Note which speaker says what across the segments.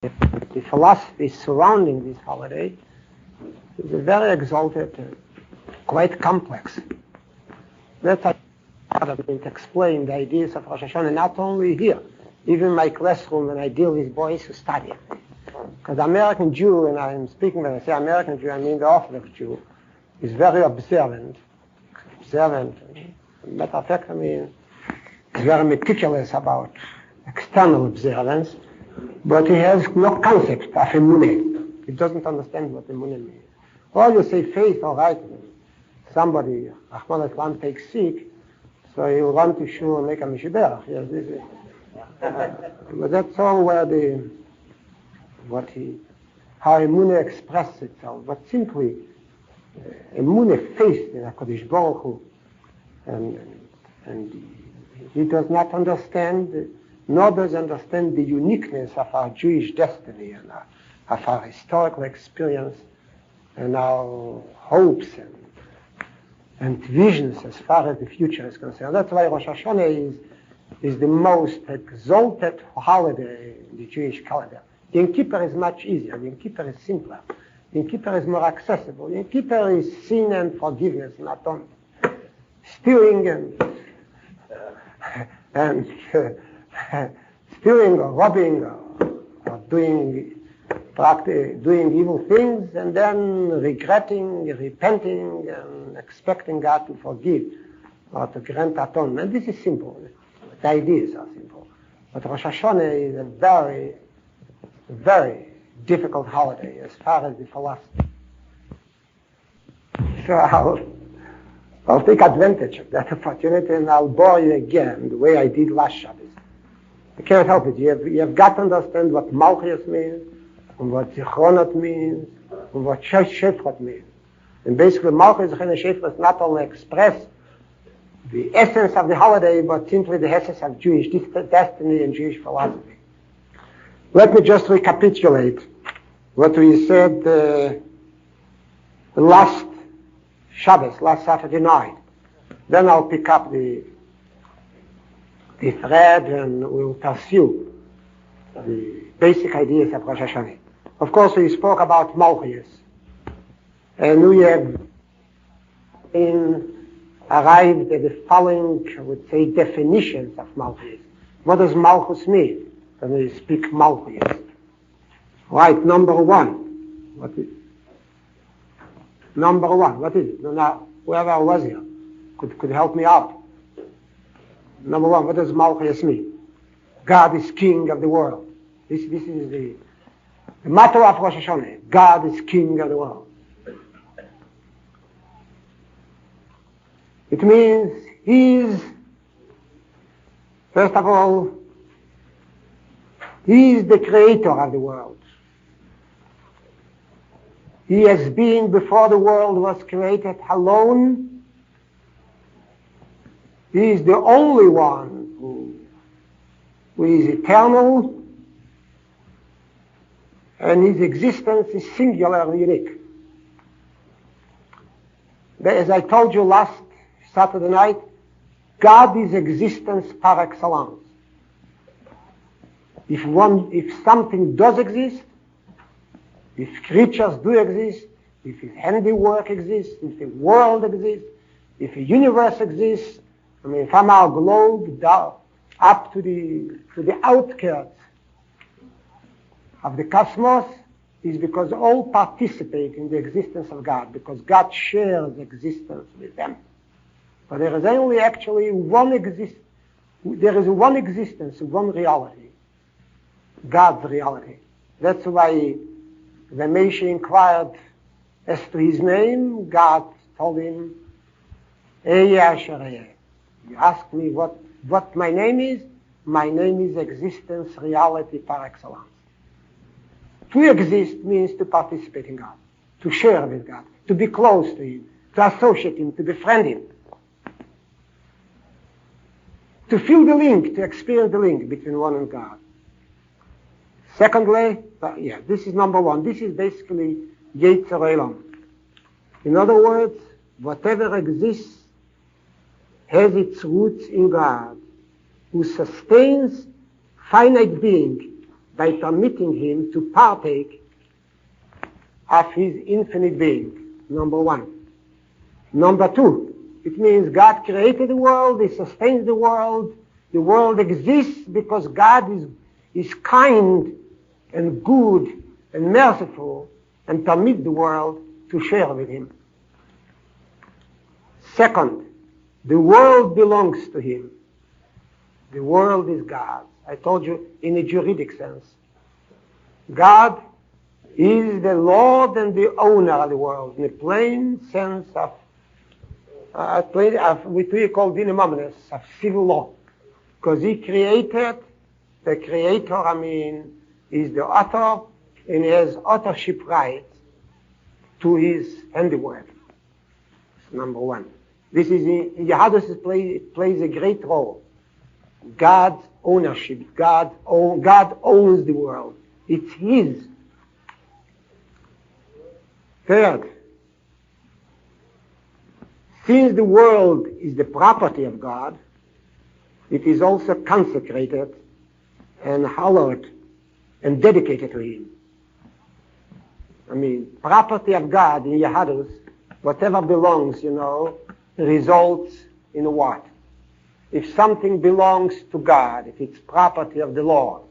Speaker 1: The philosophy surrounding this holiday is very exalted and quite complex. That's how I explain the ideas of Rosh Hashana, not only here, even in my classroom when I deal with boys who study. Because the American Jew, and I'm speaking when I say American Jew, I mean the Orthodox Jew, is very observant. Matter of fact, I mean, he's very meticulous about external observance, but he has no concept of emunah. He doesn't understand what emunah means. Or you say faith, all right, somebody, Rahman al-Islam, takes sick, so he will run to shul and make a mishiberach. Yes, this is. But that's all where how emunah expresses itself. But simply, emunah faith in HaKadosh Baruch Hu, and he does not understand, nor does understand the uniqueness of our Jewish destiny and of our historical experience and our hopes and visions as far as the future is concerned. That's why Rosh Hashana is the most exalted holiday in the Jewish calendar. Yom Kippur is much easier. Yom Kippur is simpler. Yom Kippur is more accessible. Yom Kippur is sin and forgiveness, not atonement. Stealing stealing or robbing or doing evil things and then regretting, repenting, and expecting God to forgive or to grant atonement. This is simple. The ideas are simple. But Rosh Hashanah is a very, very difficult holiday as far as the philosophy. So I'll take advantage of that opportunity and I'll bore you again the way I did last Shabbos. I can't help it. You have got to understand what Malchus means, and what Zichronot means, and what Shefrot means. And basically Malchus, Zichron, and Shefrot not only express the essence of the holiday, but simply the essence of Jewish destiny and Jewish philosophy. Let me just recapitulate what we said last Shabbos, last Saturday night. Then I'll pick up the thread and we'll pursue the basic ideas of Rosh Hashanah. Of course, we spoke about Malchus, and we have arrived at the following, I would say, definitions of Malchus. What does Malchus mean when we speak Malchus? Right, number one. What is it? Now, whoever was here could help me out. Number one, what does Malchus mean? God is king of the world. This is the motto of Rosh Hashanah. God is king of the world. It means first of all, he is the creator of the world. He has been before the world was created alone. He is the only one who is eternal, and his existence is singular and unique. As I told you last Saturday night, God is existence par excellence. If something does exist, if creatures do exist, if his handiwork exists, if the world exists, if the universe exists, I mean, from our globe down, up to the outskirts of the cosmos, is because all participate in the existence of God, because God shares existence with them. But there is only actually one existence, one reality, God's reality. That's why when Moshe inquired as to his name, God told him, Ehyeh Asher Ehyeh. You ask me what my name is? My name is existence, reality par excellence. To exist means to participate in God, to share with God, to be close to Him, to associate Him, to befriend Him, to feel the link, to experience the link between one and God. Secondly, this is number one. This is basically Yetzer Olam. In other words, whatever exists has its roots in God, who sustains finite being by permitting him to partake of his infinite being, number one. Number two, it means God created the world, he sustains the world exists because God is kind and good and merciful and permit the world to share with him. Second, the world belongs to him. The world is God's. I told you in a juridic sense. God is the Lord and the owner of the world in a plain sense of what we call dinamominus, of civil law. Because he created, the creator, is the author, and he has authorship rights to his handiwork. That's number one. This is in Yahadus plays a great role. God's ownership. God owns the world. It's his. Third, since the world is the property of God, it is also consecrated and hallowed and dedicated to him. Property of God in Yahadus, whatever belongs, results in what? If something belongs to God, if it's property of the Lord,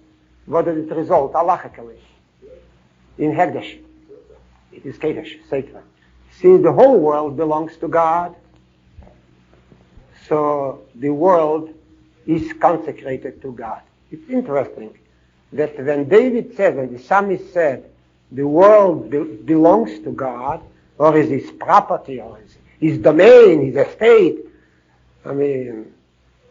Speaker 1: what does it result, halachically? In Hekdesh. It is Kedesh, sacred. Since the whole world belongs to God, so the world is consecrated to God. It's interesting that when David said, when the psalmist said, the world belongs to God, or is his property, or is his domain, his estate,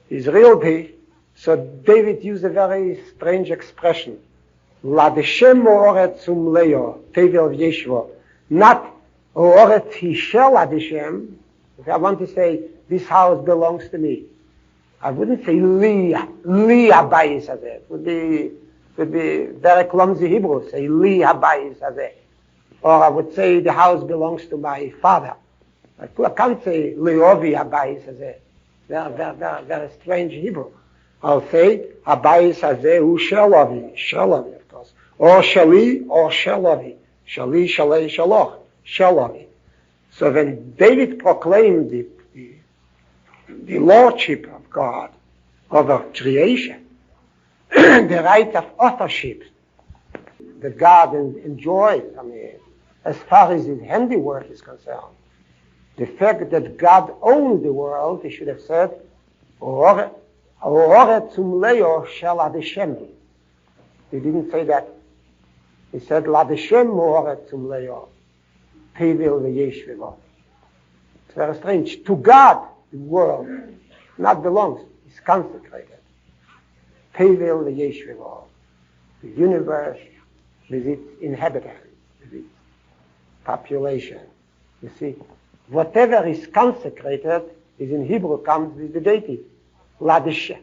Speaker 1: his realty, so David used a very strange expression. La deshem oretz umleo, tevel v'yeshvo. Not oretz hishel adeshem. If I want to say, this house belongs to me, I wouldn't say li habayis hazeh. It would be very clumsy Hebrew, say li habayis hazeh. Or I would say the house belongs to my father. I can't say li'ovi habayis hazeh. Very strange Hebrew. I'll say habayis hazeh hu shalovi, of course. Or shali, or shalovi. Shali, shalei, shaloch. Shalovi. So when David proclaimed the lordship of God over creation, the right of authorship that God enjoys, as far as his handiwork is concerned, the fact that God owns the world, he should have said, Oretz umleo shel adeshem. He didn't say that. He said, Ladeshem oretz umleo, tevil v'yesh v'lo. It's very strange. To God, the world not belongs. It's consecrated. Tevil v'yesh v'lo. The universe with its inhabitants, with its population. You see, whatever is consecrated is in Hebrew comes with the dative.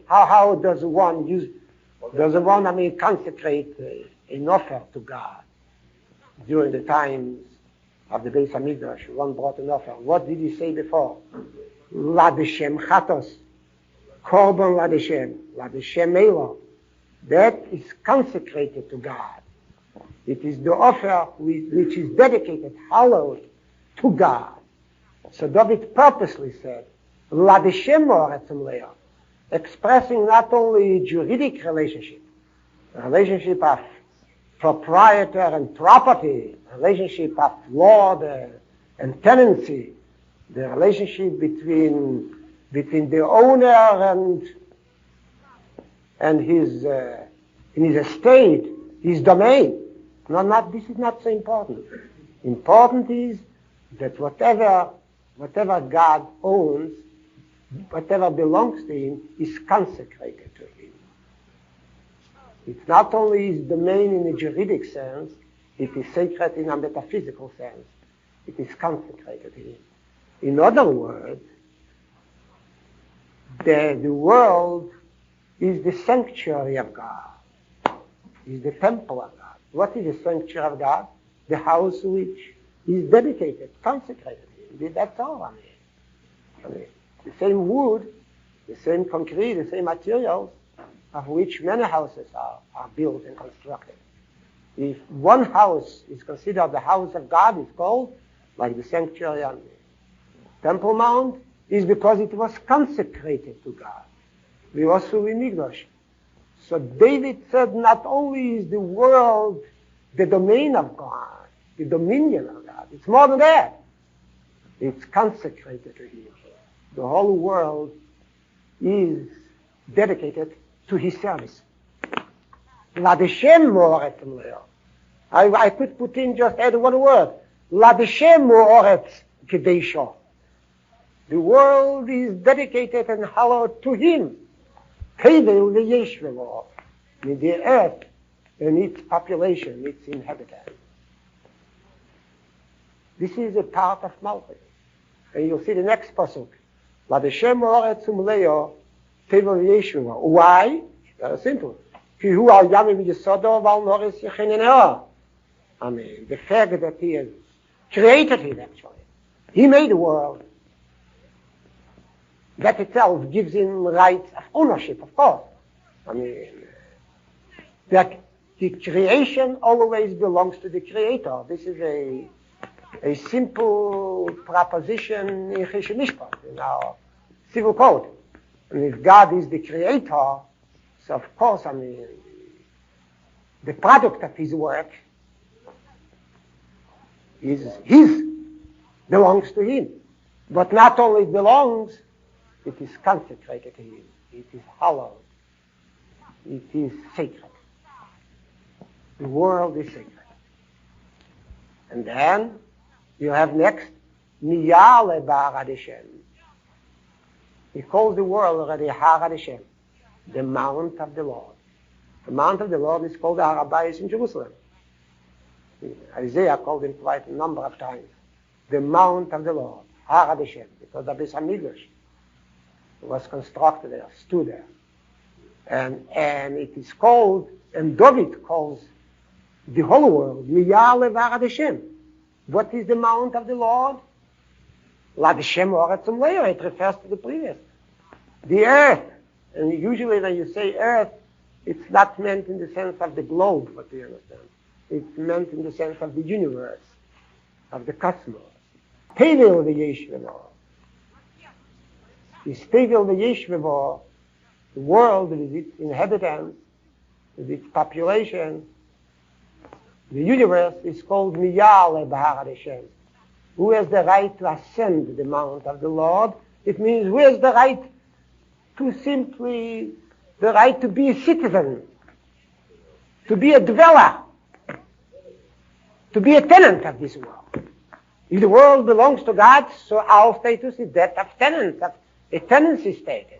Speaker 1: How does one consecrate an offer to God? During the times of the Beis Hamikdash, one brought an offer. What did he say before? Ladeshem chatos, korban ladeshem elo. That is consecrated to God. It is the offer which is dedicated, hallowed to God. So David purposely said, Ladeshem oretzim leo, expressing not only juridic relationship, a relationship of proprietor and property, a relationship of lord and tenancy, the relationship between the owner and his in his estate, his domain. This is not so important. Important is that whatever God owns, whatever belongs to him, is consecrated to him. It's not only his domain in a juridic sense, it is sacred in a metaphysical sense. It is consecrated to him. In other words, the world is the sanctuary of God, is the temple of God. What is the sanctuary of God? The house which is dedicated, consecrated to him. That's all. The same wood, the same concrete, the same materials, of which many houses are built and constructed. If one house is considered the house of God, it's called, like the sanctuary on the Temple Mount, is because it was consecrated to God. We also in English. So David said not only is the world the domain of God, the dominion of God, it's more than that. It's consecrated to him. The whole world is dedicated to his service. Ladeshem mo'oretz leo. I could put in just add one word. Ladeshem mo'oretz kedesho. The world is dedicated and hallowed to him. Tevel v'yeshvevo. In the earth and its population, its inhabitants. This is a part of Malchus. And you'll see the next pasuk. Ladeshem mo'oretz umleo tevel v'yeshvevo. Why? Very simple. Ki hu al yamim yisodo val noris yecheneneo. I mean, the fact that he has created it, actually. He made the world. That itself gives him rights of ownership, of course. I mean, that the creation always belongs to the creator. This is a simple proposition in Cheshire Mishpat, in our civil code. And if God is the creator, so of course, I mean, the product of his work is his, belongs to him. But not only belongs, it is consecrated to him. It is hallowed. It is sacred. The world is sacred. And then you have next, Miyale Ba'arad Hashem. He calls the world already Harad Hashem, the Mount of the Lord. The Mount of the Lord is called the Rabbi in Jerusalem. Isaiah called him quite a number of times. The Mount of the Lord, Harad Hashem, because of this Hamikdash. It was constructed there, stood there. And it is called, and David calls the whole world, Miyale Varad Hashem. What is the Mount of the Lord? Ladeshem Oretz Umleo. It refers to the previous. The earth. And usually when you say earth, it's not meant in the sense of the globe, what do you understand? It's meant in the sense of the universe, of the cosmos. Tevel v'yeshvevo. This Tevel v'yeshvevo, the world with its inhabitants, with its population, the universe is called Miyale B'Harad Hashem. Who has the right to ascend the mount of the Lord? It means who has the right to simply, the right to be a citizen, to be a dweller, to be a tenant of this world. If the world belongs to God, so our status is that of tenants, of a tenancy status.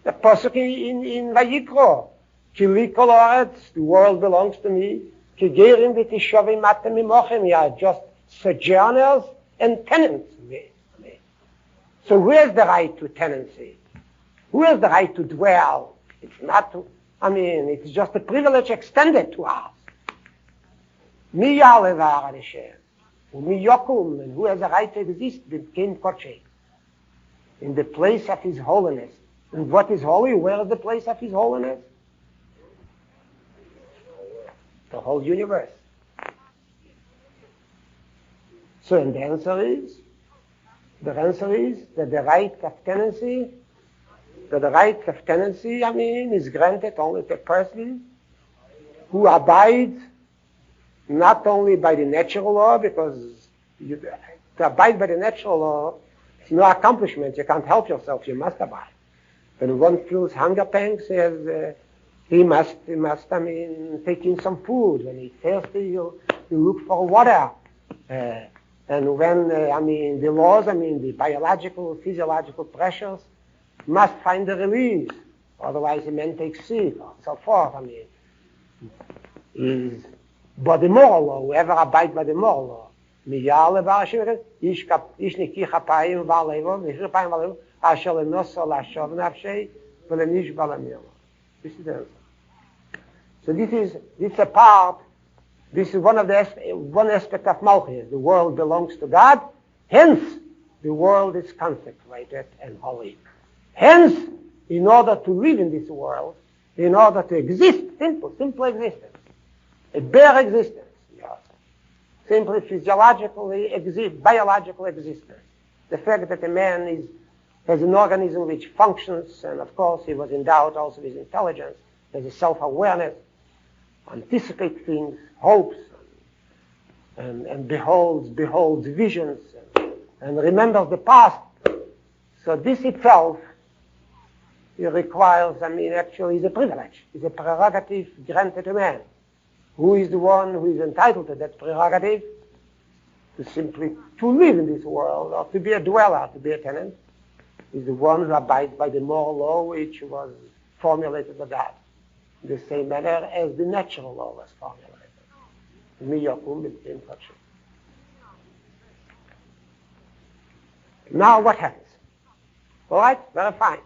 Speaker 1: The pasuk in Vayikro, Ki li kol haaretz, the world belongs to me. Ki gerim v'tishavim atem imochem, we are just sojourners and tenants. So who has the right to tenancy? Who has the right to dwell? It's not to, it's just a privilege extended to us. Mi yale v'arad Hashem, u'mi yokum, and who has the right to exist in Kodesh, in the place of His holiness. And what is holy? Where is the place of His holiness? The whole universe. So, and the answer is that the right of tenancy, is granted only to a person who abides not only by the natural law, because to abide by the natural law is no accomplishment. You can't help yourself. You must abide. When one feels hunger pangs, he must take in some food. When he's thirsty, you look for water. And when, the laws, the biological, physiological pressures must find a release. Otherwise, the man takes sick, or so forth. But the moral law, whoever abides by the moral law, Miyale V'Hashem, Ish Niki Chapayim V'Alevo, Nish Chapayim V'Alevo, Asher Le'noso L'Ashov Nafshei, V'Lenish Balamiyama. This is the answer. So this is a part, this is one aspect of Malchus. The world belongs to God, hence the world is consecrated and holy. Hence, in order to live in this world, in order to exist, simple existence, a bare existence, simply physiologically biological existence. The fact that a man has an organism which functions, and of course he was endowed also with intelligence, has a self-awareness, anticipates things, hopes, and beholds visions, and remembers the past. So this itself, it requires, actually is a privilege, is a prerogative granted to man. Who is the one who is entitled to that prerogative? To simply to live in this world, or to be a dweller, to be a tenant, is the one who abides by the moral law which was formulated by God, in the same manner as the natural law was formulated. Now what happens? All right, very fine.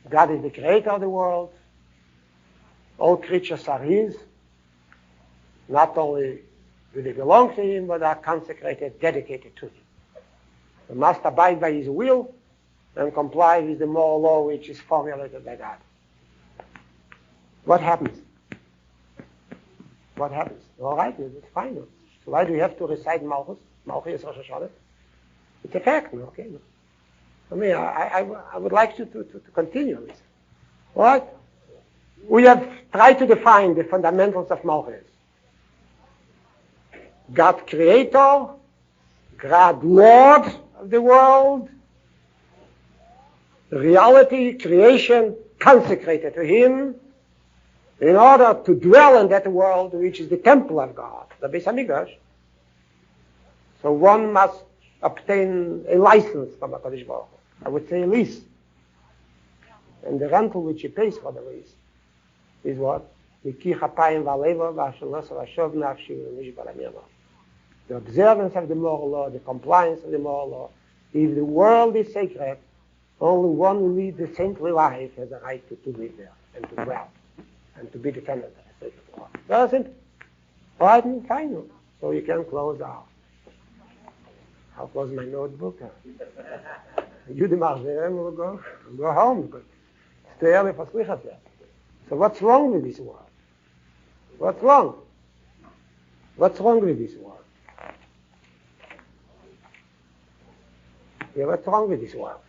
Speaker 1: God is the creator of the world. All creatures are his. Not only do they belong to him, but are consecrated, dedicated to him. They must abide by his will and comply with the moral law which is formulated by God. What happens? What happens? All right, it's fine. So why do you have to recite Malchus? Malchus is Rosh Hashana. It's a fact, okay? I would like you to continue this. All right? We have tried to define the fundamentals of Malchus. God creator, God Lord of the world, reality, creation, consecrated to him, in order to dwell in that world which is the temple of God, the Beis HaMikdash. So one must obtain a license from HaKadosh Baruch Hu. I would say a lease. And the rental which he pays for the lease is what? The observance of the moral law, the compliance of the moral law. If the world is sacred, only one who leads a saintly life has a right to live there and to dwell and to be defended of the sacred law. Very simple. All right, fine. So you can close out. I'll close my notebook. You, the Marzem, will go home because it's too early for Slichas yet. So what's wrong with this world? What's wrong? What's wrong with this world? Yeah, what's wrong with this world?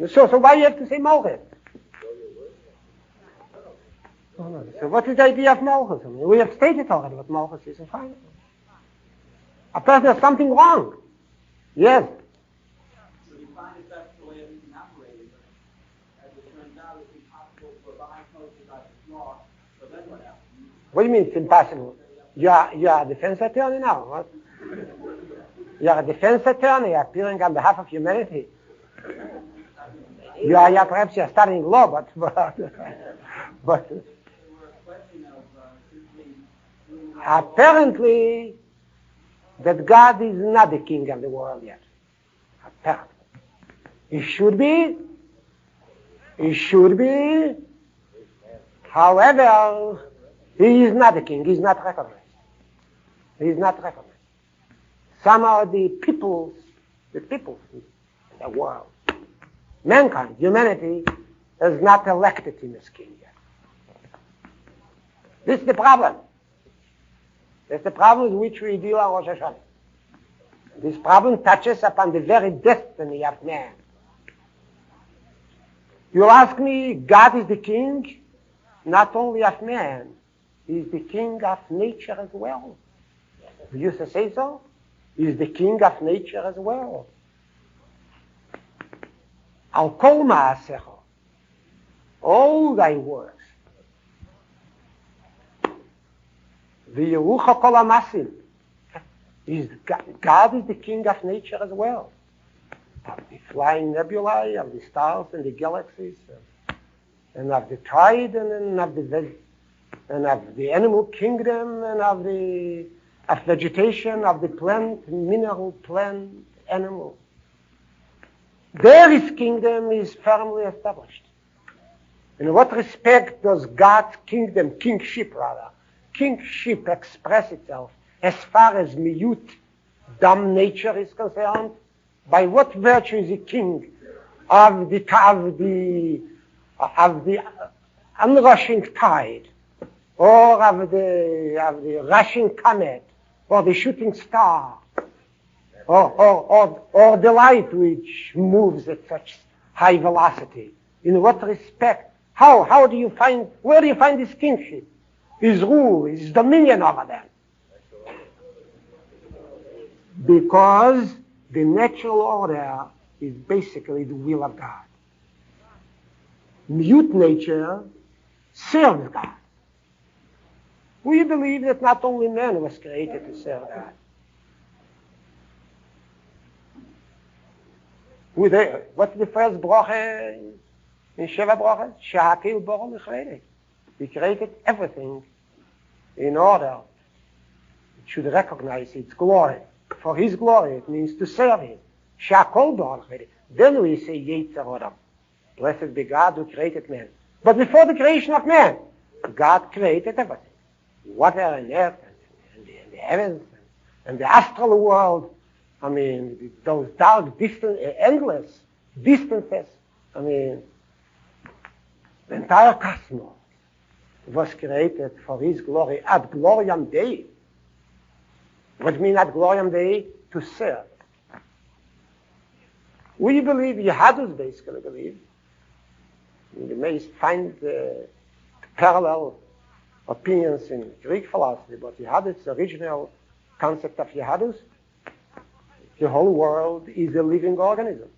Speaker 1: So why do you have to say Malchus? So what is the idea of Malchus? We have stated already what Malchus is, and fine. A person has something wrong. Yes.
Speaker 2: So you find that that's the way everything operated, but as it turns out, it's impossible for behind closed eyes to law. So then what happens?
Speaker 1: What do you mean it's impossible? You are a defense attorney now, what? You are a defense attorney appearing on behalf of humanity. Perhaps you are studying law, but apparently that God is not the king of the world yet. Apparently. He should be. However, he is not the king. He is not recognized. Somehow the people in the world, mankind, humanity, has not elected him as king yet. This is the problem. That's the problem with which we deal on Rosh Hashana. This problem touches upon the very destiny of man. You ask me, God is the king, not only of man, he is the king of nature as well. You used to say so? He is the king of nature as well. Al kol ma'asecha, all thy works, v'yerucha kol ha'masim, God is the king of nature as well. Of the flying nebulae, of the stars and the galaxies, and of the tide, and of the animal kingdom, and of vegetation, of the plant, mineral, plant, animal. There his kingdom is firmly established. In what respect does God's kingship express itself as far as miyut, dumb nature is concerned? By what virtue is he king of the unrushing tide, or of the rushing comet, or the shooting star, or the light which moves at such high velocity? In what respect? Where do you find his kingship, his rule, his dominion over them? Because the natural order is basically the will of God. Mute nature serves God. We believe that not only man was created to serve God. What's the first bracha in Sheva Brachas? Shehakil Borom Echredik. He created everything in order it should recognize its glory. For his glory, it means to serve him. Shehakol Borom Echredik. Then we say Yetzer Odom. Blessed be God who created man. But before the creation of man, God created everything. Water and earth and the heavens and the astral world. I mean, those dark, distant, endless distances. I mean, the entire cosmos was created for his glory ad gloriam Dei. What means ad gloriam Dei? To serve. We believe, Yehadus basically believe, you may find parallel opinions in Greek philosophy, but Yehadus, the original concept of Yehadus, the whole world is a living organism.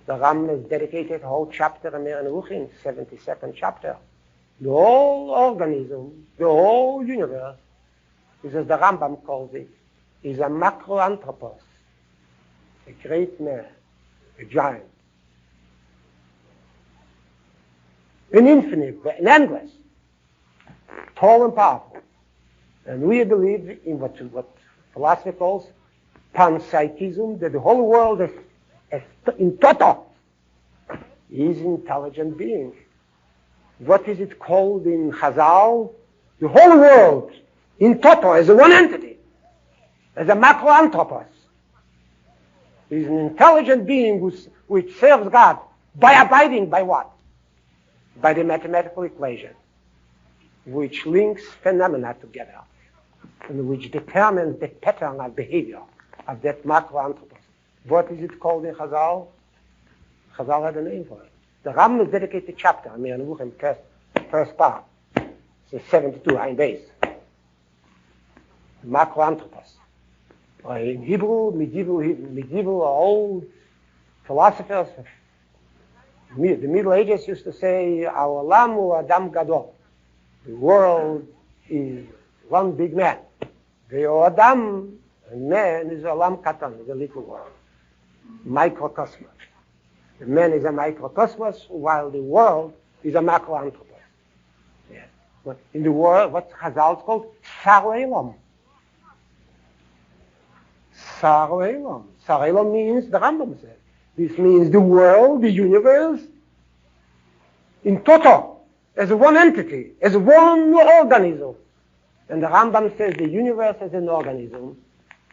Speaker 1: The Ram has dedicated a whole chapter in Neruchim, 72nd chapter. The whole organism, the whole universe, is as the Rambam calls it, is a macroanthropos, a great man, a giant. An infinite, an endless, tall and powerful. And we believe in what philosophy calls panpsychism, that the whole world is in toto is intelligent being. What is it called in Chazal? The whole world in toto as a one entity, as a macroanthropos, is an intelligent being which serves God by abiding by what? By the mathematical equation, which links phenomena together and which determines the pattern of behavior of that macroanthropos. What is it called in Chazal? Chazal had a name for it. The Rambam dedicated chapter, I mean, first part, it's 72 in base. Macroanthropos. In Hebrew, medieval old philosophers, the Middle Ages used to say, our Olam hu Adam Gadol. The world is one big man. The Adam, and man, is Olam Katan, is a little world. Microcosmos. The man is a microcosmos, while the world is a macroanthropos. Yes. But in the world, what Chazal is called? Sar Olam. Sar Olam. Sar Olam means, the Rambam said, this means the world, the universe, in total, as one entity, as one organism. And the Rambam says the universe as an organism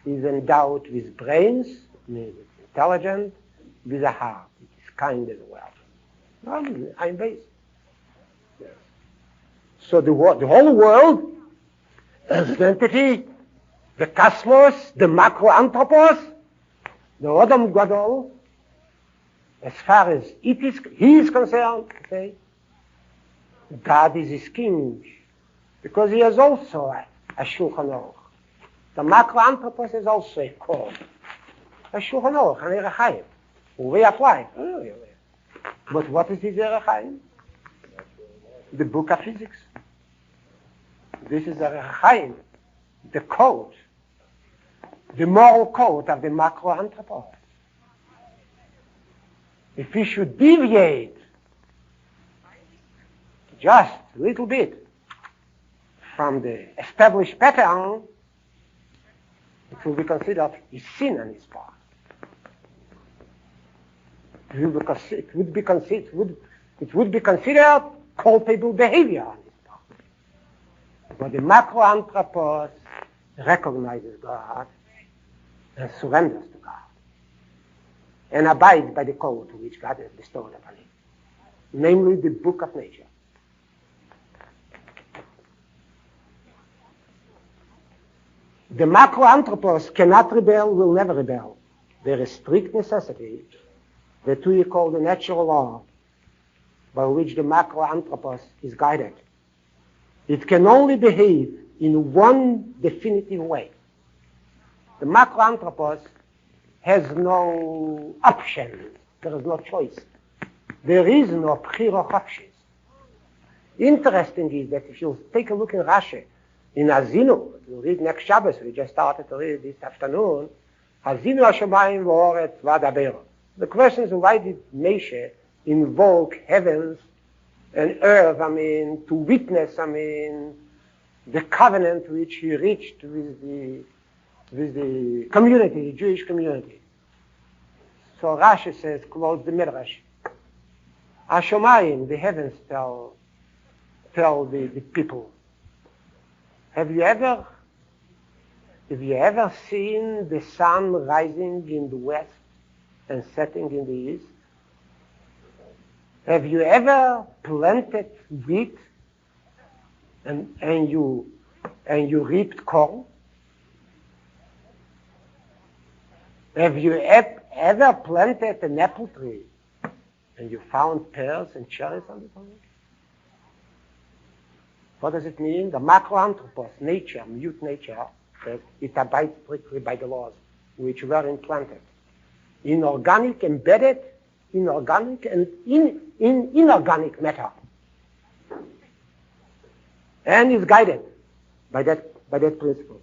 Speaker 1: is endowed with brains, means it's intelligent, with a heart. It is kind as well. I'm based. Yes. So the whole world as an entity, the cosmos, the macroanthropos, the Adam Gadol, as far as he is concerned, okay, God is his king, because he has also a Shulchan Aruch. The macroanthropos is also a code, a Shulchan Aruch, an Erech Chaim. We apply. But what is his Erech Chaim? The book of physics. This is Erech Chaim, the code, the moral code of the macroanthropos. If we should deviate just a little bit from the established pattern, it will be considered a sin on his part. It would be considered culpable behavior on his part. But the macroanthropos recognizes God and surrenders to God and abides by the code which God has bestowed upon him, namely the book of nature. The macroanthropos cannot rebel, will never rebel. There is strict necessity, that we call the natural law, by which the macroanthropos is guided. It can only behave in one definitive way. The macroanthropos has no option. There is no choice. There is no bchira chofshis. Interesting is that if you take a look in Rashi, in Azinu, you read next Shabbos, we just started to read this afternoon, Azinu Hashemayim v'oretz v'adaber. The question is, why did Moshe invoke heavens and earth, to witness, the covenant which he reached with the community, the Jewish community? So Rashi says, quotes the Midrash, Hashemayim, the heavens tell the people, have you ever seen the sun rising in the west and setting in the east? Have you ever planted wheat and you reaped corn? Have you ever planted an apple tree and you found pears and cherries on the tree? What does it mean? The macroanthropos, nature, mute nature, says it abides strictly by the laws which were implanted. Inorganic, embedded, inorganic, and in inorganic matter. And is guided by that principle.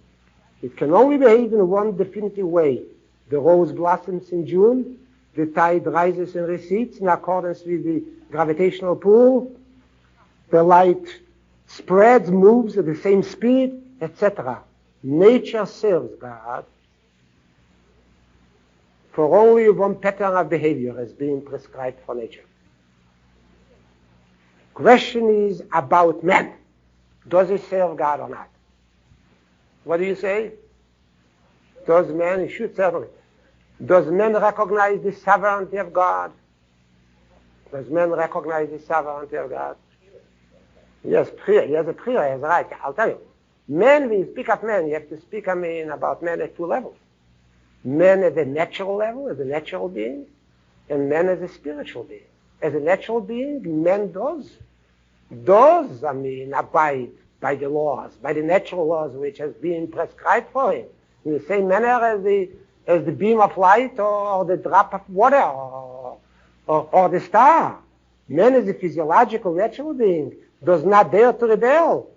Speaker 1: It can only behave in one definitive way. The rose blossoms in June, the tide rises and recedes in accordance with the gravitational pull, the light spreads, moves at the same speed, etc. Nature serves God for only one pattern of behavior as being prescribed for nature. Question is about man. Does he serve God or not? What do you say? Does man, he should certainly. Does man recognize the sovereignty of God? Does man recognize the sovereignty of God? Yes, prayer. He has a prayer, he has a right. I'll tell you. Man, when you speak of man, you have to speak, about man at two levels. Man as a natural level, as a natural being, and man as a spiritual being. As a natural being, man does, abide by the laws, by the natural laws which has been prescribed for him. In the same manner as the beam of light or the drop of water or the star. Man as a physiological, natural being does not dare to rebel.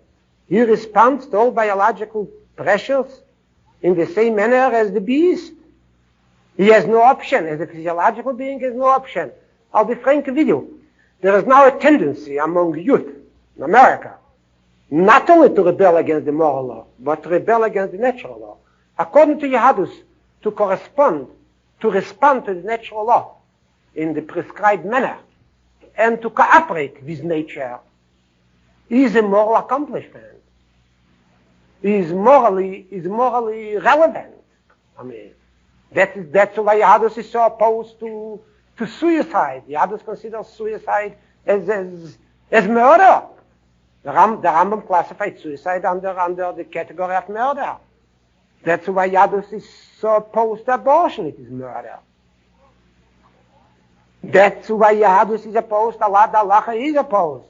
Speaker 1: He responds to all biological pressures in the same manner as the beast. He has no option. As a physiological being, he has no option. I'll be frank with you. There is now a tendency among youth in America not only to rebel against the moral law, but to rebel against the natural law. According to Yahadus, to respond to the natural law in the prescribed manner and to cooperate with nature is a moral accomplishment. Is morally relevant. That's why Yahadus is so opposed to suicide. Yahadus considers suicide as murder. The Rambam classified suicide under the category of murder. That's why Yahadus is so opposed to abortion. It is murder. That's why Yahadus is opposed. Allah is opposed.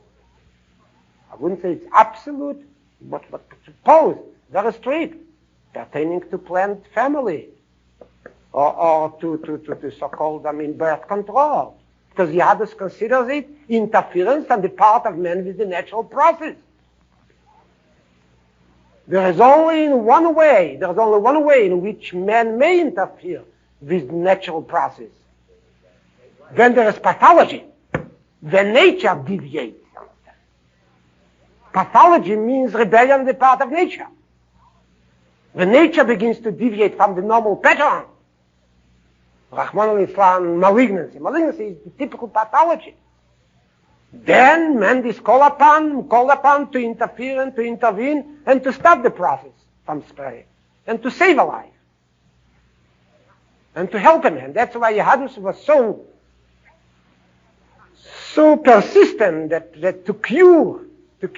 Speaker 1: I wouldn't say it's absolute, but opposed, very strict, pertaining to planned family or to so-called, birth control. Because Yahadus considers it interference on the part of man with the natural process. There is only one way in which man may interfere with the natural process. When there is pathology, when nature deviates. Pathology means rebellion on the part of nature. When nature begins to deviate from the normal pattern, Rahman al-Islam, malignancy. Malignancy is the typical pathology. Then man is called upon to interfere and to intervene and to stop the process from spreading and to save a life and to help a man. That's why Yahadus was so persistent that to cure the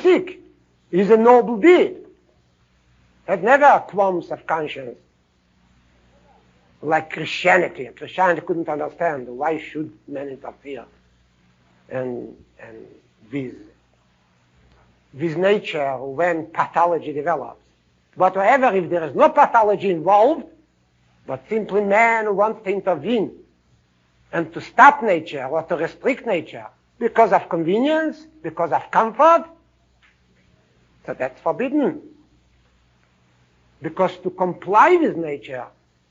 Speaker 1: sick is a noble deed. had never qualms of conscience like Christianity. And Christianity couldn't understand why should men interfere and with nature when pathology develops. But however, if there is no pathology involved, but simply man who wants to intervene and to stop nature or to restrict nature because of convenience, because of comfort, so that's forbidden. Because to comply with nature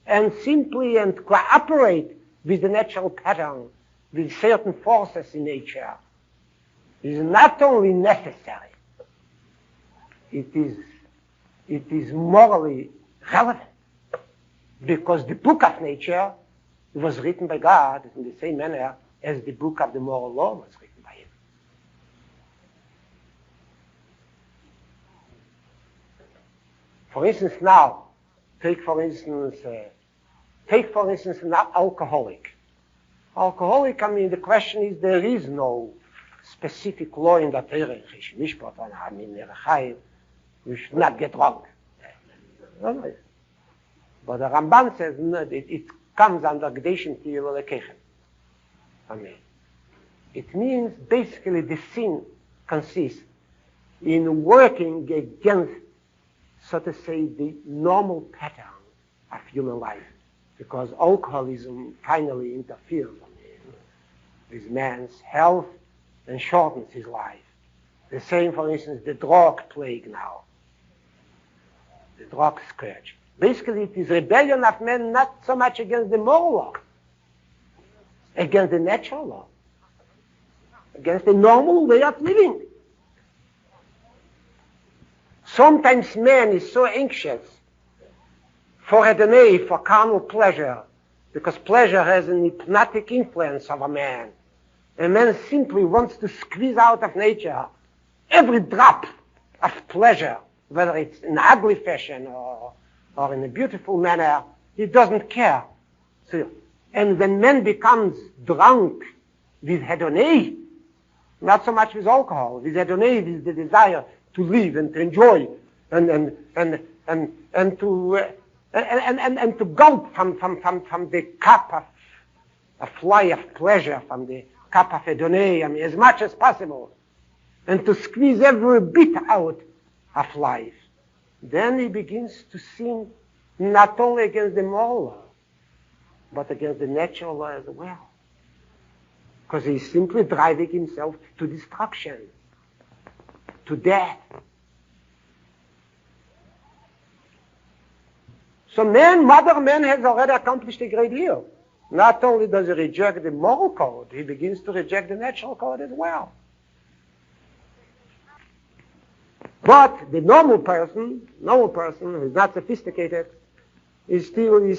Speaker 1: and simply and cooperate with the natural pattern, with certain forces in nature, is not only necessary, it is morally relevant. Because the book of nature was written by God in the same manner as the book of the moral law was written by him. For instance, now, take for instance an alcoholic. Alcoholic, I mean, the question is there is no specific law in the Torah, I mean, we should not get drunk. No. But the Ramban says no, it comes under Gdeshin Tiyul Lekechem. I mean, it means basically the sin consists in working against, so to say, the normal pattern of human life, because alcoholism finally interferes with man's health and shortens his life. The same, for instance, the drug plague now, the drug scourge. Basically, it is rebellion of men not so much against the moral law, against the natural law, against the normal way of living. Sometimes man is so anxious for hedonai, for carnal pleasure, because pleasure has an hypnotic influence over man. And man simply wants to squeeze out of nature every drop of pleasure, whether it's in ugly fashion or in a beautiful manner. He doesn't care. So, and when man becomes drunk with hedonai, not so much with alcohol, with hedonai, with the desire to live and to enjoy and to gulp from the cup of fly of pleasure, from the cup of hedonai, I mean, as much as possible, and to squeeze every bit out of life. Then he begins to sin not only against the moral law, but against the natural law as well. Because he's simply driving himself to destruction, to death. So modern man has already accomplished a great deal. Not only does he reject the moral code, he begins to reject the natural code as well. But the normal person who is not sophisticated, is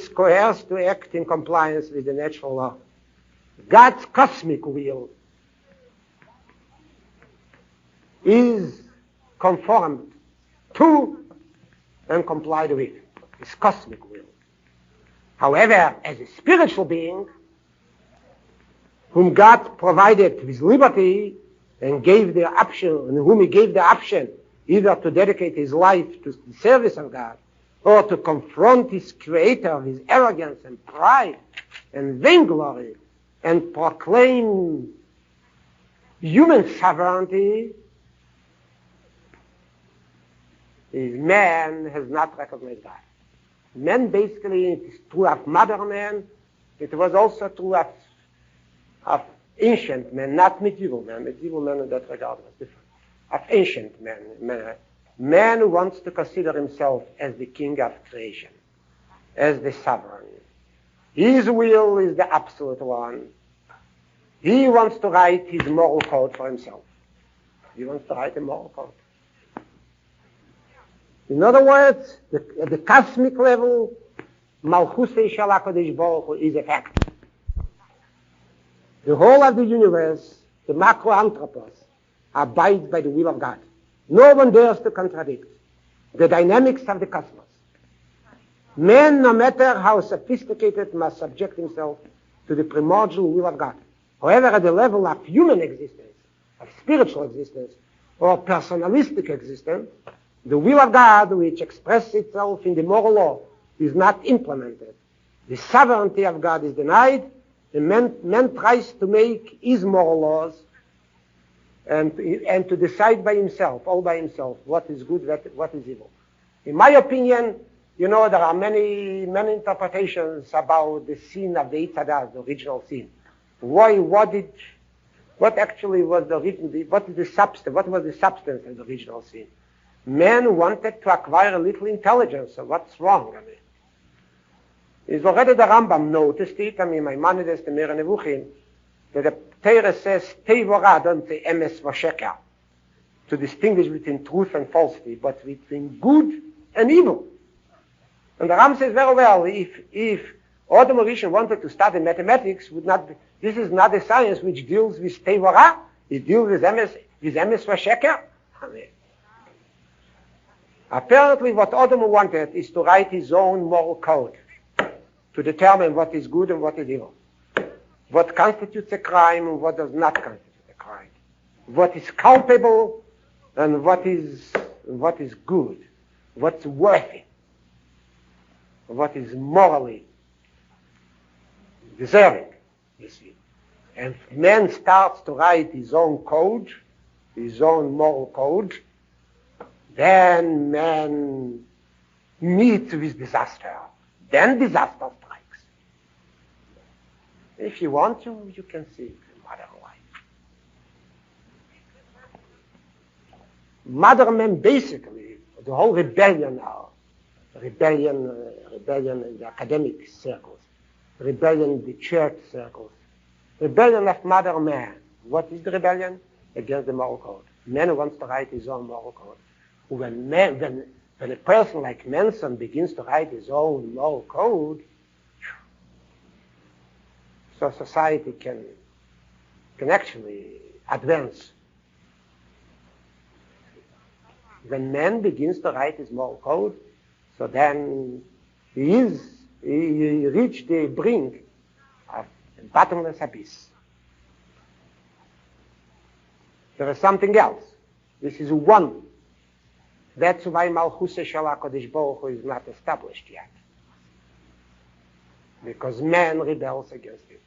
Speaker 1: coerced to act in compliance with the natural law. God's cosmic will is conformed to and complied with. His cosmic will. However, as a spiritual being, whom God provided with liberty and gave the option, and whom he gave the option either to dedicate his life to the service of God, or to confront his creator with arrogance and pride and vainglory and proclaim human sovereignty, man has not recognized God. Man basically, it is true of modern man, it was also true of ancient men, not medieval men. Medieval men in that regard was different. Of ancient men. Man who wants to consider himself as the king of creation, as the sovereign. His will is the absolute one. He wants to write his moral code for himself. He wants to write a moral code. In other words, at the cosmic level, Malchusei Shel HaKadosh Baruch Hu is a fact. The whole of the universe, the macro-anthropos, abides by the will of God. No one dares to contradict the dynamics of the cosmos. Man, no matter how sophisticated, must subject himself to the primordial will of God. However, at the level of human existence, of spiritual existence, or personalistic existence, The will of God, which expresses itself in the moral law, is not implemented. The sovereignty of God is denied, and man tries to make his moral laws and to decide by himself, all by himself, what is good, what is evil. In my opinion, there are many interpretations about the sin of the Yitzhak, the original sin. What actually was what was the substance of the original sin? Man wanted to acquire a little intelligence, so what's wrong? Is already the Rambam noticed it. Maimonides, the Mir Nevuchim, that the Torah says, Tevorah, don't say emes v'sheker, to distinguish between truth and falsity, but between good and evil. And the Ram says very well, if Adam Rishon wanted to study mathematics, this is not a science which deals with Tevorah, it deals with emes v'sheker. Apparently what Adam wanted is to write his own moral code, to determine what is good and what is evil, what constitutes a crime and what does not constitute a crime, what is culpable and what is good, what's worthy, what is morally deserving, you see. And man starts to write his own code, his own moral code, then man meets with disaster. Then disaster strikes. If you want to, you can see it in modern life. Modern men basically, the whole rebellion now, rebellion in the academic circles, rebellion in the church circles, rebellion of modern man. What is the rebellion? Against the moral code. Man wants to write his own moral code. When a person like Manson begins to write his own moral code, so society can actually advance. When man begins to write his moral code, so then he reached the brink of a bottomless abyss. There is something else. This is one. That's why Malchus Shel HaKadosh Baruch Hu is not established yet. Because man rebels against it.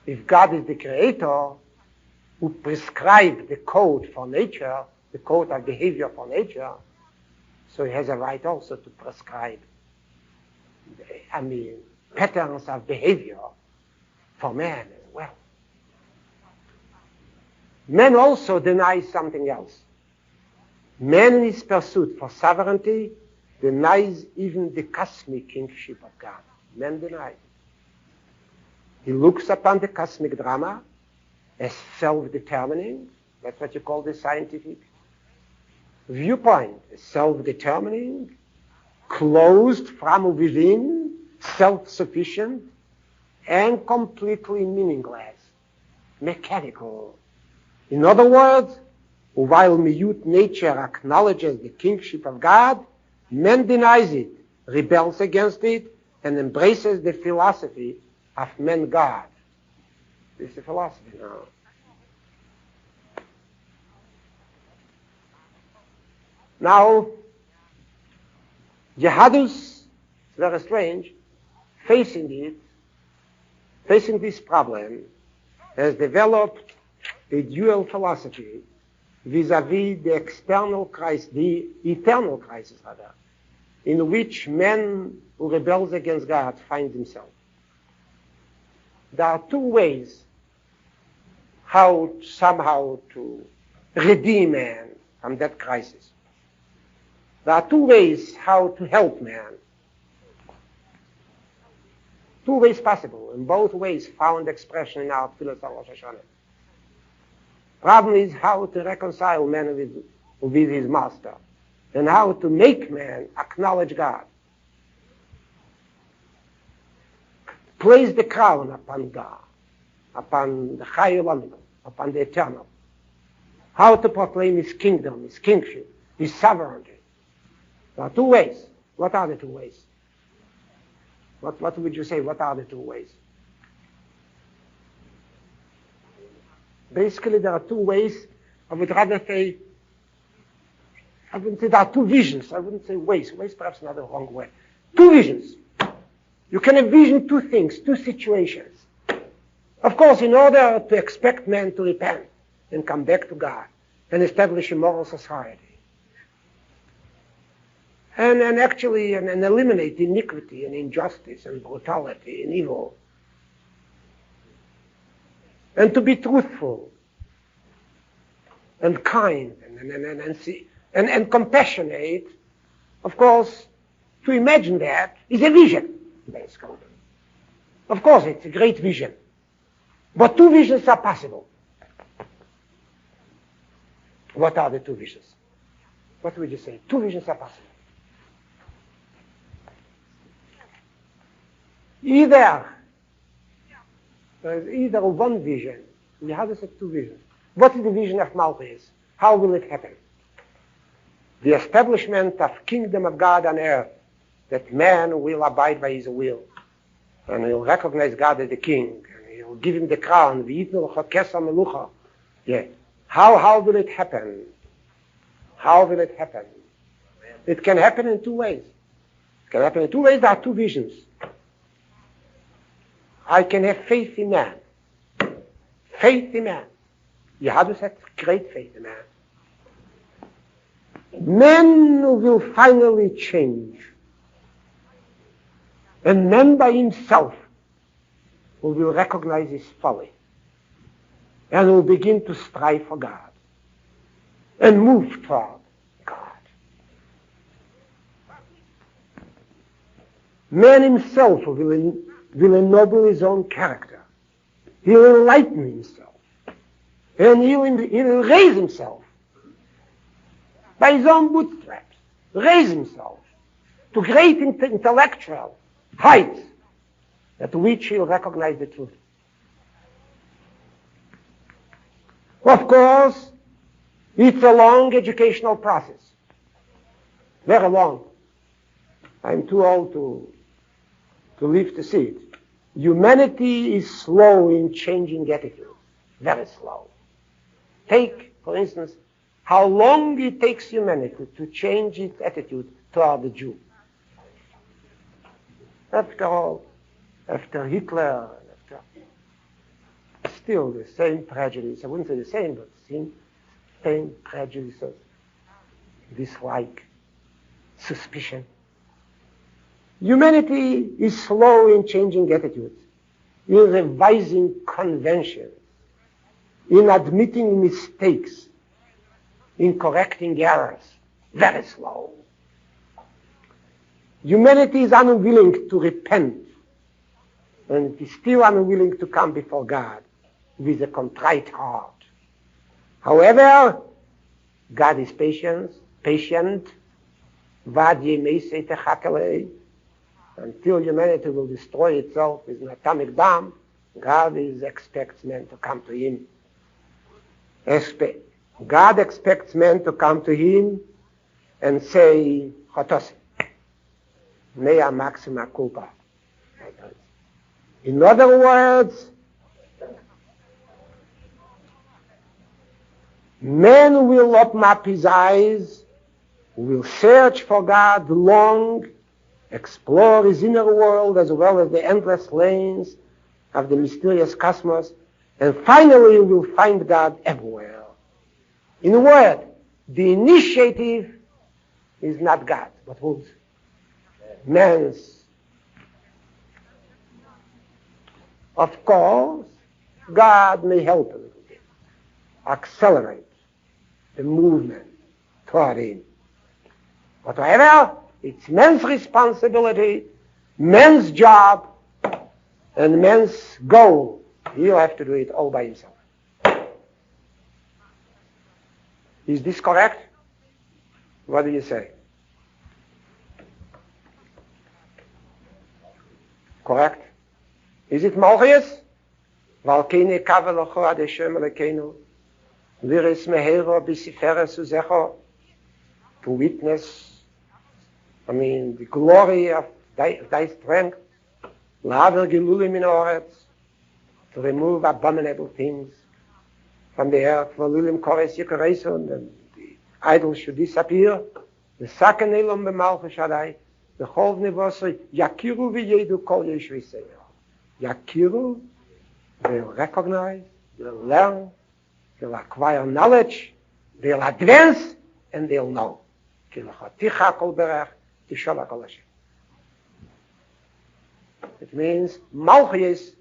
Speaker 1: If God is the creator who prescribed the code for nature, the code of behavior for nature, so he has a right also to prescribe patterns of behavior for man as well. Man also denies something else. Man in his pursuit for sovereignty denies even the cosmic kingship of God. Man denies it. He looks upon the cosmic drama as self-determining. That's what you call the scientific viewpoint. Self-determining, closed from within, self-sufficient, and completely meaningless, mechanical. In other words, while miyut nature acknowledges the kingship of God, man denies it, rebels against it, and embraces the philosophy of man-God. This is a philosophy now. Now, Yehadus, it's very strange, facing this problem, has developed a dual philosophy vis-à-vis the eternal crisis, in which man who rebels against God finds himself. There are two ways how somehow to redeem man from that crisis. There are two ways how to help man. Two ways possible, and both ways found expression in our Tefillah of Rosh Hashana. Problem is how to reconcile man with his master, and how to make man acknowledge God. Place the crown upon God, upon the Chai Olam, upon the eternal. How to proclaim his kingdom, his kingship, his sovereignty. There are two ways. What are the two ways? What would you say? What are the two ways? Basically, there are two ways. I would rather say I wouldn't say there are two visions. I wouldn't say ways. Ways perhaps not the wrong way. Two visions. You can envision two things, two situations. Of course, in order to expect man to repent and come back to God and establish a moral society, and actually and eliminate iniquity and injustice and brutality and evil, and to be truthful and kind and compassionate, of course, to imagine that is a vision, basically. Of course, it's a great vision. But two visions are possible. What are the two visions? What would you say? Two visions are possible. There is either one vision. How does it two visions? What is the vision of Malchus? How will it happen? The establishment of kingdom of God on earth, that man will abide by his will, and he'll recognize God as the king, and he'll give him the crown. Yeah. How will it happen? How will it happen? It can happen in two ways. It can happen in two ways. There are two visions. I can have faith in man. Faith in man. Yahadus has great faith in man. Man will finally change. And man by himself will recognize his folly and will begin to strive for God and move toward God. Man himself will ennoble his own character. He'll enlighten himself. And he'll raise himself by his own bootstraps. Raise himself to great intellectual heights at which he'll recognize the truth. Of course, it's a long educational process. Very long. I'm too old to live to see it. Humanity is slow in changing attitude. Very slow. Take, for instance, how long it takes humanity to change its attitude toward the Jew. After all, after Hitler, still the same prejudice. I wouldn't say the same, but same prejudices, dislike, suspicion. Humanity is slow in changing attitudes, in revising conventions, in admitting mistakes, in correcting errors. Very slow. Humanity is unwilling to repent, and it is still unwilling to come before God with a contrite heart. However, God is patient, until humanity will destroy itself with an atomic bomb. God expects men to come to him. God expects men to come to him and say, Chotos, mea maxima culpa. In other words, man will open up his eyes, will search for God long, explore his inner world as well as the endless lanes of the mysterious cosmos, and finally will find God everywhere. In a word, the initiative is not God, but whose? Man's. Of course, God may help a little bit, accelerate the movement toward him. But however, it's man's responsibility, man's job, and man's goal. He'll have to do it all by himself. Is this correct? What do you say? Correct? Is it Malchus? Valkene kavalocho adeshem lekenu. Viris mehero bisiferes uzecho. To witness, the glory of thy strength. Laver gelulim in oretz. To remove abominable things from the earth. Volulim kores yikareson. And the Idol should disappear. The second Elam b'malchus Shaddai, the whole Nevosoi, Yakiru v'yedu kol yesh v'seir. Yakiru, they'll recognize, they'll learn, they'll acquire knowledge, they'll advance, and they'll know. It means Malchus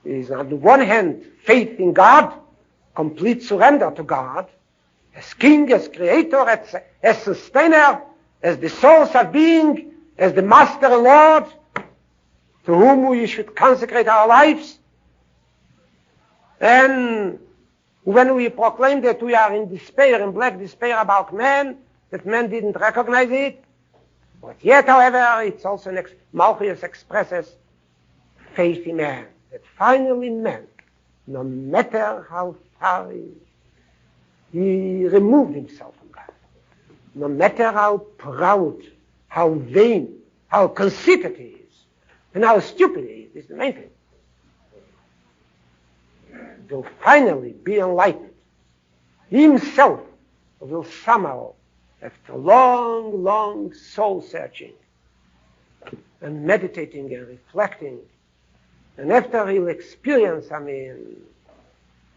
Speaker 1: is on the one hand faith in God, complete surrender to God, as king, as creator, as sustainer, as the source of being, as the master and Lord, to whom we should consecrate our lives. And when we proclaim that we are in despair, in black despair about man, that man didn't recognize it, but yet, however, it's also Malchus expresses faith in man, that finally man, no matter how far he removed himself from God, no matter how proud, how vain, how conceited he is, and how stupid he is the main thing, will finally be enlightened. He himself will somehow, after long, long soul searching and meditating and reflecting, and after he'll experience,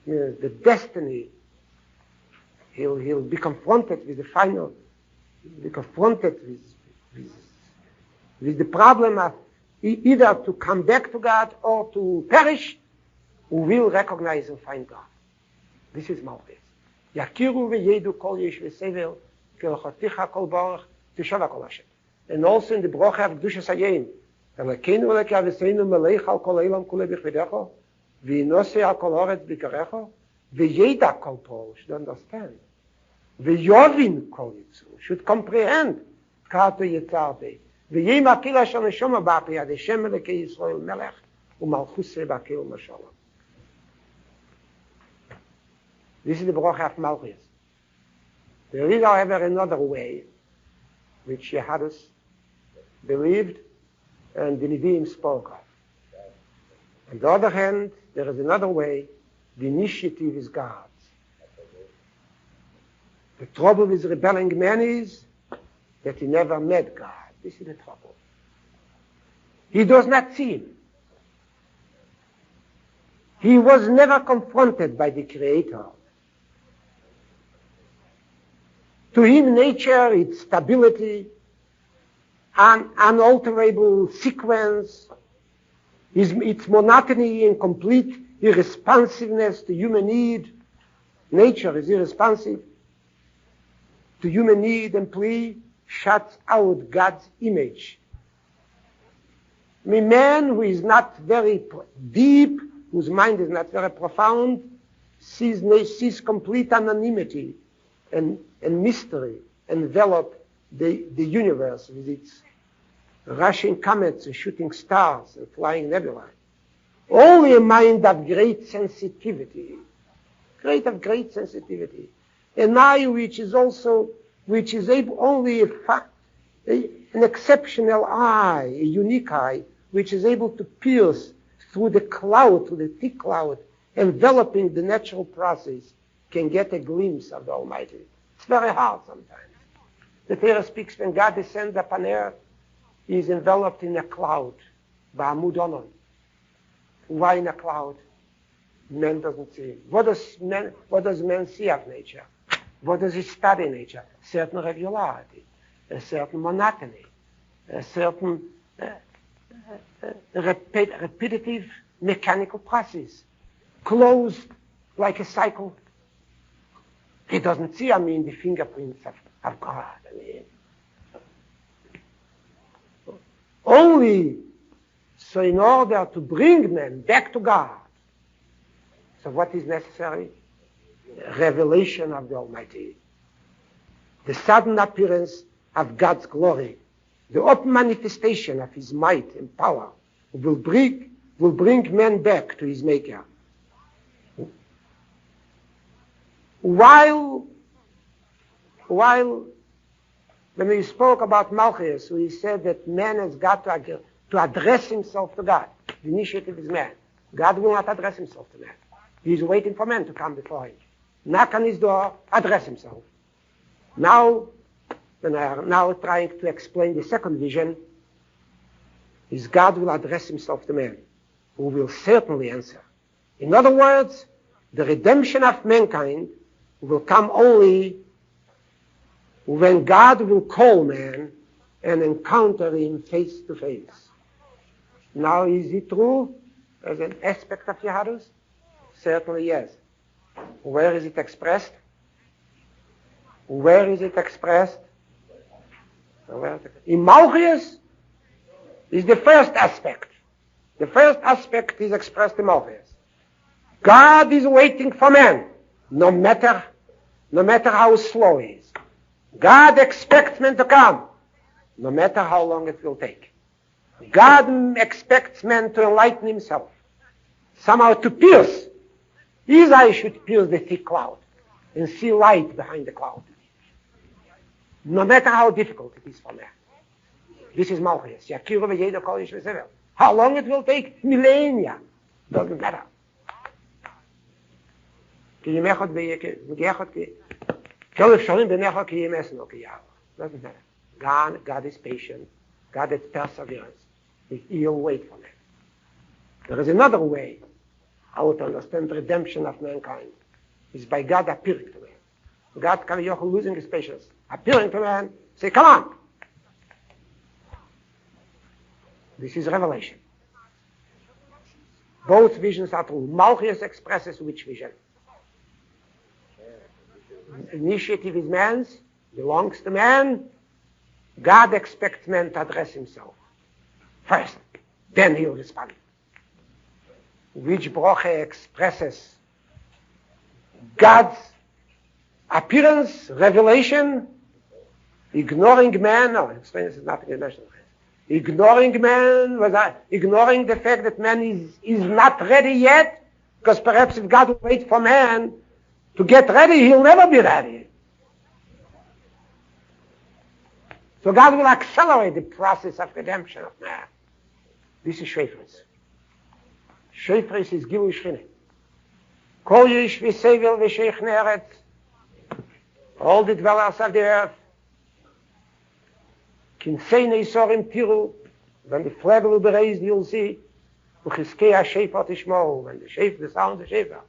Speaker 1: the destiny, he'll be confronted with the final, be confronted with the problem of either to come back to God or to perish, who will recognize and find God. This is Malchus. Yakiru v'yedu kol yesh v'sever kelchoticha kol baruch tishava kol Hashem. And also in the brocha of Kedushas Hayom, Elokeinu Elokei Aviseinu melech al kol eilam kulei b'chvedecho v'yinosei al kol haaretz b'karecho v'yeda kol Paul should understand. V'yovin kol yitzu should comprehend kato yitzartei v'yim akil asher neshama ba'pi ad Hashem Elokei Yisrael melech u'malchusei b'akil u'mashalom. This is the bracha of Malchus. There is, however, another way which Yehadus believed and the Nevi'im spoke of. On the other hand, there is another way. The initiative is God's. The trouble with rebelling man is that he never met God. This is the trouble. He does not see him. He was never confronted by the Creator. To him, nature, its stability, an unalterable sequence, its monotony and complete irresponsiveness to human need. Nature is irresponsive to human need and plea, shuts out God's image. A man who is not very deep, whose mind is not very profound, sees complete anonymity and mystery envelop the universe with its rushing comets and shooting stars and flying nebulae. Only a mind of great sensitivity, great sensitivity, an eye which is able only an exceptional eye, a unique eye, which is able to pierce through the cloud, through the thick cloud, enveloping the natural process, can get a glimpse of the Almighty. It's very hard sometimes. The Torah speaks when God descends upon earth, he is enveloped in a cloud, ba'amud onon. Why in a cloud? Man doesn't see him. What does man see of nature? What does he study nature? Certain regularity, a certain monotony, a certain repetitive mechanical process, closed like a cycle. He doesn't see, the fingerprints of God. Only so in order to bring men back to God. So what is necessary? Revelation of the Almighty. The sudden appearance of God's glory. The open manifestation of his might and power will bring men back to his Maker. While when we spoke about Malchus, we said that man has got to address himself to God. The initiative is man. God will not address himself to man. He is waiting for man to come before him. Knock on his door, address himself. Now, when I am now trying to explain the second vision, is God will address himself to man, who will certainly answer. In other words, the redemption of mankind will come only when God will call man and encounter him face to face. Now, is it true as an aspect of Yahadus? Certainly yes. Where is it expressed? Where is it expressed? In Malchus is the first aspect. The first aspect is expressed in Malchus. God is waiting for man, no matter how slow he is. God expects man to come, no matter how long it will take. God expects man to enlighten himself, somehow to pierce. His eye should pierce the thick cloud and see light behind the cloud, no matter how difficult it is for man. This is Malchus. How long it will take? Millennia. Doesn't matter. Doesn't matter. God is patient. God is perseverance. He'll wait for man. There is another way how to understand redemption of mankind. Is by God appearing to man. God, losing his patience, appearing to man, say, come on. This is revelation. Both visions are true. Malchus expresses which vision? Initiative is man's, belongs to man. God expects man to address himself first, then he'll respond. Which broche expresses God's appearance, revelation, ignoring man. No, explain this is not international. Ignoring man, ignoring the fact that man is not ready yet, because perhaps if God will wait for man to get ready, he'll never be ready. So God will accelerate the process of redemption of man. This is Shefris. Shefris is Gilui Shchina. Kol yish v'sevel v'sheich ne'eretz. All the dwellers of the earth. Kinseine isorim tiru. When the flag will be raised, you'll see. Uchiskei ha-shefer tishmo. When the sound of the shefer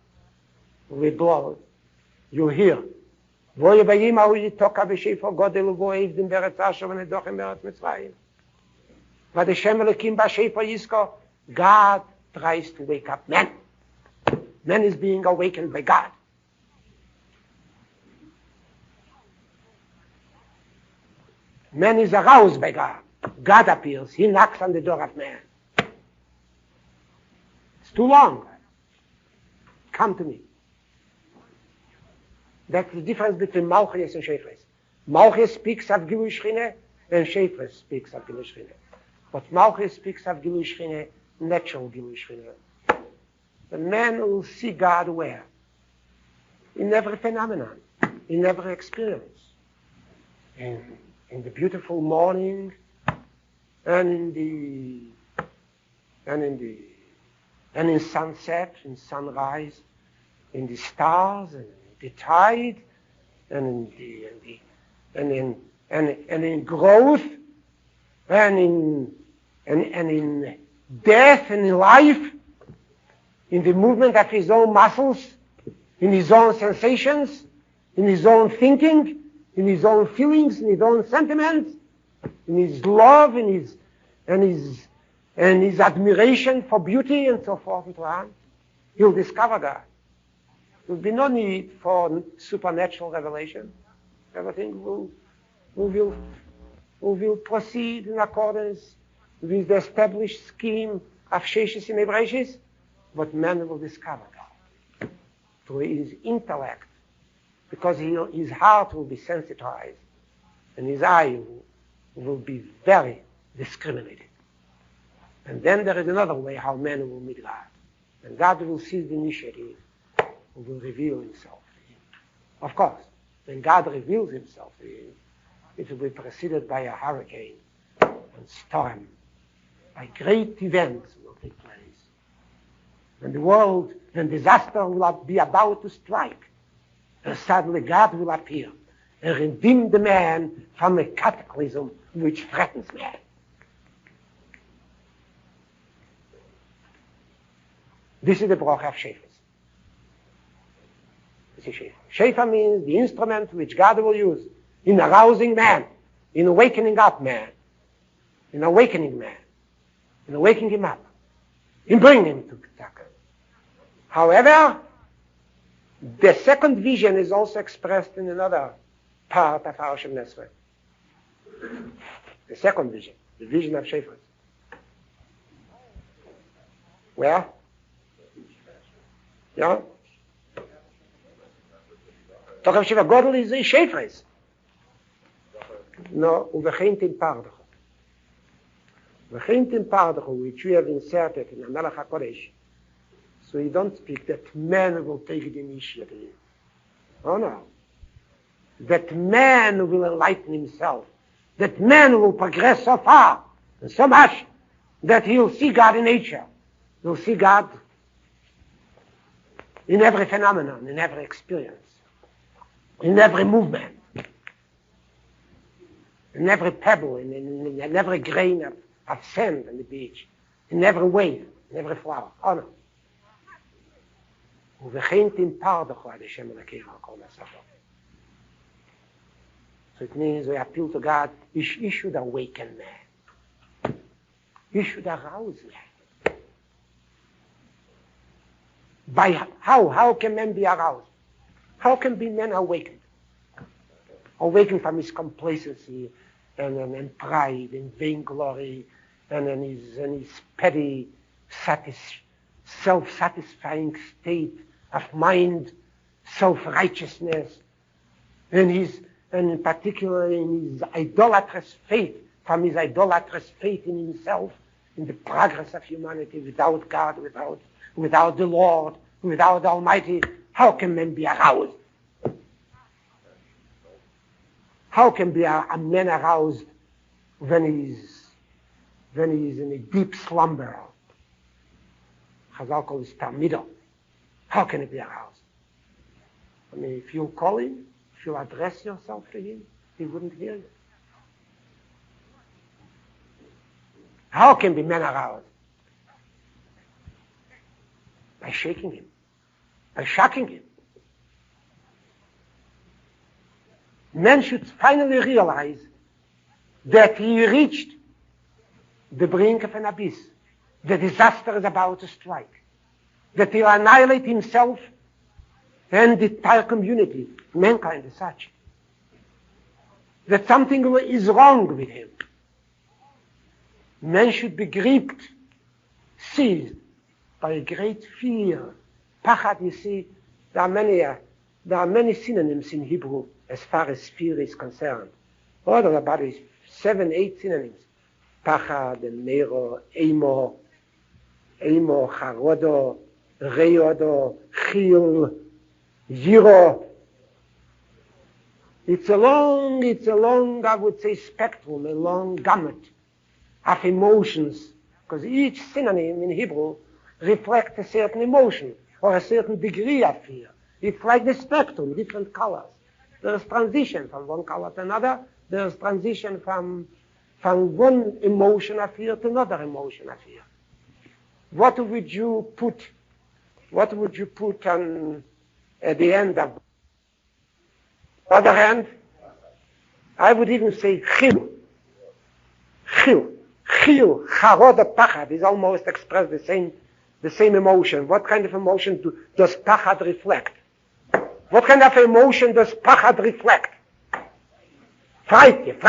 Speaker 1: will be blown, you'll hear. Voye bayim ha'u yitoka v'shefer godel u'vo'ev dim beretz Asher v'nedochem beretz Mitzrayim. V'adeshem Elokim b'shefer yisko. God tries to wake up man. Man is being awakened by God. Man is aroused by God. God appears. He knocks on the door of man. It's too long. Come to me. That's the difference between Malchus and Shefris. Malchus speaks of Gilui Shchina and Shefris speaks of Gilui Shchina. But Malchus speaks of Gilui Shchina, natural Gilui Shchina. The man will see God where? In every phenomenon, in every experience. In the beautiful morning, and in sunset, in sunrise, in the stars, and the tide, and in growth, and in death, and in life, in the movement of his own muscles, in his own sensations, in his own thinking, in his own feelings, in his own sentiments, in his love, in his admiration for beauty, and so forth and so on. He'll discover God. There will be no need for supernatural revelation. Everything will proceed in accordance with the established scheme of Sheshis and Ebreshis, but man will discover God through his intellect, because his heart will be sensitized and his eye will be very discriminated. And then there is another way how man will meet God. And God will seize the initiative and will reveal himself to him. Of course, when God reveals himself to him, it will be preceded by a hurricane and storm, by great events will take place. When disaster will be about to strike, and suddenly God will appear and redeem the man from a cataclysm which threatens man. This is the bracha of Shefes. Shefa means the instrument which God will use in arousing man, in awakening up man, in awakening man, in waking him up, in bringing him to Ktaka. However, the second vision is also expressed in another part of our Shem Nesre. The second vision, the vision of Shefes. Where? Yeah? Doch auf Shiva Godel is a Shefes. No, uvechint in Pardacho. Uvechint in Pardacho, which we have inserted in Melech HaKodesh. So you don't speak that man will take the initiative. Oh no. That man will enlighten himself. That man will progress so far and so much that he'll see God in nature. He'll see God in every phenomenon, in every experience, in every movement, in every pebble, in every grain of sand on the beach, in every wave, in every flower. Oh no. So it means we appeal to God, he should awaken man. He should arouse man. By how can man be aroused? How can be man awakened? Awakened from his complacency and pride and vainglory and his petty self-satisfying state of mind, self-righteousness, and in particular in his idolatrous faith, from his idolatrous faith in himself, in the progress of humanity without God, without the Lord, without the Almighty. How can man be aroused? How can be a man aroused when he's in a deep slumber? Chazal calls it Tamidah. How can he be aroused? I mean, if you call him, if you address yourself to him, he wouldn't hear you. How can be man aroused? By shaking him, by shocking him. Man should finally realize that he reached the brink of an abyss. The disaster is about to strike. That he'll annihilate himself and the entire community, mankind as such. That something is wrong with him. Man should be gripped, seized by a great fear. Pachad, you see, there are many synonyms in Hebrew as far as fear is concerned. Oh, there are about 7, 8 synonyms. Pachad, Nero, Emo, Charodo, Reyodo, Chil, Yiro. It's a long, I would say, spectrum, a long gamut of emotions, because each synonym in Hebrew reflects a certain emotion or a certain degree of fear. It's like the spectrum, different colors. There's transition from one color to another. There's transition from one emotion of fear to another emotion of fear. What would you put on at the end of? On the other hand, I would even say chil, charod, pachad is almost expressed the same emotion. What kind of emotion does pachad reflect? What kind of emotion does pachad reflect? Fright,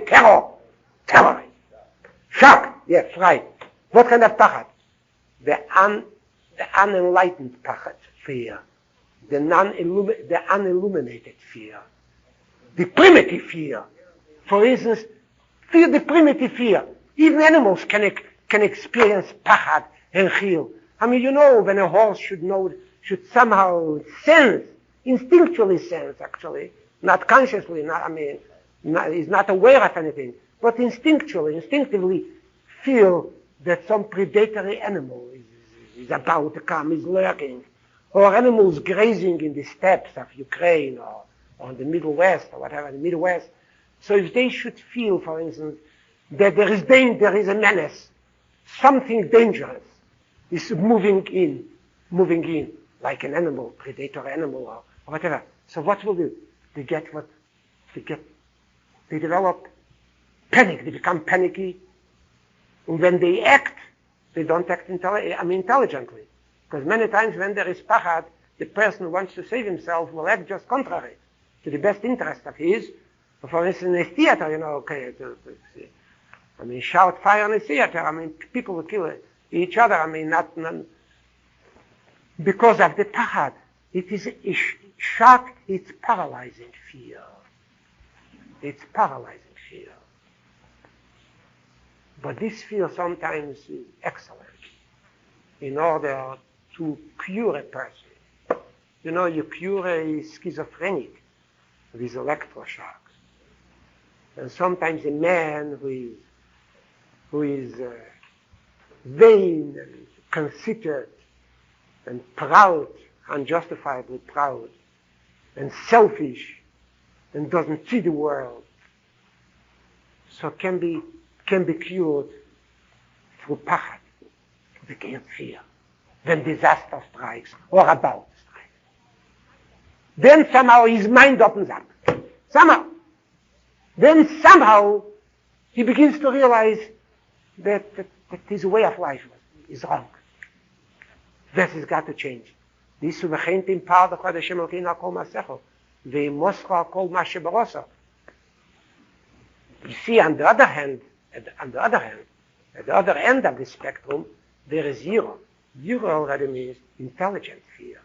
Speaker 1: terror, shock, fright. What kind of pachad? The unenlightened pachad, fear. The unilluminated fear. The primitive fear. For instance, the primitive fear. Even animals can experience pachad and chil. I mean, when a horse should somehow sense, instinctually sense, actually, not consciously, he's not aware of anything, but instinctively feel that some predatory animal is about to come, is lurking, or animals grazing in the steppes of Ukraine or in the Middle West, or whatever, in the Midwest. So if they should feel, for instance, that there is a menace, something dangerous is moving in, like an animal, predator animal, or whatever. So what will do? They develop panic, they become panicky, and when they act, they don't act intelligently. Because many times when there is pachad, the person who wants to save himself will act just contrary to the best interest of his. For instance, in a theater, shout fire in a theater, people will kill each other, not because of the pachad. It is a shock, it's paralyzing fear. It's paralyzing fear. But this fear sometimes is excellent in order to cure a person. You cure a schizophrenic with electroshocks. And sometimes a man who is vain and conceited and proud, unjustifiably proud, and selfish, and doesn't see the world, so can be cured through pachad, the great fear, when disaster strikes or about to strike. Then somehow his mind opens up. Then somehow he begins to realize that his way of life is wrong. This has got to change. This is the paradoxical Hashem Elokeinu kol masecho, ve'imoscha kol ma shebarosa. You see, on the other hand, at the other end of the spectrum, there is zero. Zero already means intelligent fear.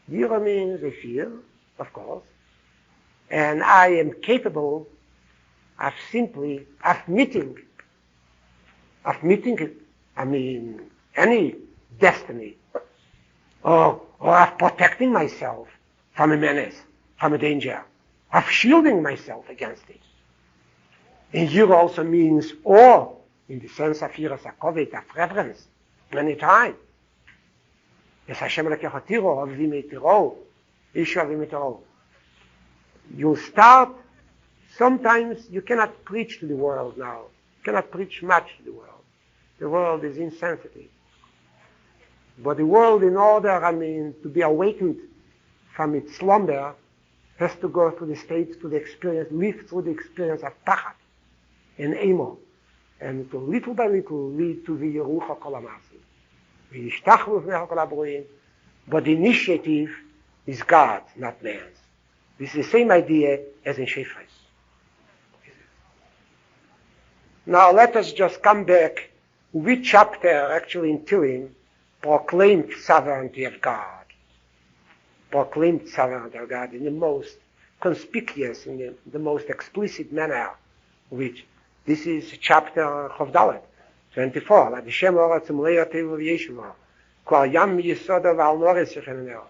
Speaker 1: Zero means a fear, of course, and I am capable of meeting any destiny, or of protecting myself from a menace, from a danger, of shielding myself against it. And Yira also means awe, in the sense of Yiras HaKoved, of reverence, many times. Yes, Hashem lekechotiro, avim etiro, isha avim etiro. You start, sometimes you cannot preach to the world now. You cannot preach much to the world. The world is insensitive. But the world, in order, to be awakened from its slumber, has to go through the states, to the experience, live through the experience of pachad and emo, and to little by little lead to the Yerucha Kol HaMasim. But the initiative is God's, not man's. This is the same idea as in Shefres. Now let us just come back. Which chapter actually in Tehillim proclaimed sovereignty of God? Proclaimed sovereignty of God in the most conspicuous, in the most explicit manner, which this is chapter Chavdalet, 24. Like the Shem Oratz Umleya Tevu V'Yeshuva, Kvar Yam Yisoda V'Al Noretz Yecheneneo,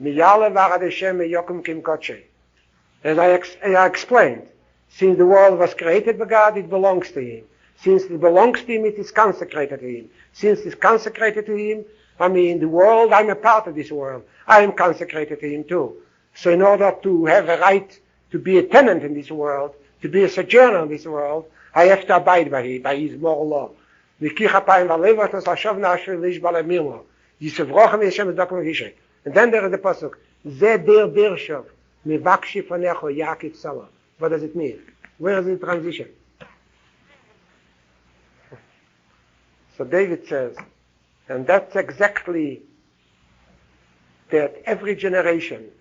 Speaker 1: Miyale Varad Hashem Yokum Kim Kodshe. As I explained, since the world was created by God, it belongs to Him. Since it belongs to Him, it is consecrated to Him. Since it is consecrated to Him, the world, I'm a part of this world. I am consecrated to Him too. So in order to have a right to be a tenant in this world, to be a sojourner in this world, I have to abide by His moral law. And then there is the pasuk, Ze der Bershov, Mevakshi Fanecho Yaakov Salah. What does it mean? Where is the transition? So David says, and that's exactly that every generation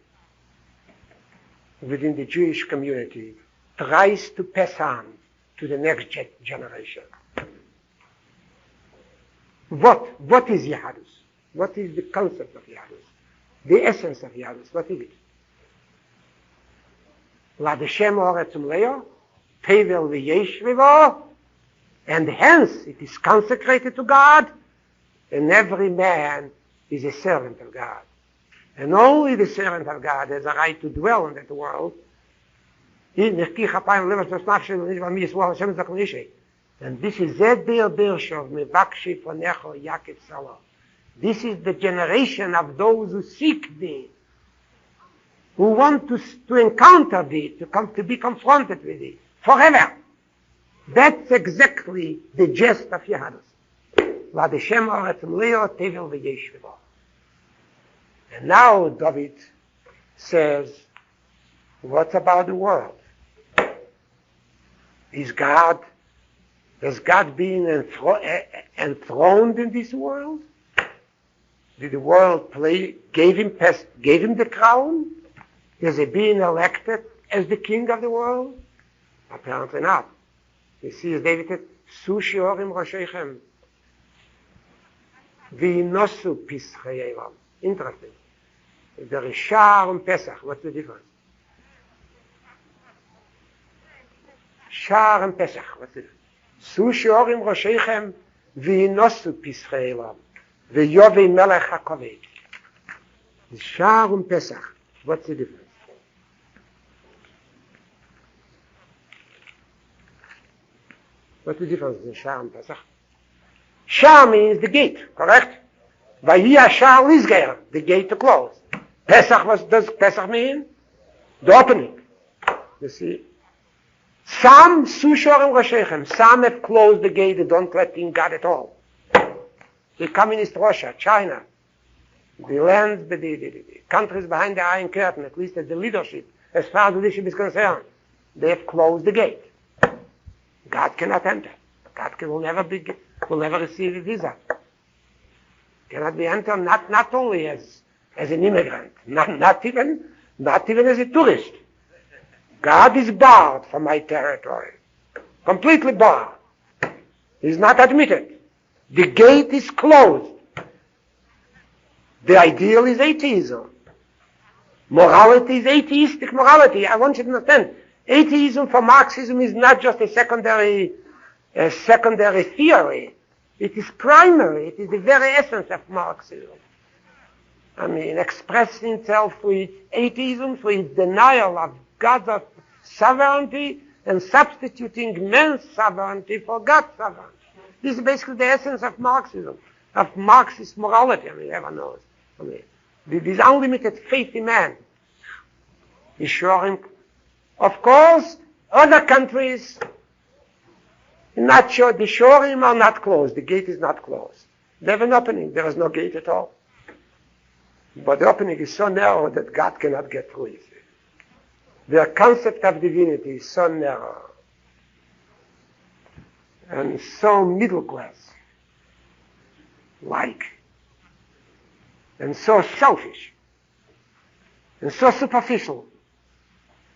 Speaker 1: within the Jewish community tries to pass on to the next generation. What is Yahadus? What is the concept of Yahadus? The essence of Yahadus, what is it? La Deshem Oretz Umleyo, Tevel V'Yesh Vivo, and hence it is consecrated to God, and every man is a servant of God. And only the servant of God has a right to dwell in that world. And this is This is the generation of those who seek thee. who want to encounter thee, to be confronted with thee forever. That's exactly the gist of Yehadus. And now David says, what about the world? Has God been enthroned in this world? Did the world gave him the crown? Has he been elected as the king of the world? Apparently not. You see, as David said, Su shiorim rosheichem, v'inosu pischei elam. Interesting. There is Shar and Pesach. What's the difference? Shar and Pesach. What's the difference? Su shiorim rosheichem, v'inosu pischei elam, v'yovei melech hakoved. Shar and Pesach. What's the difference? What's the difference between Shar and Pesach? Shar means the gate, correct? Vayia Shar Lizger, the gate to close. Pesach, what does Pesach mean? The opening. You see? Some Sushorim Roshechem, some have closed the gate, they don't let in God at all. The communist Russia, China, the lands, the countries behind the Iron Curtain, at least as the leadership, as far as the leadership is concerned, they have closed the gate. God cannot enter. God will never receive a visa. Cannot be entered not only as an immigrant, not even as a tourist. God is barred from my territory. Completely barred. He's not admitted. The gate is closed. The ideal is atheism. Morality is atheistic morality. I want you to understand. Atheism for Marxism is not just a secondary theory. It is primary. It is the very essence of Marxism. I mean, expressing itself through its atheism, through its denial of God's sovereignty and substituting man's sovereignty for God's sovereignty. This is basically the essence of Marxism, of Marxist morality. I mean, everyone knows. I mean, this unlimited faith in man is showing. Of course, other countries, not sure, the shorim are not closed. The gate is not closed. They have an opening. There is no gate at all. But the opening is so narrow that God cannot get through it. Their concept of divinity is so narrow and so middle class, and so selfish, and so superficial,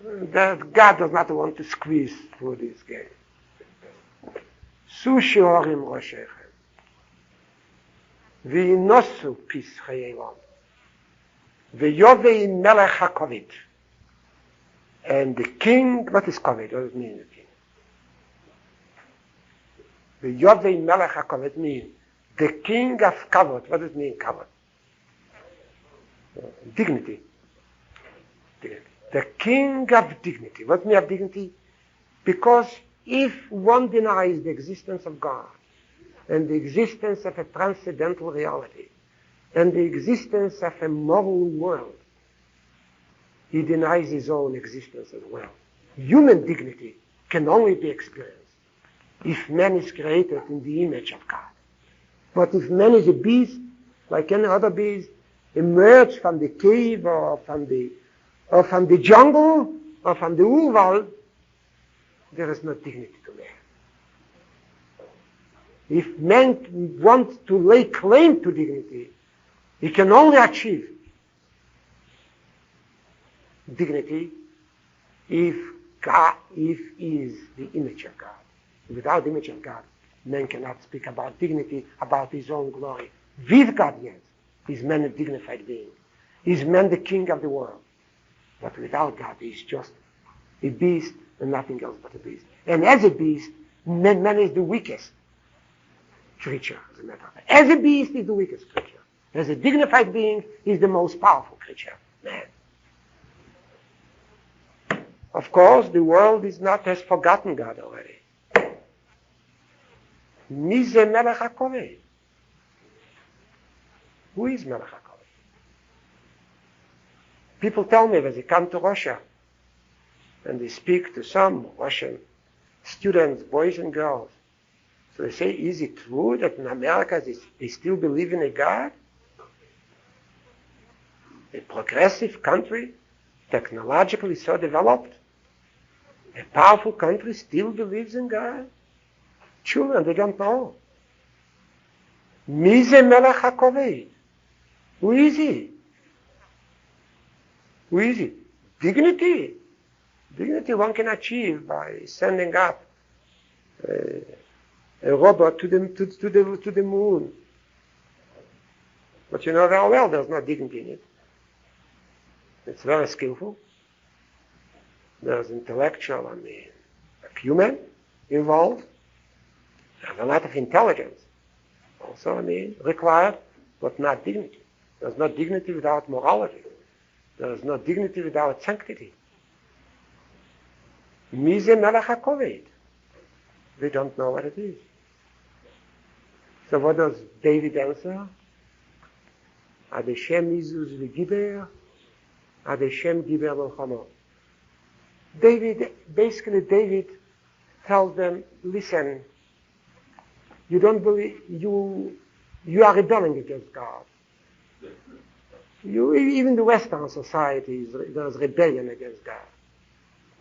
Speaker 1: that God does not want to squeeze through this gate. Su shiorim roshechem, v'inosu pischei elam, v'yovei melech hakoved. And the king, what is koved? What does it mean, the king? V'yovei melech hakoved means the king of kavod. What does it mean, kavod? Dignity. The king of dignity. What means of dignity? Because if one denies the existence of God and the existence of a transcendental reality and the existence of a moral world, he denies his own existence as well. Human dignity can only be experienced if man is created in the image of God. But if man is a beast, like any other beast, emerged from the cave or from the jungle or from the urwald, there is no dignity to man. If man wants to lay claim to dignity, he can only achieve dignity if he is the image of God. Without the image of God, man cannot speak about dignity, about his own glory. With God, yes, is man a dignified being. Is man the king of the world. But without God, he is just a beast and nothing else but a beast. And as a beast, man is the weakest creature, as a matter of fact. As a beast, he is the weakest creature. As a dignified being, he is the most powerful creature, man. Of course, the world has forgotten God already. Mize Melech HaKoved. Who is Melech HaKoved? People tell me when they come to Russia and they speak to some Russian students, boys and girls, so they say, is it true that in America they still believe in a God? A progressive country, technologically so developed, a powerful country still believes in God? Children, they don't know. Mise melech hakoved. Who is he? Who is he? Dignity. Dignity one can achieve by sending up a robot to the moon. But you know very well there's no dignity in it. It's very skillful. There's intellectual, acumen involved. There's a lot of intelligence also, required, but not dignity. There's no dignity without morality. There is no dignity without sanctity. Mise melech hakoved. We don't know what it is. So what does David answer? Ad Hashem izus v'giber, Ad Hashem giber melchama. David tells them, listen, you don't believe, you are rebelling against God. Even the Western societies, there's rebellion against God.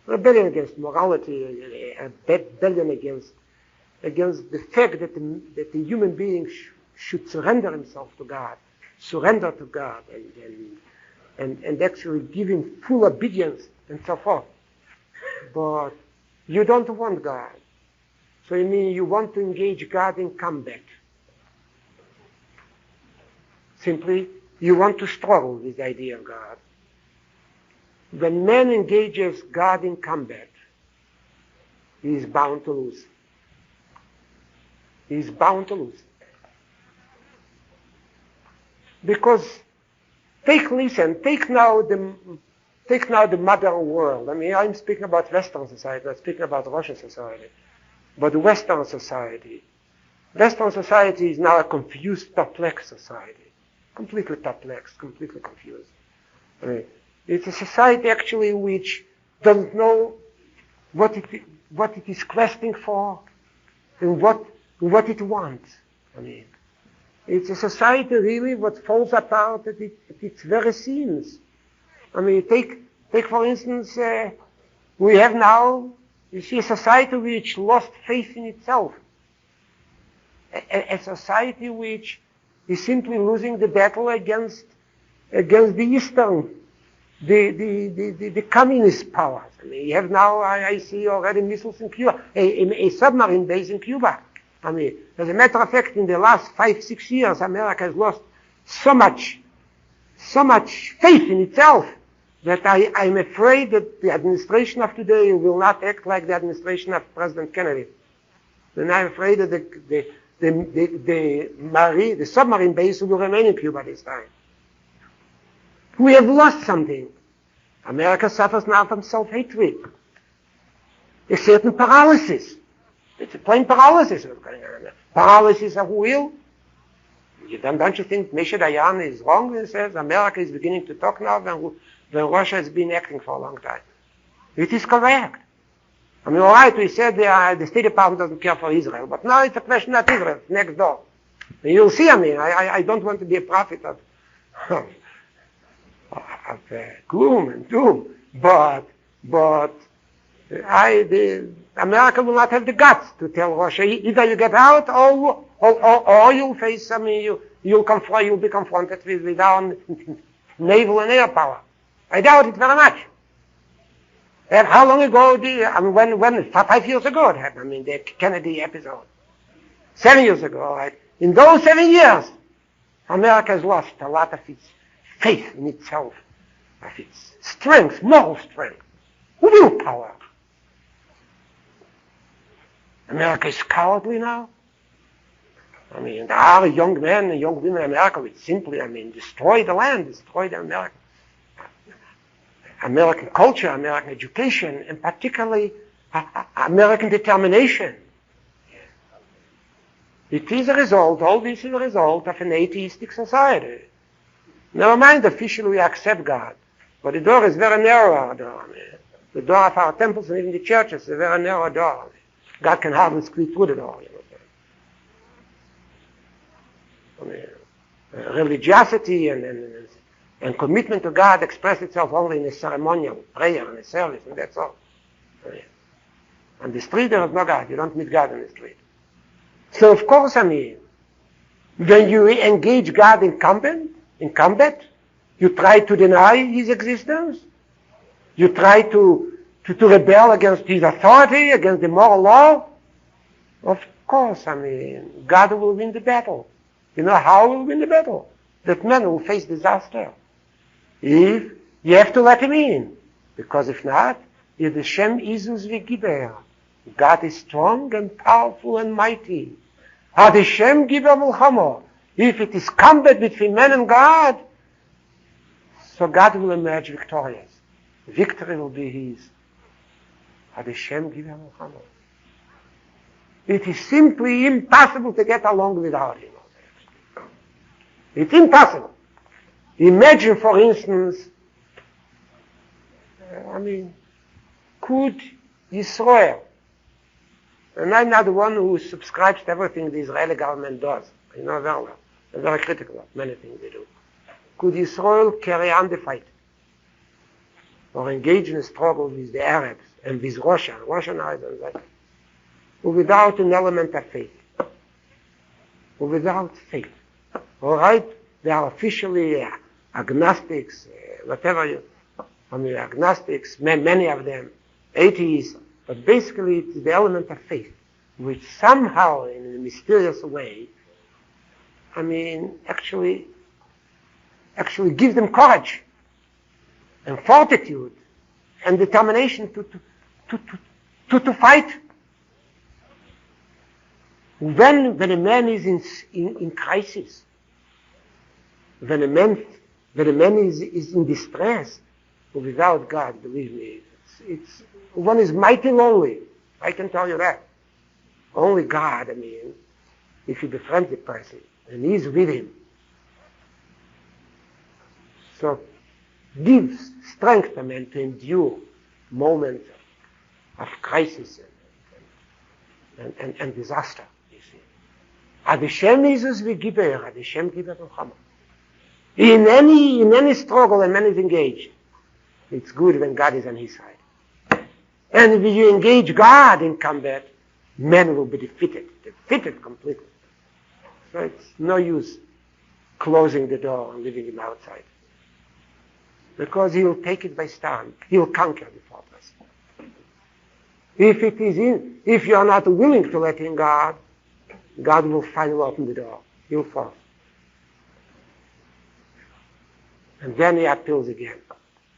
Speaker 1: Rebellion against morality, a rebellion against the fact that the human being should surrender himself to God, surrender to God, and actually give him full obedience and so forth. But you don't want God. So you want to engage God in combat. Simply, you want to struggle with the idea of God. When man engages God in combat, he is bound to lose. He is bound to lose. Because take now the modern world. I'm speaking about Western society, I'm speaking about Russian society. But the Western society is now a confused, perplexed society. Completely perplexed, completely confused. It's a society actually which doesn't know what it is questing for and what it wants. It's a society really what falls apart at its very seams. Take for instance, we have now, you see, a society which lost faith in itself. A society which is simply losing the battle against the Eastern, the communist powers. You have now, I see already missiles in Cuba, a submarine base in Cuba. As a matter of fact, in the last 5-6 years, America has lost so much faith in itself that I'm afraid that the administration of today will not act like the administration of President Kennedy. And I'm afraid that the submarine base will remain in Cuba this time. We have lost something. America suffers now from self-hatred. A certain paralysis. It's a plain paralysis. Paralysis of will. Don't you think Moshe Dayan is wrong when he says America is beginning to talk now when Russia has been acting for a long time? It is correct. All right, we said the State Department doesn't care for Israel, but now it's a question of Israel, it's next door. And you'll see, I don't want to be a prophet of gloom and doom, but America will not have the guts to tell Russia, either you get out or you'll face, you'll be confronted with our naval and air power. I doubt it very much. And how long ago when 5 years ago it happened, the Kennedy episode. 7 years ago, right? In those 7 years, America has lost a lot of its faith in itself, of its strength, moral strength, willpower. America is cowardly now. There are young men and young women in America which simply, destroy the land, destroy the American culture, American education, and particularly American determination. It is a result, all this is a result of an atheistic society. Never mind officially we accept God. But the door is very narrow, our door. I mean, the door of our temples and even the churches is a very narrow door. I mean, God can hardly squeeze through the door. I mean, religiosity and commitment to God express itself only in a ceremonial prayer and a service, and that's all. I mean, on the street there is no God. You don't meet God in the street. So of course, I mean, when you engage God in combat, you try to deny his existence. You try to rebel against his authority, against the moral law. Of course, I mean, God will win the battle. You know how he will win the battle? That man will face disaster. If you have to let him in. Because if not, Yed Hashem Izus v'giber. God is strong and powerful and mighty. Ad Hashem giber mulchama. If it is combat between man and God, so God will emerge victorious. Victory will be his. Ad Hashem giber mulchama. It is simply impossible to get along without him. It's impossible. Imagine, for instance, could Israel, and I'm not the one who subscribes to everything the Israeli government does. I know very well. I'm very critical of many things they do. Could Israel carry on the fight or engage in a struggle with the Arabs and with Russia and that, without an element of faith? Without faith. All right? They are officially agnostics, agnostics, many of them, atheists, but basically it's the element of faith, which somehow, in a mysterious way, actually gives them courage and fortitude and determination to fight. When a man is in crisis, when a man is in distress, without God, believe me, one is mighty lonely. I can tell you that. Only God, if you befriend the person and he's with him, so gives strength to man to endure moments of crisis and disaster. You see, Ad Hashem Izus v'giber, Ad Hashem giber mulchama. In any struggle and man is engaged, it's good when God is on his side. And if you engage God in combat, man will be defeated completely. So it's no use closing the door and leaving him outside. Because he will take it by storm. He will conquer the fortress. If you are not willing to let in God, God will finally open the door. He will fall. And then he appeals again.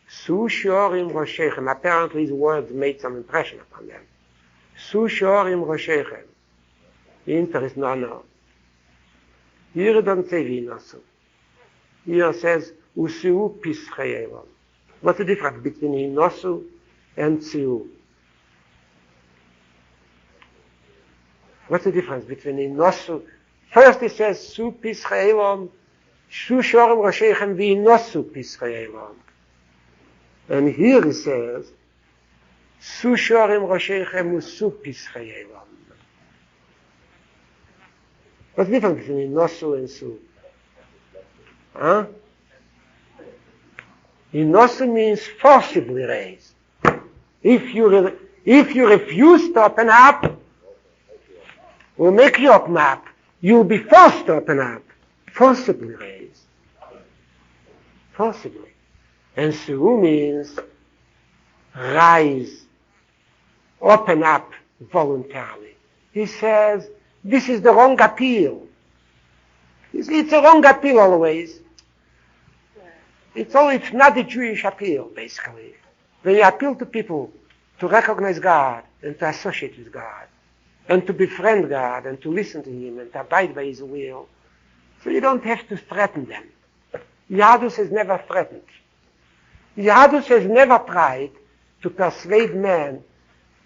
Speaker 1: Su shorim roshechem. Apparently his words made some impression upon them. Su shorim roshechem. The answer is no. Here it doesn't say v'inosu. Here it says usiu pischei elam. What's the difference between inosu and siu? What's the difference between inosu? First it says su pischei elam. Su shorim roshechem v'inosu pischei elam. And here it says, Su shorim roshechem usu pischei elam. What's the difference between inosu and su? Huh? Inosu means forcibly raise. If you refuse to open up, we'll make you open up. You'll be forced to open up. Forcibly raise. Forcibly. And su means rise, open up voluntarily. He says, this is the wrong appeal. It's a wrong appeal always. It's not the Jewish appeal, basically. When you appeal to people to recognize God and to associate with God and to befriend God and to listen to Him and to abide by His will, so you don't have to threaten them. Yadus has never threatened. Yadus has never tried to persuade man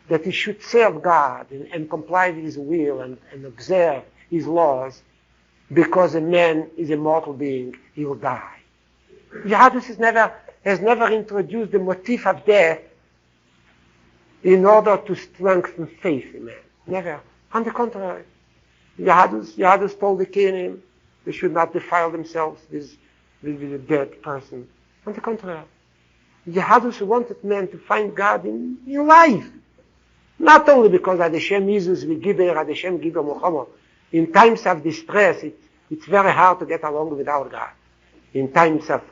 Speaker 1: that he should serve God and comply with His will and observe His laws because a man is a mortal being, he will die. Yadus has never has never introduced the motif of death in order to strengthen faith in man. Never. On the contrary, Yahadus told the Kenim they should not defile themselves with a dead person. On the contrary, Yahadus wanted men to find God in life. Not only because Hashem Jesus we give Hashem give Muhammad. In times of distress, it's very hard to get along without God. In times of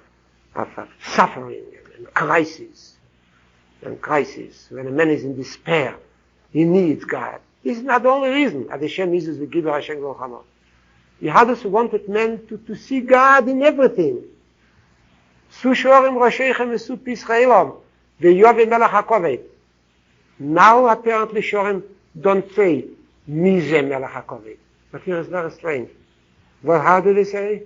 Speaker 1: suffering and crisis, when a man is in despair, he needs God. This is not the only reason Hashem Jesus we give Hashem Muhammad. Yahadus wanted men to see God in everything. Su shorim rosheichem esu pisraelam ve'yove melech hakovet. Now apparently shorim don't say mize melech hakovet. But here it's very strange. Well, how do they say?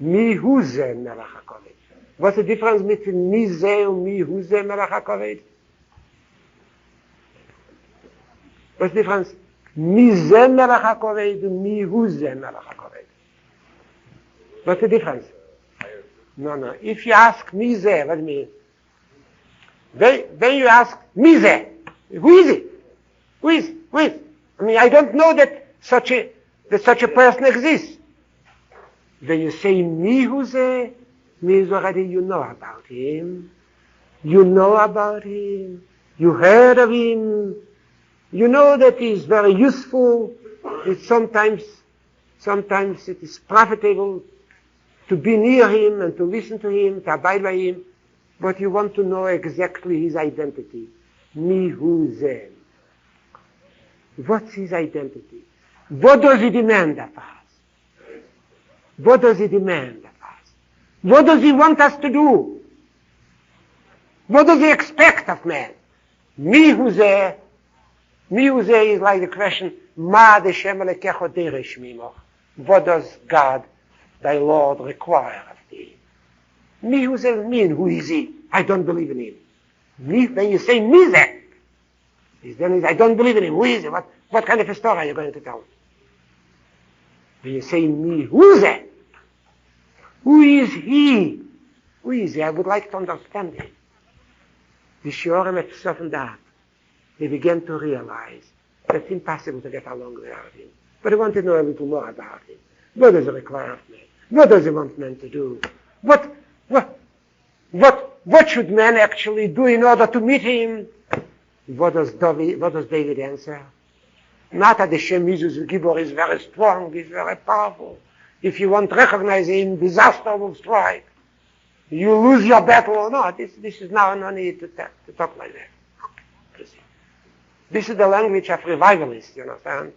Speaker 1: Mi huze melech hakovet. What's the difference between mize and mi huze melech hakovet? What's the difference? Mize melech hakovet and mi huze melech hakovet. What's the difference? No. If you ask mize, what do you mean? Then you ask mize. Who is it? Who is? I mean, I don't know that such a person exists. When you say mihuze, means already you know about him. You know about him. You heard of him. You know that he is very useful. Sometimes it is profitable to be near him and to listen to him, to abide by him. But you want to know exactly his identity. Mihuze. What's his identity? What does he demand of us? What does he demand of us? What does he want us to do? What does he expect of man? Mihuze is like the question, Ma deshem alekecho deresh mimoch. What does God, thy Lord, require of thee? Mihuze mean, who is he? I don't believe in him. When you say mize, then I don't believe in him. Who is he? What kind of a story are you going to tell? When you say mihuze, who is he? Who is he? I would like to understand him. The Shorim at Sofendat, they began to realize that it's impossible to get along without him. But they want to know a little more about him. What does he require of man? What does he want man to do? What should man actually do in order to meet him? What does David answer? Not that the Shem Jesus Gibor is very strong, he's very powerful. If you want to recognize him, disaster will strike. You lose your battle or not. This is now no need to talk like that. This is the language of revivalists, you understand?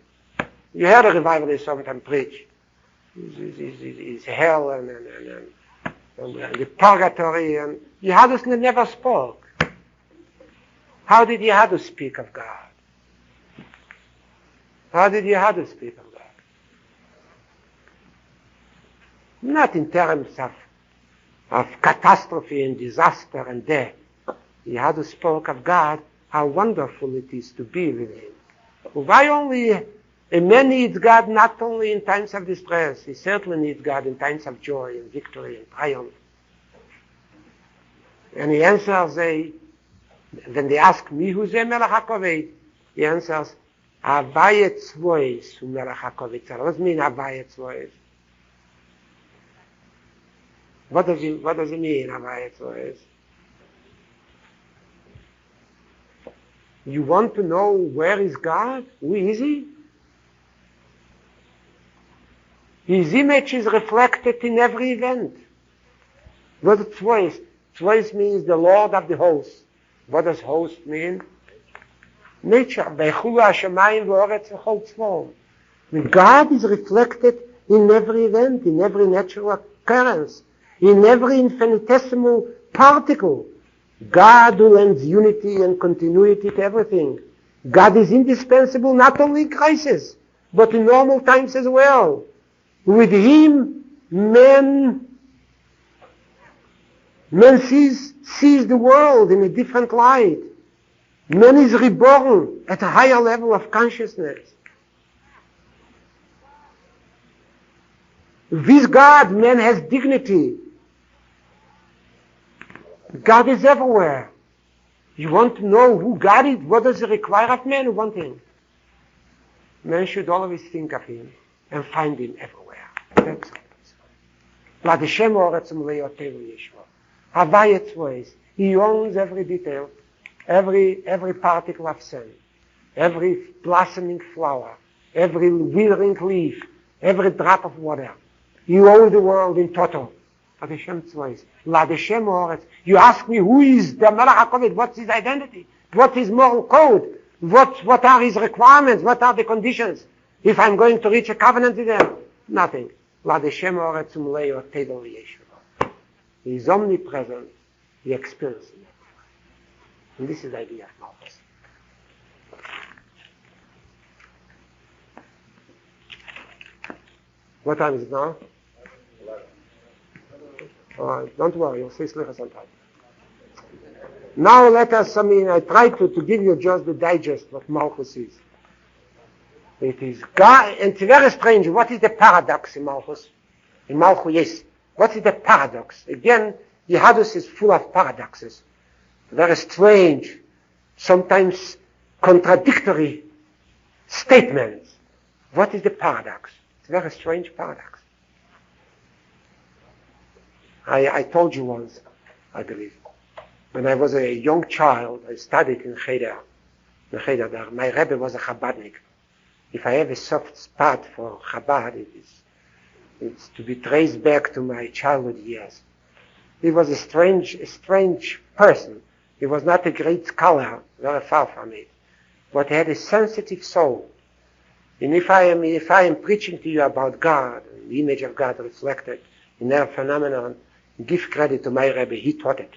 Speaker 1: You heard a revivalist sometimes preach. It's hell and the purgatory, and Yahadus never spoke. How did Yahadus speak of God? How did Yahadus speak of God? Not in terms of catastrophe and disaster and death. Yahadus spoke of God, how wonderful it is to be with him. Why only a man needs God not only in times of distress, he certainly needs God in times of joy and victory and triumph. And he answers, when they ask me who's a Melech HaKovet, he answers, Havayet Tzvois hu Melech HaKovet. What does it mean, Havayet Tzvois? What does it mean, Havayet Tzvois? You want to know where is God? Who is he? His image is reflected in every event. What is Tzvois? Tzvois means the Lord of the host. What does host mean? Nature. God is reflected in every event, in every natural occurrence, in every infinitesimal particle. God who lends unity and continuity to everything. God is indispensable not only in crisis, but in normal times as well. With him, man sees the world in a different light. Man is reborn at a higher level of consciousness. With God, man has dignity. God is everywhere. You want to know who God is? What does it require of man? One thing. Man should always think of him and find him everywhere. That's all. L'Hashem Oretzum Le'Yoteru Yeshua. Havayet's ways. He owns every detail, every particle of sand, every blossoming flower, every withering leaf, every drop of water. You own the world in total. L'Hashem's ways. L'Hashem Oretz. You ask me who is the Melech HaKovid? What's his identity? What's his moral code? What are his requirements? What are the conditions? If I'm going to reach a covenant with him? Nothing. L'Hashem Oretzum Le'Yoteru Yeshua. He is omnipresent. He experiences it. And this is the idea of Malchus. What time is it now? 11. Don't worry, you'll see Slichas on time. Now let us, I try to give you just the digest what Malchus is. It is God, and it's very strange. What is the paradox in Malchus? In Malchus, yes. What is the paradox? Again, Yehadus is full of paradoxes. Very strange, sometimes contradictory statements. What is the paradox? It's a very strange paradox. I told you once, I believe, when I was a young child, I studied in Cheder. My Rebbe was a Chabadnik. If I have a soft spot for Chabad, it's to be traced back to my childhood years. He was a strange person. He was not a great scholar, very far from it, but he had a sensitive soul. And if I am preaching to you about God, the image of God reflected in their phenomenon, give credit to my Rebbe. He taught it.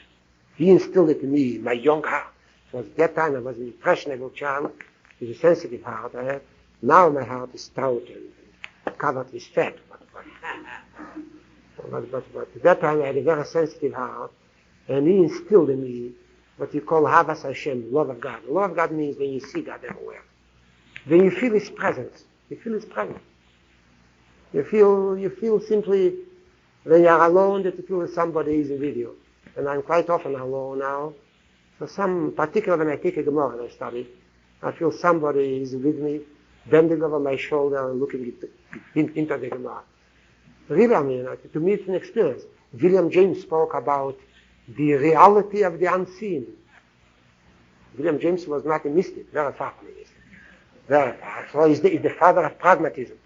Speaker 1: He instilled it in me, my young heart. It was that time I was an impressionable child with a sensitive heart. Now my heart is stout and covered with fat. But at that time I had a very sensitive heart, and he instilled in me what you call Havas Hashem, love of God. Love of God means when you see God everywhere. When you feel His presence. You feel His presence. You feel simply, when you are alone, that you feel that somebody is with you. And I'm quite often alone now. So particularly when I take a Gemara and I study, I feel somebody is with me, bending over my shoulder and looking into the Gemara. Really, to me it's an experience. William James spoke about the reality of the unseen. William James was not a mystic, very far from a mystic. Very far. So he's the father of pragmatism.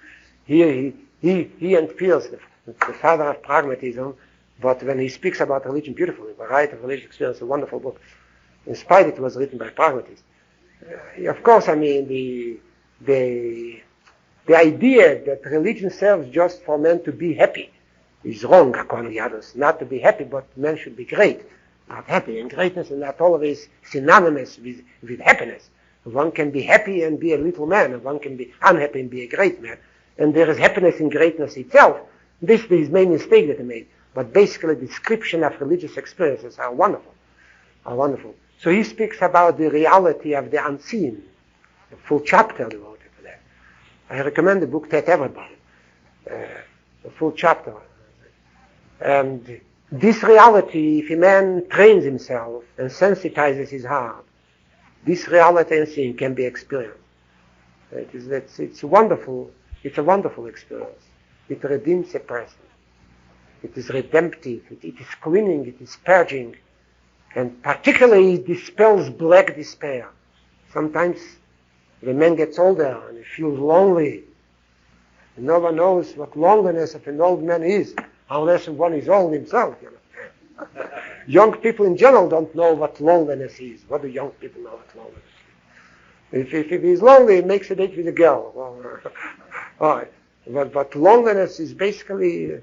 Speaker 1: He and Pierce, the father of pragmatism, but when he speaks about religion beautifully, The Right of Religious Experience, a wonderful book, in spite it was written by pragmatists. Of course, the idea that religion serves just for men to be happy is wrong, according to others. Not to be happy, but men should be great, not happy. And greatness is not always synonymous with happiness. One can be happy and be a little man, and one can be unhappy and be a great man. And there is happiness in greatness itself. This is the main mistake that I made. But basically, the description of religious experiences are wonderful. So he speaks about the reality of the unseen. A full chapter devoted to that. I recommend the book to everybody. A full chapter. And this reality, if a man trains himself and sensitizes his heart, this reality and seeing can be experienced. It's a wonderful experience. It redeems a person. It is redemptive. It is cleaning. It is purging. And particularly it dispels black despair. Sometimes the man gets older and he feels lonely. And no one knows what loneliness of an old man is, unless one is old himself. Young people in general don't know what loneliness is. What do young people know what loneliness is? If he's lonely, he makes a date with a girl. All right. But loneliness is basically,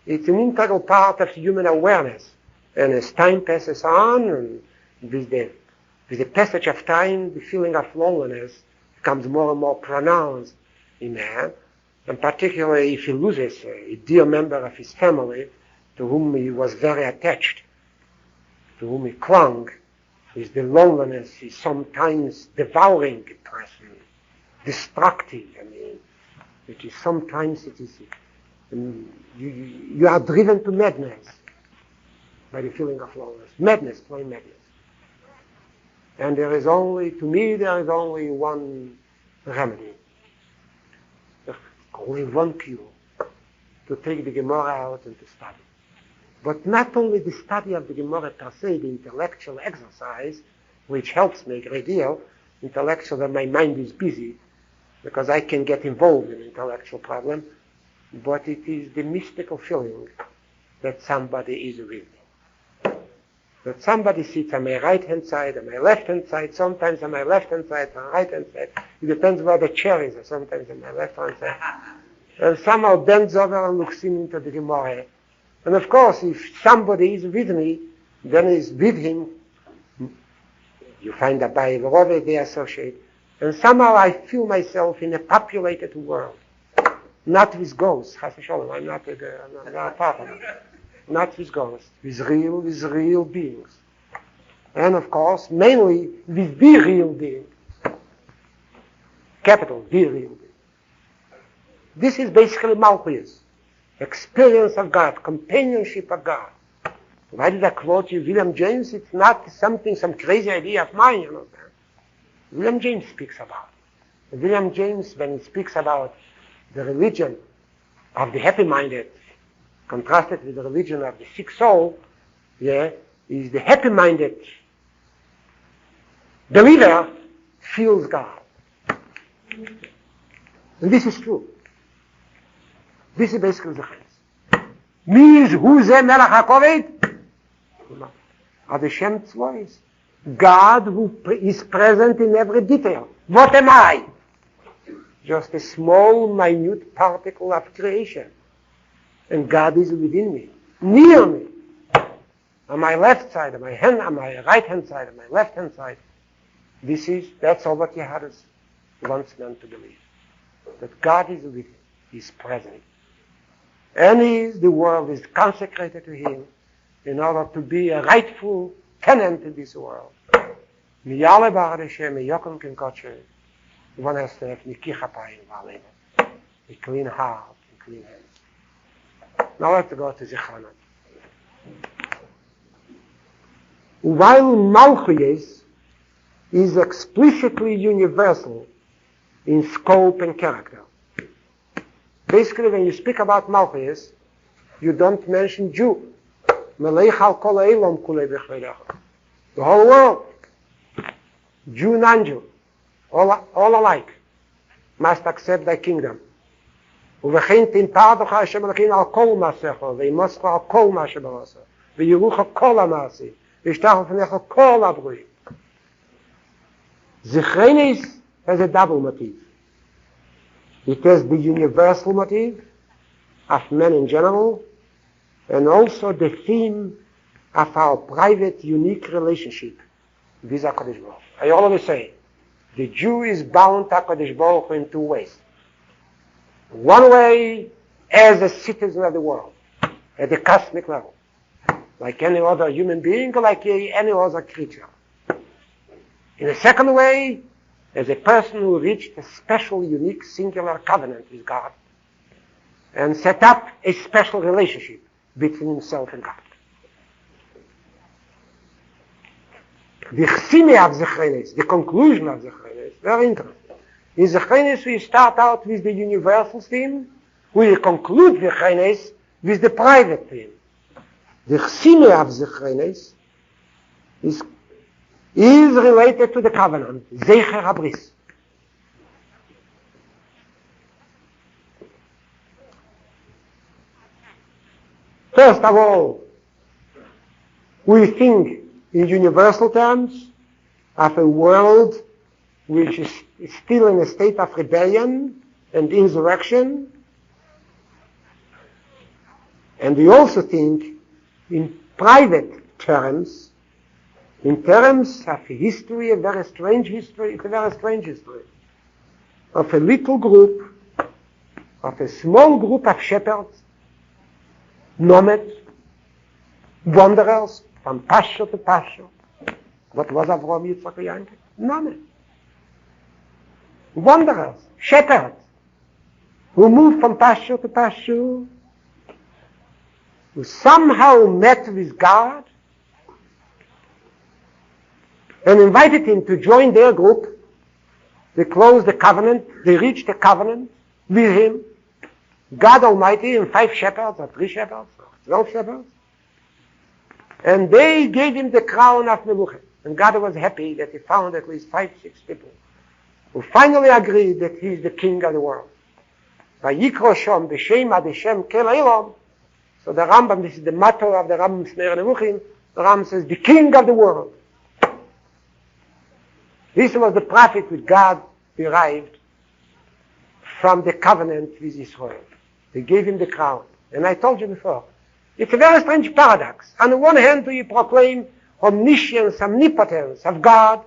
Speaker 1: it's an integral part of human awareness. And as time passes on, and with the passage of time, the feeling of loneliness becomes more and more pronounced in man. And particularly if he loses a dear member of his family to whom he was very attached, to whom he clung, is the loneliness is sometimes devouring a person, destructive. You are driven to madness by the feeling of loneliness. Madness, plain madness. And there is only one remedy. Only one cure. To take the Gemara out and to study. But not only the study of the Gemara per se, the intellectual exercise, which helps me a great deal, intellectual that my mind is busy, because I can get involved in an intellectual problem, but it is the mystical feeling that somebody is with me. That somebody sits on my right-hand side, on my left-hand side, sometimes on my left-hand side, on my right-hand side. It depends where the chair is, or sometimes on my left-hand side. And somehow bends over and looks into the Gemara. And of course, if somebody is with me, then is with him. You find a Bible over, they associate. And somehow I feel myself in a populated world. Not with ghosts, Chas v'sholom, I'm not a part of it. Not with ghosts, with real beings. And of course, mainly with the real being. Capital, the real being. This is basically Malchus. Experience of God, companionship of God. Why did I quote you William James? It's not some crazy idea of mine, you know. William James speaks about it. William James, when he speaks about the religion of the happy-minded, contrasted with the religion of the sick soul, is the happy-minded believer feels God. And this is true. This is basically the case. Means who ze melech hakovet? Are the Shem's voice. God who is present in every detail. What am I? Just a small, minute particle of creation. And God is within me, near me. On my left side, on my right hand side, on my left hand side. That's all what Yehadus wants them to believe. That God is with him, he's present. And the world is consecrated to him in order to be a rightful tenant in this world. One has to have a clean heart and clean hands. Now let's go to Zechana. While Malchus is explicitly universal in scope and character. Basically, when you speak about Malchus, you don't mention Jew. The whole world, Jew, non-Jew, all alike, must accept thy kingdom. ובכן תמפרדך השם אלוקינו על כל מעשיך, וימוסך על כל מה שבעשה, ויראוך כל המעשים, וישתח לפניך כל הברואים. Zichrenis has a double motive. It has the universal motive of men in general, and also the theme of our private, unique relationship with HaKadosh Baruch Hu. I always say, the Jew is bound to HaKadosh Baruch Hu in two ways. One way, as a citizen of the world, at the cosmic level, like any other human being, or like any other creature. In a second way, as a person who reached a special, unique, singular covenant with God, and set up a special relationship between himself and God. The chsime of Zechrenes, the conclusion of Zechrenes, very interesting. In Zechrenes we start out with the universal theme, we conclude Zechrenes with the private theme. The chsime of Zechrenes is related to the covenant, Zecher HaBris. First of all, we think in universal terms of a world which is still in a state of rebellion and insurrection. And we also think in private terms, in terms of a history, a very strange history, of a little group, of a small group of shepherds, nomads, wanderers from pasture to pasture. What was Avraham, Yitzchak, and Yaakov? Nomads. Wanderers, shepherds, who moved from pasture to pasture, who somehow met with God and invited him to join their group. They closed the covenant. They reached the covenant with him, God Almighty, and 5 shepherds, or 3 shepherds, or 12 shepherds. And they gave him the crown of Meluchet. And God was happy that he found at least 5, 6 people who finally agreed that he is the king of the world. Vayikro Shom b'shem ad Hashem kel Elam. So the Rambam, this is the motto of the Rambam Sner Nevuchim, the Rambam says, the king of the world. This was the prophet which God derived from the covenant with Israel. They gave him the crown. And I told you before, it's a very strange paradox. On the one hand, you proclaim omniscience, omnipotence of God.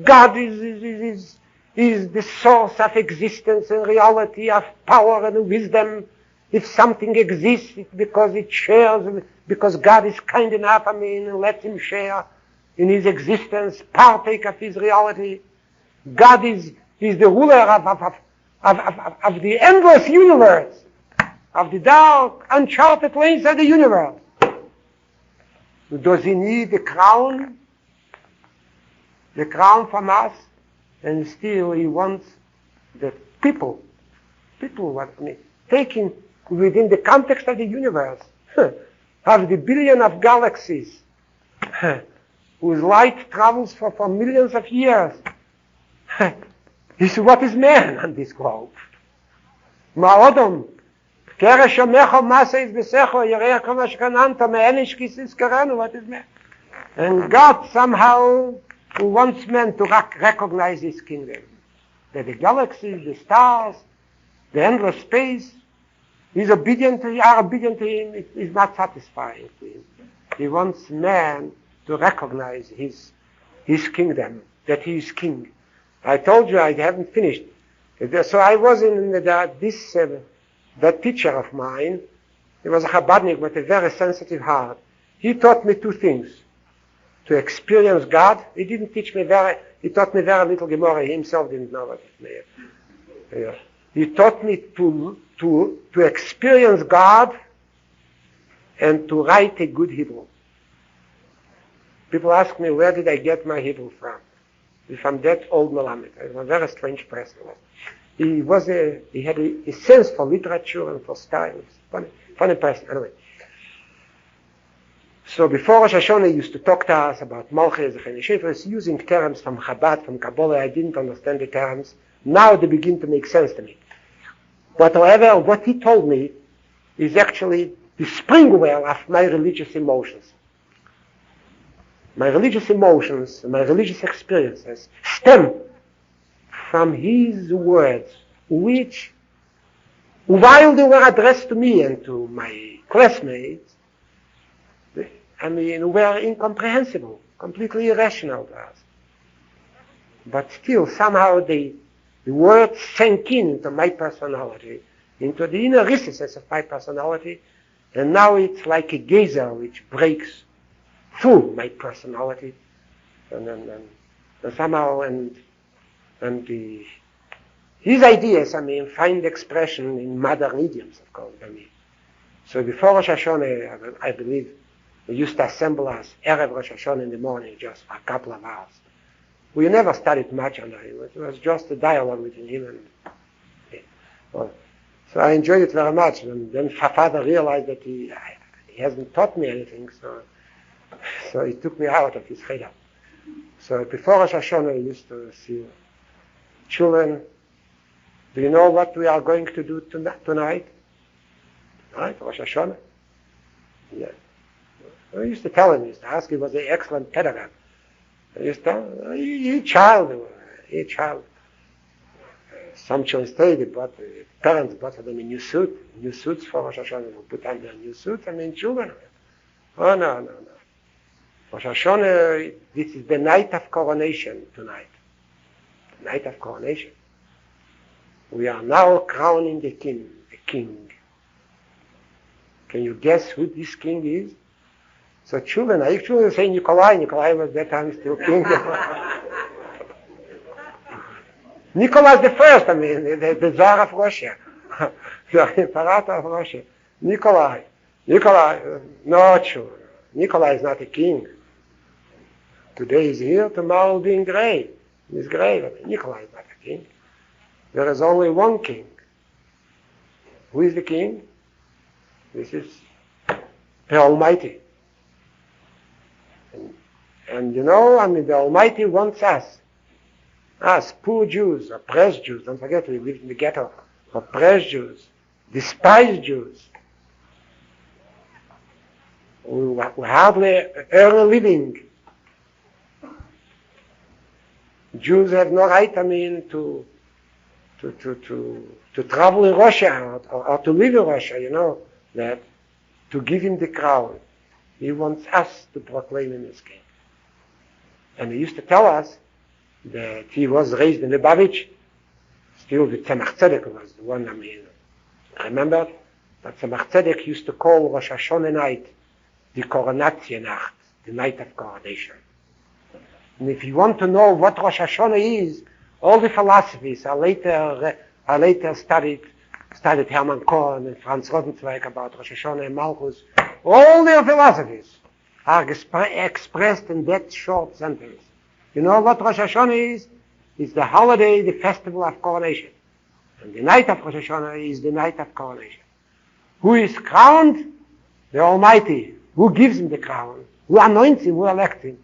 Speaker 1: God is the source of existence and reality, of power and wisdom. If something exists, it's because it shares, because God is kind enough, and lets him share in his existence, partake of his reality. God is the ruler of the endless universe, of the dark, uncharted lanes of the universe. Does he need the crown? The crown from us? And still he wants the people, taking within the context of the universe, of the billion of galaxies, whose light travels for millions of years. What is man on this globe? Ma'odom, what is man? And God somehow wants man to recognize his kingdom. That the galaxies, the stars, the endless space, are obedient to him. It is not satisfying to him. He wants man to recognize his kingdom, that he is king. I told you I haven't finished. So I was in that teacher of mine. He was a Chabadnik with a very sensitive heart. He taught me 2 things. To experience God. He didn't teach me he taught me very little Gemara. He himself didn't know what it meant. He taught me to experience God and to write a good Hebrew. People ask me, where did I get my Hebrew from? If I'm that old Melamed. I'm a very strange person. He had a sense for literature and for style. Funny person. Anyway. So before Rosh Hashana, he used to talk to us about Malchus and Shefers, using terms from Chabad, from Kabbalah. I didn't understand the terms. Now they begin to make sense to me. But however, what he told me is actually the spring well of my religious emotions. My religious emotions, my religious experiences stem from his words, which, while they were addressed to me and to my classmates, were incomprehensible, completely irrational to us. But still, somehow the words sank into my personality, into the inner recesses of my personality, and now it's like a geyser which breaks through my personality, and somehow, his ideas, find expression in modern idioms, of course. So before Rosh Hashana, I believe, we used to assemble us Erev Rosh Hashana in the morning, just for a couple of hours. We never studied much under him. It was just a dialogue between him and me. So I enjoyed it very much. And then father realized that he hasn't taught me anything, so he took me out of his cheder. So before Rosh Hashana, I used to see children. Do you know what we are going to do tonight? Right, Rosh Hashana? Yeah. I used to tell him, I used to ask him, he was an excellent pedagogue. I used to tell him, each child. Some children stayed, but parents bought for them a new suits for Rosh Hashana. They put on their new suits, children. Oh, no. Rosh Hashana, this is the night of coronation tonight. The night of coronation. We are now crowning the king. Can you guess who this king is? So children say Nikolai. Nikolai was that time still king. Nicholas the First, the Tsar of Russia, the Imperator of Russia. Nikolai. Nikolai, not sure. Nikolai is not a king. Today he's here, tomorrow he'll be in grave. In his grave. Nikolai is not a king. There is only one king. Who is the king? This is the Almighty. And the Almighty wants us poor Jews, oppressed Jews, don't forget we lived in the ghetto, oppressed Jews, despised Jews, who hardly earn a living. Jews have no right, to travel in Russia or to live in Russia, that to give him the crown. He wants us to proclaim him as king. And he used to tell us that he was raised in Lubavitch. Still the Tzemach Tzedek was the one, remember? But Tzemach Tzedek used to call Rosh Hashana night the coronation Nacht, the night of coronation. And if you want to know what Rosh Hashana is, all the philosophies are later studied Hermann Cohen and Franz Rosenzweig about Rosh Hashana and Malchus. All their philosophies are expressed in that short sentence. You know what Rosh Hashana is? It's the holiday, the festival of coronation. And the night of Rosh Hashana is the night of coronation. Who is crowned? The Almighty. Who gives him the crown? Who anoints him? Who elects him?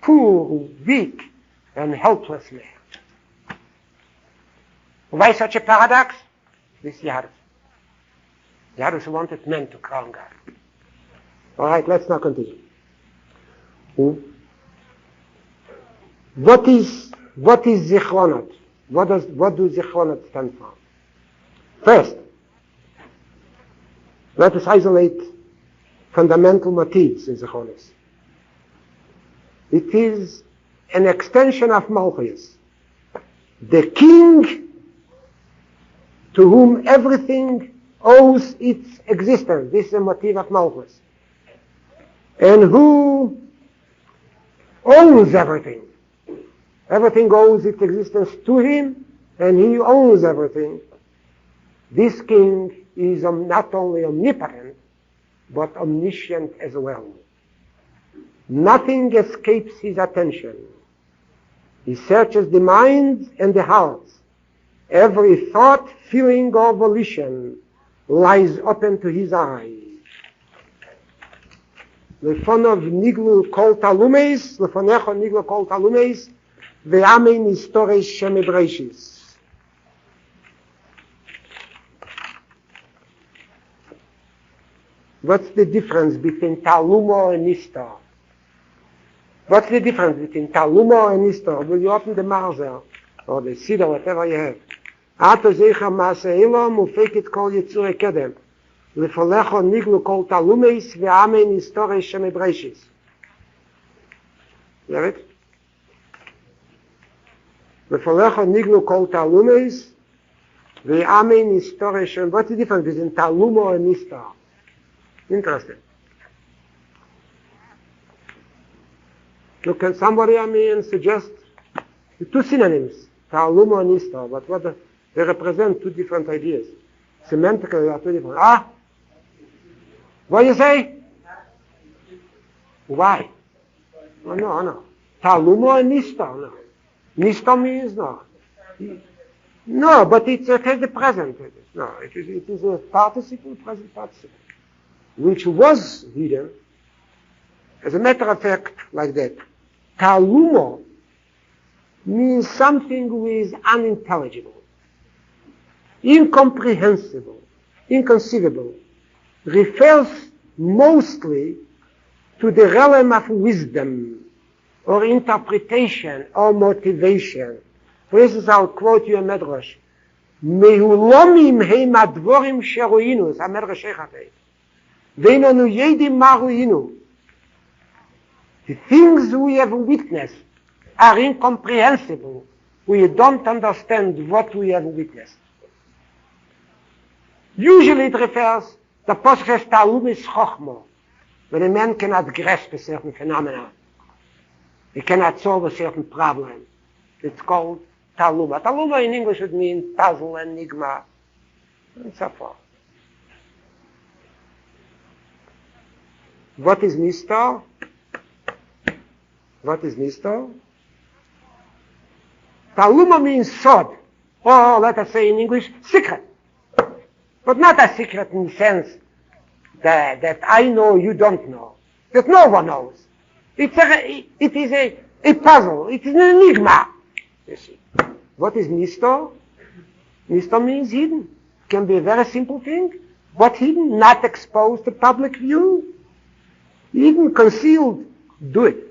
Speaker 1: Poor, weak, and helpless man. Why such a paradox? This Yadus. Yadus wanted men to crown God. All right, let's now continue. What is Zichronot? What do Zichronot stand for? First, let us isolate fundamental motifs in Zichronos. It is an extension of Malchus, the king to whom everything owes its existence. This is a motif of Malchus. And who owns everything. Everything owes its existence to him, and he owns everything. This king is not only omnipotent, but omniscient as well. Nothing escapes his attention. He searches the mind and the heart. Every thought, feeling, or volition lies open to his eye. Lefonov niglu kol talumes, lefonecho niglu kol talumes, ve'amen historis shemebreishis. What's the difference between talumo and nistor? What's the difference between talumo and nistor? Will you open the marzer or the siddur, whatever you have? Ato zeicha ma'aseh mufeket kol yitzur ekedem. Lefolecho niglu kol talumes ve'amen historis shemebreishis. You have it? Lefolecho niglu kol talumes ve'amen historis shemebreishis. What's the difference between talumo and nistor? Interesting. Look, can somebody, suggest the two synonyms, talumo and nistor, but they represent two different ideas. Semantically, they are two different. What do you say? Why? Oh, no. Talumo and nistor, no. Nistor means no. No, but it has the present. No, it is a participle, present participle, which was hidden. As a matter of fact, like that. Talumo means something which is unintelligible, incomprehensible, inconceivable, refers mostly to the realm of wisdom or interpretation or motivation. For instance, I'll quote you a medrash. Mehulomim heim advorim sheroinu, a medrash echate. Veinonu yedim maruinu. The things we have witnessed are incomprehensible. We don't understand what we have witnessed. Usually it refers, the Pasuk says, Talum is Chochmo, when a man cannot grasp a certain phenomenon. He cannot solve a certain problem. It's called Taluma. Taluma in English would mean puzzle, enigma, and so forth. What is Nistor? What is Nistor? Taluma means sod, or let us say in English, secret. But not a secret in the sense that I know you don't know, that no one knows. It is a puzzle, it is an enigma. You see. What is Nistor? Nistor means hidden. It can be a very simple thing, but hidden, not exposed to public view. Even concealed, do it.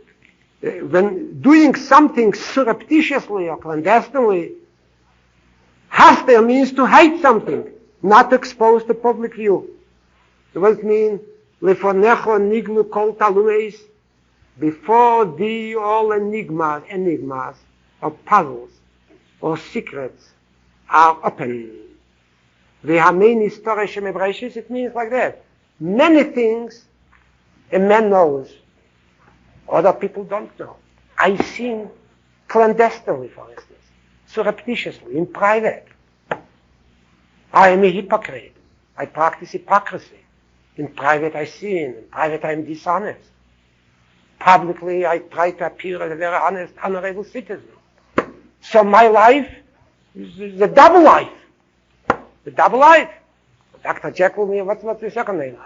Speaker 1: When doing something surreptitiously or clandestinely, haster means to hide something, not exposed to public view. What does it mean? Lefonecho niglu kol talumes, before thee all enigmas, or puzzles, or secrets are open. Vehamein historische mebreshis, it means like that. Many things a man knows, other people don't know. I sin clandestinely, for instance, surreptitiously, in private. I am a hypocrite. I practice hypocrisy. In private I sin. In private I am dishonest. Publicly I try to appear as a very honest, honorable citizen. So my life is the double life. The double life. Dr. Jekyll, what's your second name?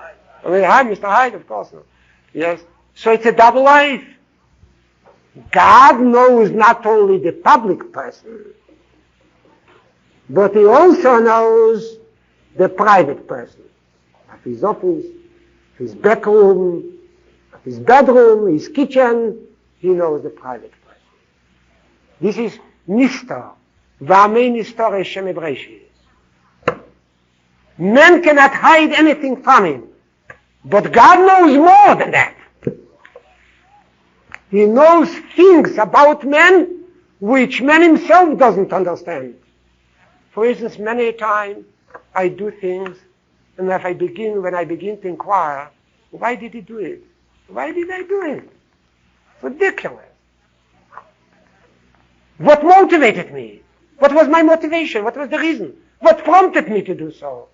Speaker 1: I mean, hi, Mr. Hyde, of course. No. Yes. So it's a double life. God knows not only the public person, but he also knows the private person. Of his office, his back room, of his bedroom, his kitchen, he knows the private person. This is Nistor. V'amei Nistor Hashem Ebreshis. Man cannot hide anything from him. But God knows more than that. He knows things about man which man himself doesn't understand. For instance, many a time I do things, and when I begin to inquire, why did he do it? Why did I do it? Ridiculous. What motivated me? What was my motivation? What was the reason? What prompted me to do so?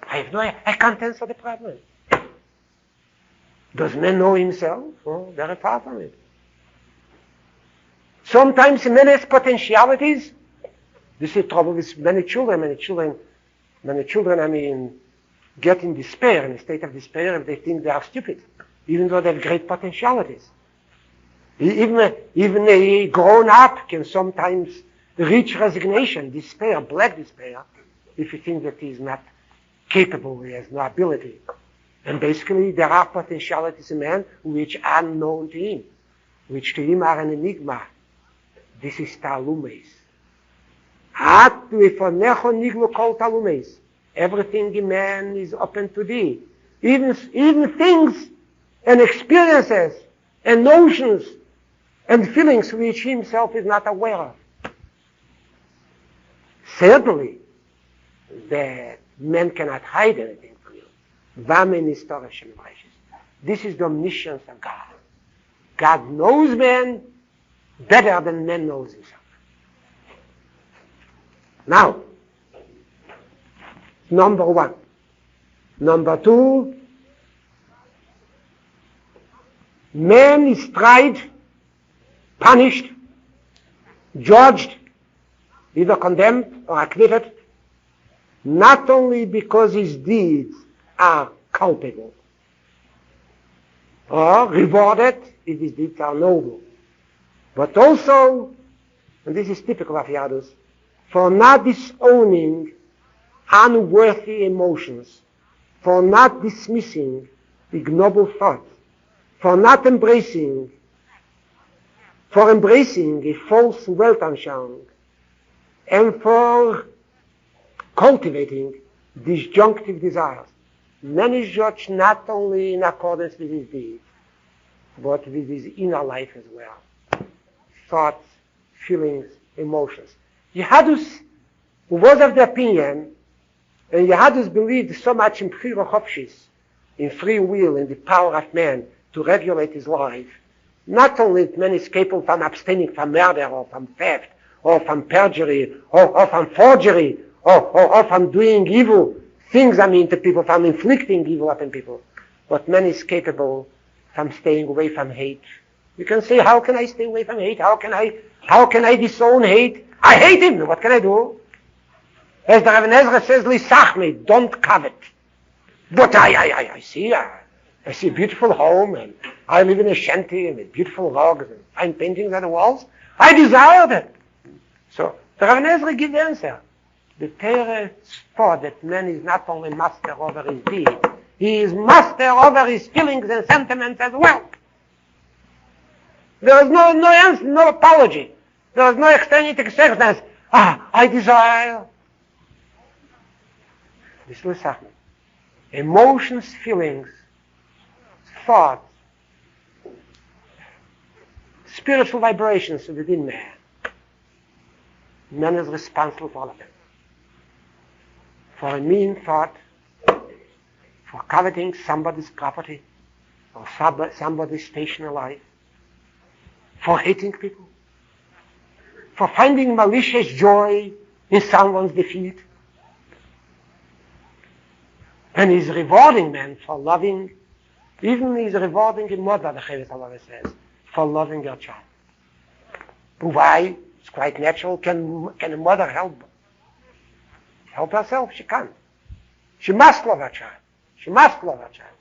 Speaker 1: I have no idea. I can't answer the problem. Does man know himself? Oh, very far from it. Sometimes man has potentialities. This is trouble with many children, I mean, get in despair, in a state of despair, if they think they are stupid, even though they have great potentialities. Even a grown-up can sometimes reach resignation, despair, black despair, if you think that he is not capable, he has no ability. And basically, there are potentialities in man which are unknown to him, which to him are an enigma. This is talumes. Everything in man is open to thee. Even things and experiences and notions and feelings which he himself is not aware of. Certainly, that man cannot hide anything from you. This is the omniscience of God. God knows man better than man knows himself. Now, number one. Number two, man is tried, punished, judged, either condemned or acquitted, not only because his deeds are culpable, or rewarded if his deeds are noble, but also, and this is typical of Yadus, for not disowning unworthy emotions, for not dismissing ignoble thoughts, for embracing a false Weltanschauung, and for cultivating disjunctive desires. Man is judged not only in accordance with his deeds, but with his inner life as well. Thoughts, feelings, emotions. Yehadus, who was of the opinion, and Yehadus believed so much in Bchira Chofshis, in free will, in the power of man to regulate his life, not only that man is capable from abstaining from murder or from theft or from perjury or from forgery or from doing evil things, to people, from inflicting evil upon people, but man is capable from staying away from hate. You can say, how can I stay away from hate? How can I disown hate? I hate him. What can I do? As the Rabbi Ezra says, Lisachme, don't covet. But I see a beautiful home, and I live in a shanty, and with beautiful rugs and fine paintings on the walls. I desire that. So the Rabbi Ezra gives the answer. The Torah taught that man is not only master over his deed, he is master over his feelings and sentiments as well. There is no answer, no apology. There is no extended acceptance. I desire. This is Lisachme. Emotions, feelings, thoughts, spiritual vibrations within man. Man is responsible for all of them. For a mean thought, for coveting somebody's property, or somebody's station in life, for hating people, for finding malicious joy in someone's defeat. And he's rewarding man for loving, even he's rewarding a mother, the Chavis Allah says, for loving her child. Why? It's quite natural. Can a mother help herself? She can't. She must love her child. She must love her child.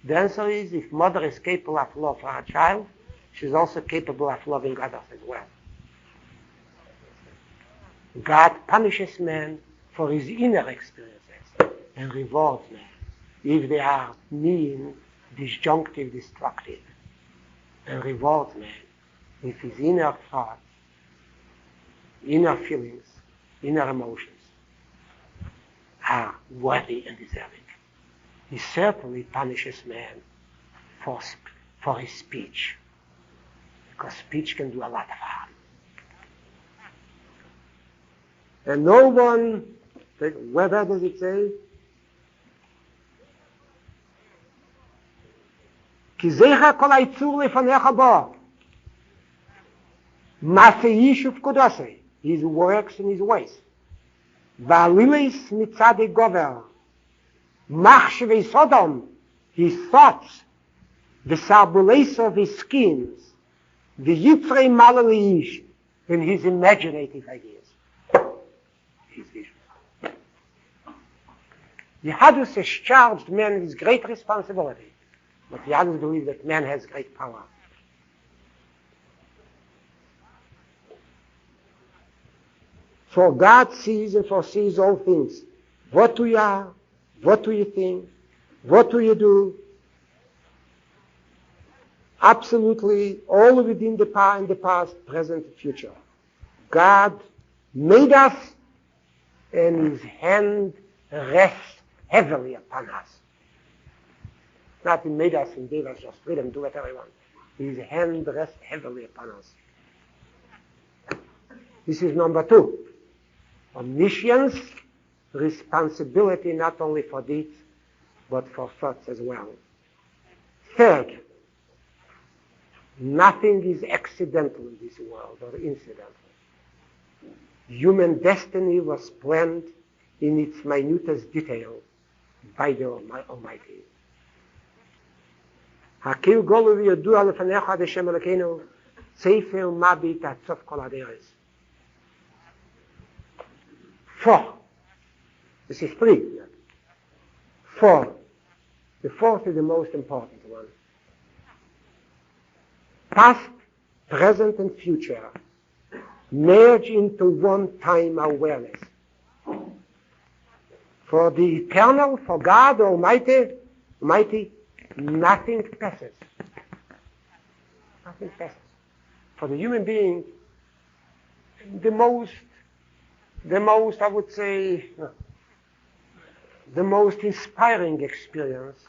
Speaker 1: The answer is, if mother is capable of love for her child, she's also capable of loving others as well. God punishes man for his inner experiences and rewards man if they are mean, disjunctive, destructive, and rewards man if his inner thoughts, inner feelings, inner emotions are worthy and deserving. He certainly punishes man for his speech, because speech can do a lot of harm. And no one, where does it say? Ki zecha kol haitzur lefanecha bo. Maseish ufkodosei. His works and his ways. Va'alilis mitzade gover. Machshvei Sodom. His thoughts. V'sarbuleis of his schemes. V'yitzrei malalish. And his imaginative ideas. His vision. Yehadus has charged man with great responsibility. But Yehadus believes that man has great power. For God sees and foresees all things. What we are, what do you think, what do you do? Absolutely all within the past, present, future. God made us, and his hand rests heavily upon us. Not he made us and gave us just freedom, do whatever he wants. His hand rests heavily upon us. This is number 2. Omniscience, responsibility not only for deeds, but for thoughts as well. 3rd, nothing is accidental in this world or incidental. Human destiny was planned in its minutest detail by the Almighty. Hakil golu v'yodu lefanecha ad Hashem Elokeinu sefer mabit ad sof kol haderes. 4. This is 3. 4. The 4th is the most important one. Past, present, and future merge into one time awareness. For the eternal, for God Almighty, nothing passes. Nothing passes. For the human being, the most, I would say, the most inspiring experience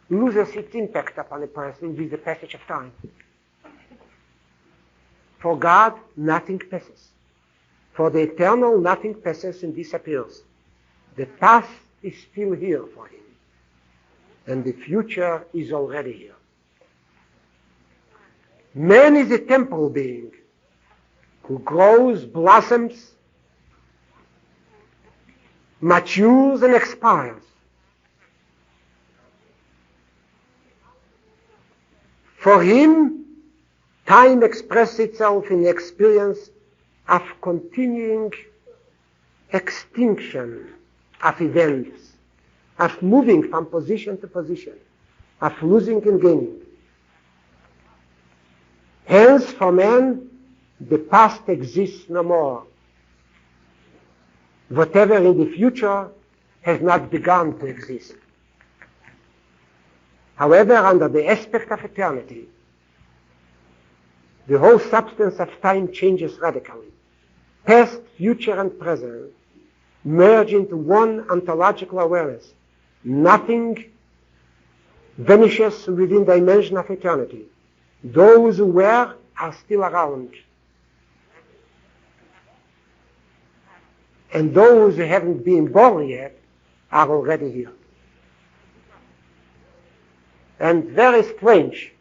Speaker 1: loses its impact upon a person with the passage of time. For God, nothing passes. For the eternal, nothing passes and disappears. The past is still here for him, and the future is already here. Man is a temporal being who grows, blossoms, matures, and expires. For him, time expresses itself in the experience of continuing extinction of events, of moving from position to position, of losing and gaining. Hence, for man, the past exists no more. Whatever in the future has not begun to exist. However, under the aspect of eternity, the whole substance of time changes radically. Past, future, and present merge into one ontological awareness. Nothing vanishes within the dimension of eternity. Those who were are still around. And those who haven't been born yet are already here. And very strange,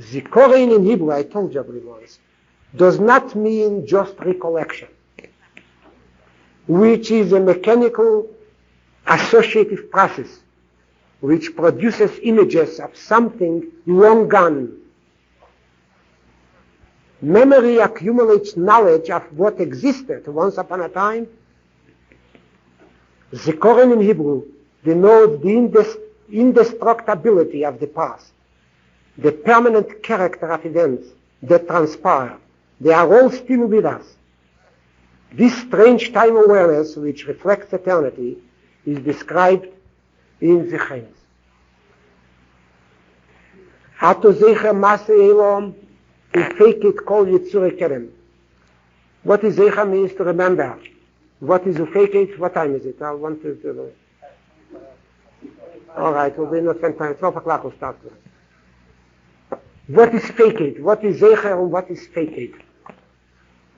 Speaker 1: Zikorin in Hebrew, I told you once, does not mean just recollection, which is a mechanical associative process which produces images of something long gone. Memory accumulates knowledge of what existed once upon a time. Zikorin in Hebrew denotes the indestructibility of the past, the permanent character of events that transpire. They are all still with us. This strange time awareness, which reflects eternity, is described in Zecheres. Ato zecher masse elom ufekit kol yitzure kerem. What is zecher means to remember. What is ufekit? What time is it? I want to all right, we'll be not spend time. 12 o'clock we'll start. What is faked? What is zecher and what is faked?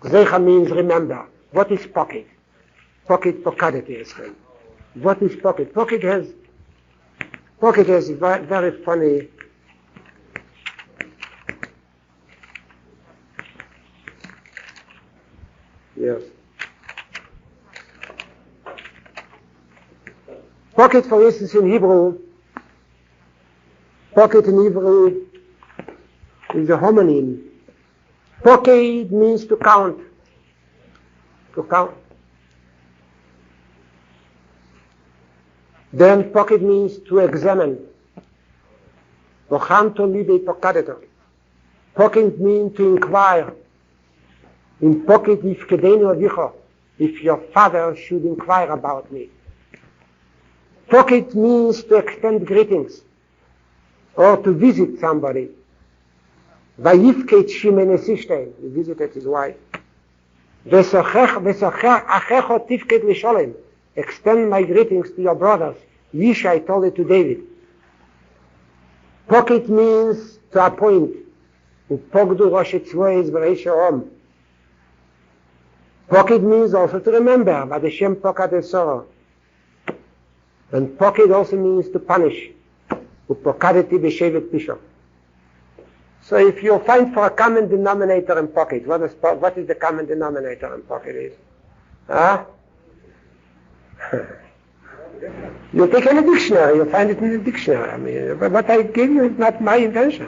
Speaker 1: Zecher means remember. What is pocket? Pocket pokadete is right. What is pocket? Pocket has very funny. Yes. Pocket, for instance, in Hebrew, pocket in Hebrew is a homonym. Pocket means to count. To count. Then pocket means to examine. Vochanto libe pokadeto. Pocket means to inquire. In pocket, if kedenu avicho, if your father should inquire about me. Pocket means to extend greetings or to visit somebody. Vayifket shimene sishtein, he visited his wife. Vesochech achecho tifket lisholem, extend my greetings to your brothers. Yishai told it to David. Pocket means to appoint. Upogdu rosh tzvois v'reish om. Pocket means also to remember, but the Shem pocket is sorrow. And pocket also means to punish. Upokadeti b'shevet bishop. So if you find for a common denominator in pocket, what is the common denominator in pocket is? Huh? You take any dictionary, you find it in the dictionary. I mean, what I give you is not my invention.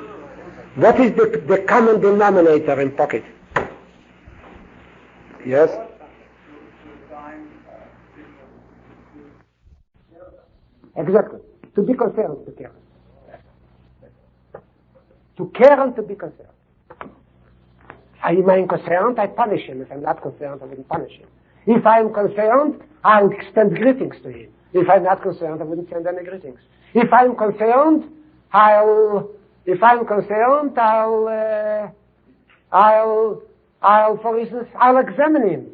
Speaker 1: What is the common denominator in pocket? Yes? Exactly. To be concerned, to care. To care and to be concerned. Am I concerned? I punish him. If I'm not concerned, I wouldn't punish him. If I'm concerned, I'll extend greetings to him. If I'm not concerned, I wouldn't send any greetings. If I'm concerned, I'll for instance, I'll examine him.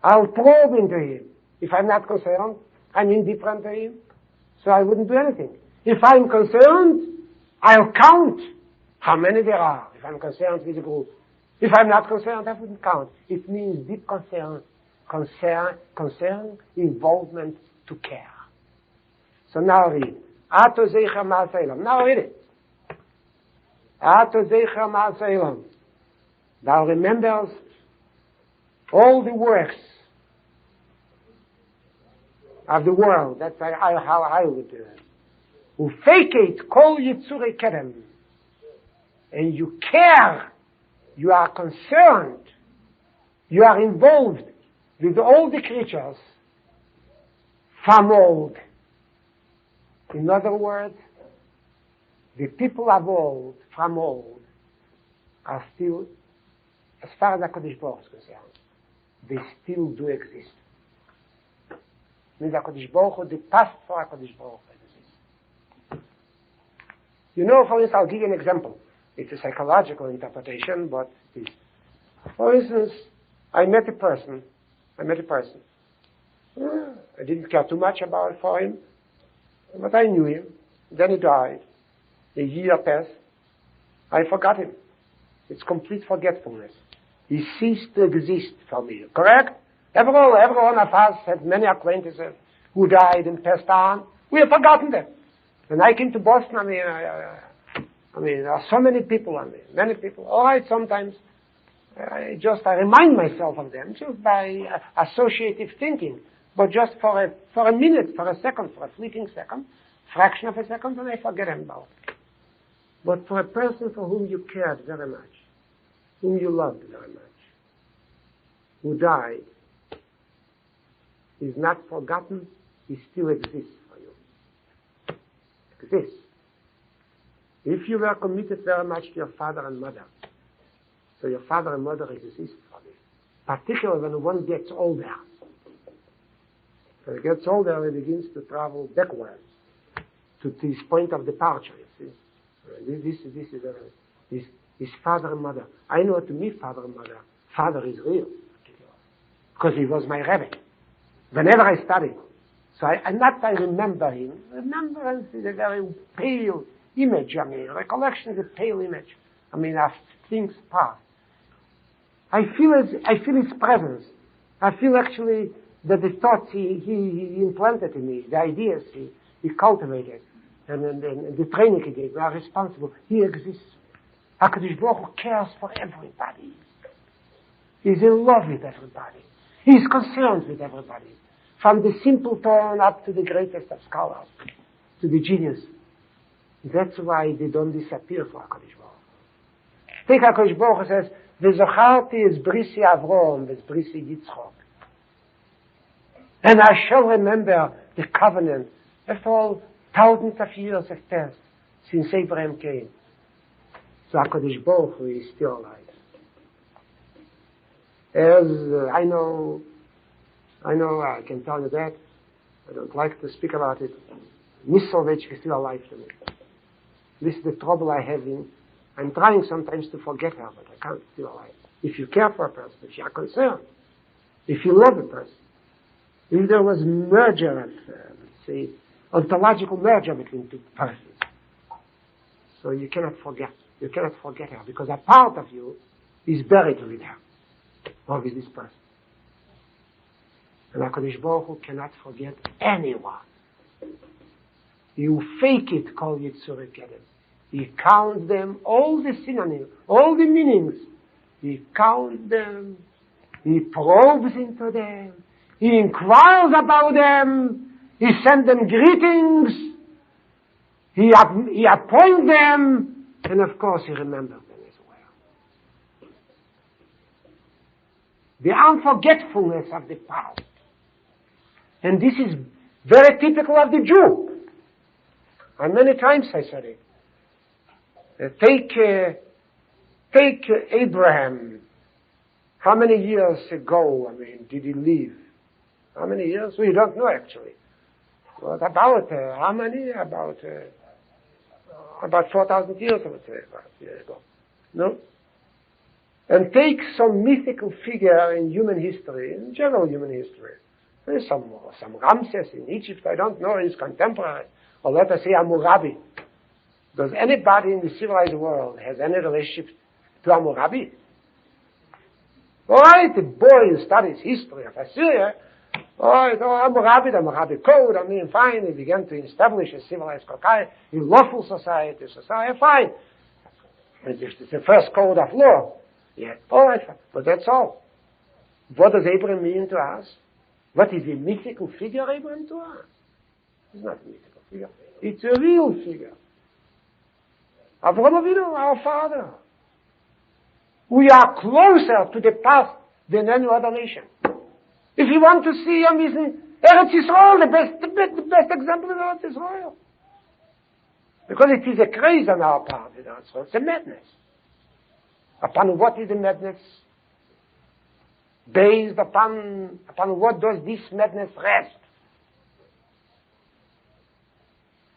Speaker 1: I'll probe into him. If I'm not concerned, I'm indifferent to him, so I wouldn't do anything. If I'm concerned, I'll count how many there are, if I'm concerned with the group. If I'm not concerned, I wouldn't count. It means deep concern, involvement to care. So now read. Ato zeicher ma'aseilam. Now read it. Ato zeicher ma'aseilam. Thou remembers all the works of the world. That's how I would do it. Ufekeit kol yitzurei kerem. and you care, you are concerned, you are involved with all the creatures from old. In other words, the people of old, from old, are still, as far as HaKadosh Baruch is concerned, they still do exist. Means HaKadosh Baruch Hu, the past for HaKadosh Baruch Hu exists. You know, for instance, I'll give you an example. It's a psychological interpretation, but it is. For instance, I met a person. I didn't care too much for him, but I knew him. Then he died. A year passed. I forgot him. It's complete forgetfulness. He ceased to exist for me. Correct? Every one of us had many acquaintances who died and passed on. We have forgotten them. When I came to Boston, there are so many people. Many people. All right, sometimes I remind myself of them just by associative thinking, but just for a minute, for a second, for a fleeting second, fraction of a second, and I forget about it. But for a person for whom you cared very much, whom you loved very much, who died, is not forgotten, he still exists for you. Exists. If you were committed very much to your father and mother, so your father and mother exist for you. Particularly when one gets older. When he gets older, he begins to travel backwards to his point of departure, you see. This is his father and mother. I know to me, father and mother, father is real. Because he was my Rabbi. Whenever I studied. So I remember him. Remembrance is a very pale image. Recollection is a pale image. Of things past. I feel his presence. I feel actually that the thoughts he implanted in me, the ideas he cultivated, and the training he gave, are responsible. He exists. HaKadosh Baruch Hu cares for everybody. He's in love with everybody. He's concerned with everybody. From the simpleton up to the greatest of scholars, to the genius. That's why they don't disappear for HaKadosh Baruch Hu. Take HaKadosh Baruch Hu says, V'zocharti es brisi Avrom, v'es brisi Yitzchok. And I shall remember the covenant. After all, thousands of years have passed since Abraham came. So HaKadosh Baruch Hu is still alive. As I know, I can tell you that. I don't like to speak about it. Miss Soloveitchik is still alive to me. This is the trouble I have in. I'm trying sometimes to forget her, but I can't still alive. If you care for a person, if you are concerned, if you love a person, if there was merger, let's say, ontological merger between two persons, so you cannot forget. You cannot forget her because a part of you is buried with her or with this person. And HaKadosh Baruch Hu cannot forget anyone. You fake it, call Yitzurei Kedem. He counts them, all the synonyms, all the meanings. He counts them. He probes into them. He inquires about them. He sends them greetings. He appoints them. And of course, he remembers them as well. The unforgetfulness of the past. And this is very typical of the Jew. And many times I said it. Take Abraham. How many years ago, did he live? How many years? We don't know actually. What about, how many? About 4,000 years, I would say, about years ago. No? And take some mythical figure in human history, in general human history. There's some Ramses in Egypt, I don't know, his contemporary. Or let us say Hammurabi. Does anybody in the civilized world has any relationship to Hammurabi? All right, the boy who studies history of Assyria, all right, Hammurabi, the Hammurabi Code, fine, he began to establish a civilized society, a lawful society, fine. It's the first code of law. Yeah, all right, but that's all. What does Abraham mean to us? What is a mythical figure, Abraham, to us? It's not a mythical figure. It's a real figure. Avraham Avinu, our father. We are closer to the past than any other nation. If you want to see Yom Yisrael, Eretz Yisrael, the best example is Eretz Yisrael. Because it is a craze on our part, it's a madness. Upon what is the madness? Based upon what does this madness rest?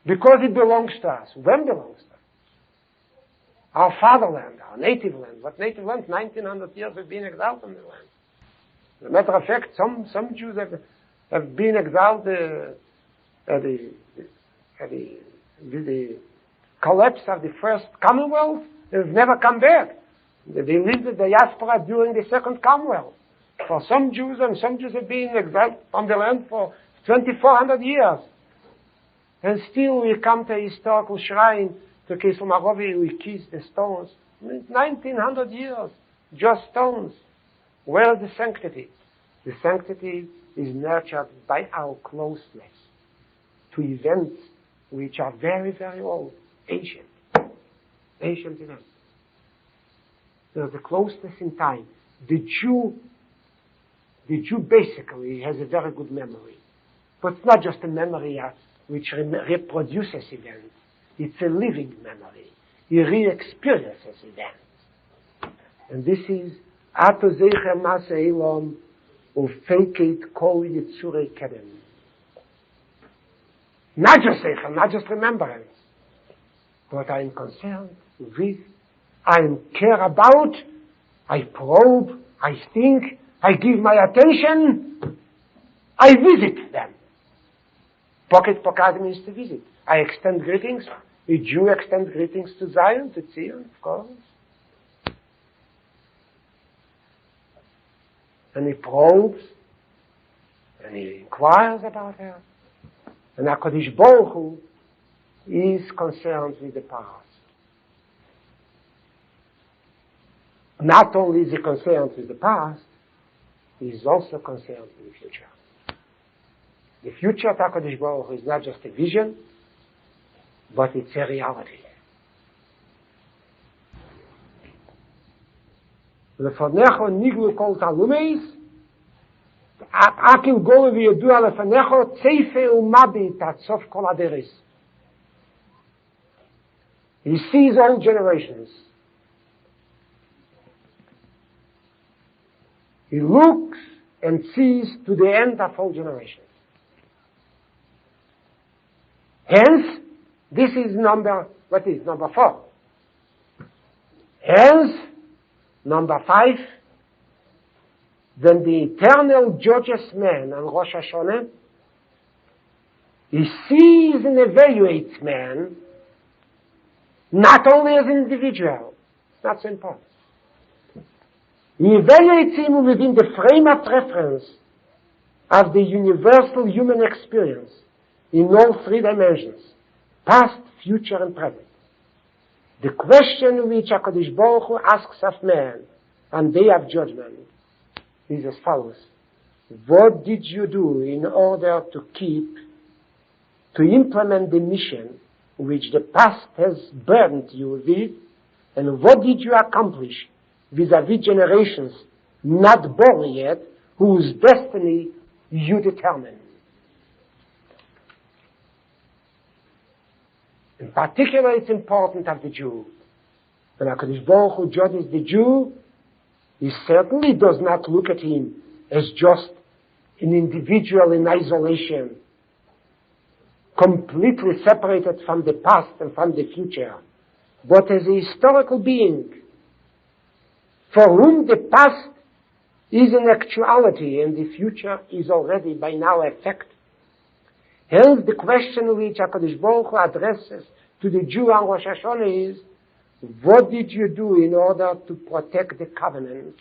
Speaker 1: Because it belongs to us. When belongs to us? Our fatherland, our native land. What native land? 1900 years we've been exiled from the land. As a matter of fact, some Jews have been exiled at the collapse of the first Commonwealth. They've never come back. They lived in the diaspora during the second Commonwealth. For some Jews have been exiled from the land for 2,400 years. And still we come to a historical shrine, to Kesel Marovi, we kiss the stones. 1,900 years, just stones. Where is the sanctity? The sanctity is nurtured by our closeness to events which are very, very old, ancient events. So the closeness in time. The Jew basically has a very good memory. But it's not just a memory which reproduces events. It's a living memory. He re-experiences events. And this is Ato Zecher Mase Elom Ufeket Kol Yitzurei Kedem. Not just Zecher, not just remembrance. But I'm concerned with, I care about, I probe, I think, I give my attention, I visit them. Pocket means to visit. I extend greetings. A Jew extends greetings to Zion, to Zion, of course. And he probes, and he inquires about her. And HaKadosh Baruch Hu is concerned with the past. Not only is he concerned with the past, he is also concerned with the future. The future of HaKadosh Baruch Hu is not just a vision, but it's a reality. Lefanecho niglu kol talumeis, akil golu v'yodua lefanecho tzeife umabit at sof kol aderis. He sees all generations. He looks and sees to the end of all generations. Hence, this is number 4. Hence, number 5, when the Eternal judges man on Rosh Hashana, he sees and evaluates man not only as an individual, it's not so important. He evaluates him within the frame of reference of the universal human experience in all 3 dimensions, past, future, and present. The question which HaKadosh Baruch Hu asks of man on day of judgment is as follows. What did you do in order to implement the mission which the past has burdened you with, and what did you accomplish vis-à-vis generations not born yet, whose destiny you determine? In particular, it's important of the Jew. When HaKadosh Baruch Hu judges the Jew, he certainly does not look at him as just an individual in isolation, completely separated from the past and from the future, but as a historical being, for whom the past is an actuality and the future is already by now a fact. Hence, the question which HaKadosh Baruch Hu addresses to the Jew on Rosh Hashana is, what did you do in order to protect the covenant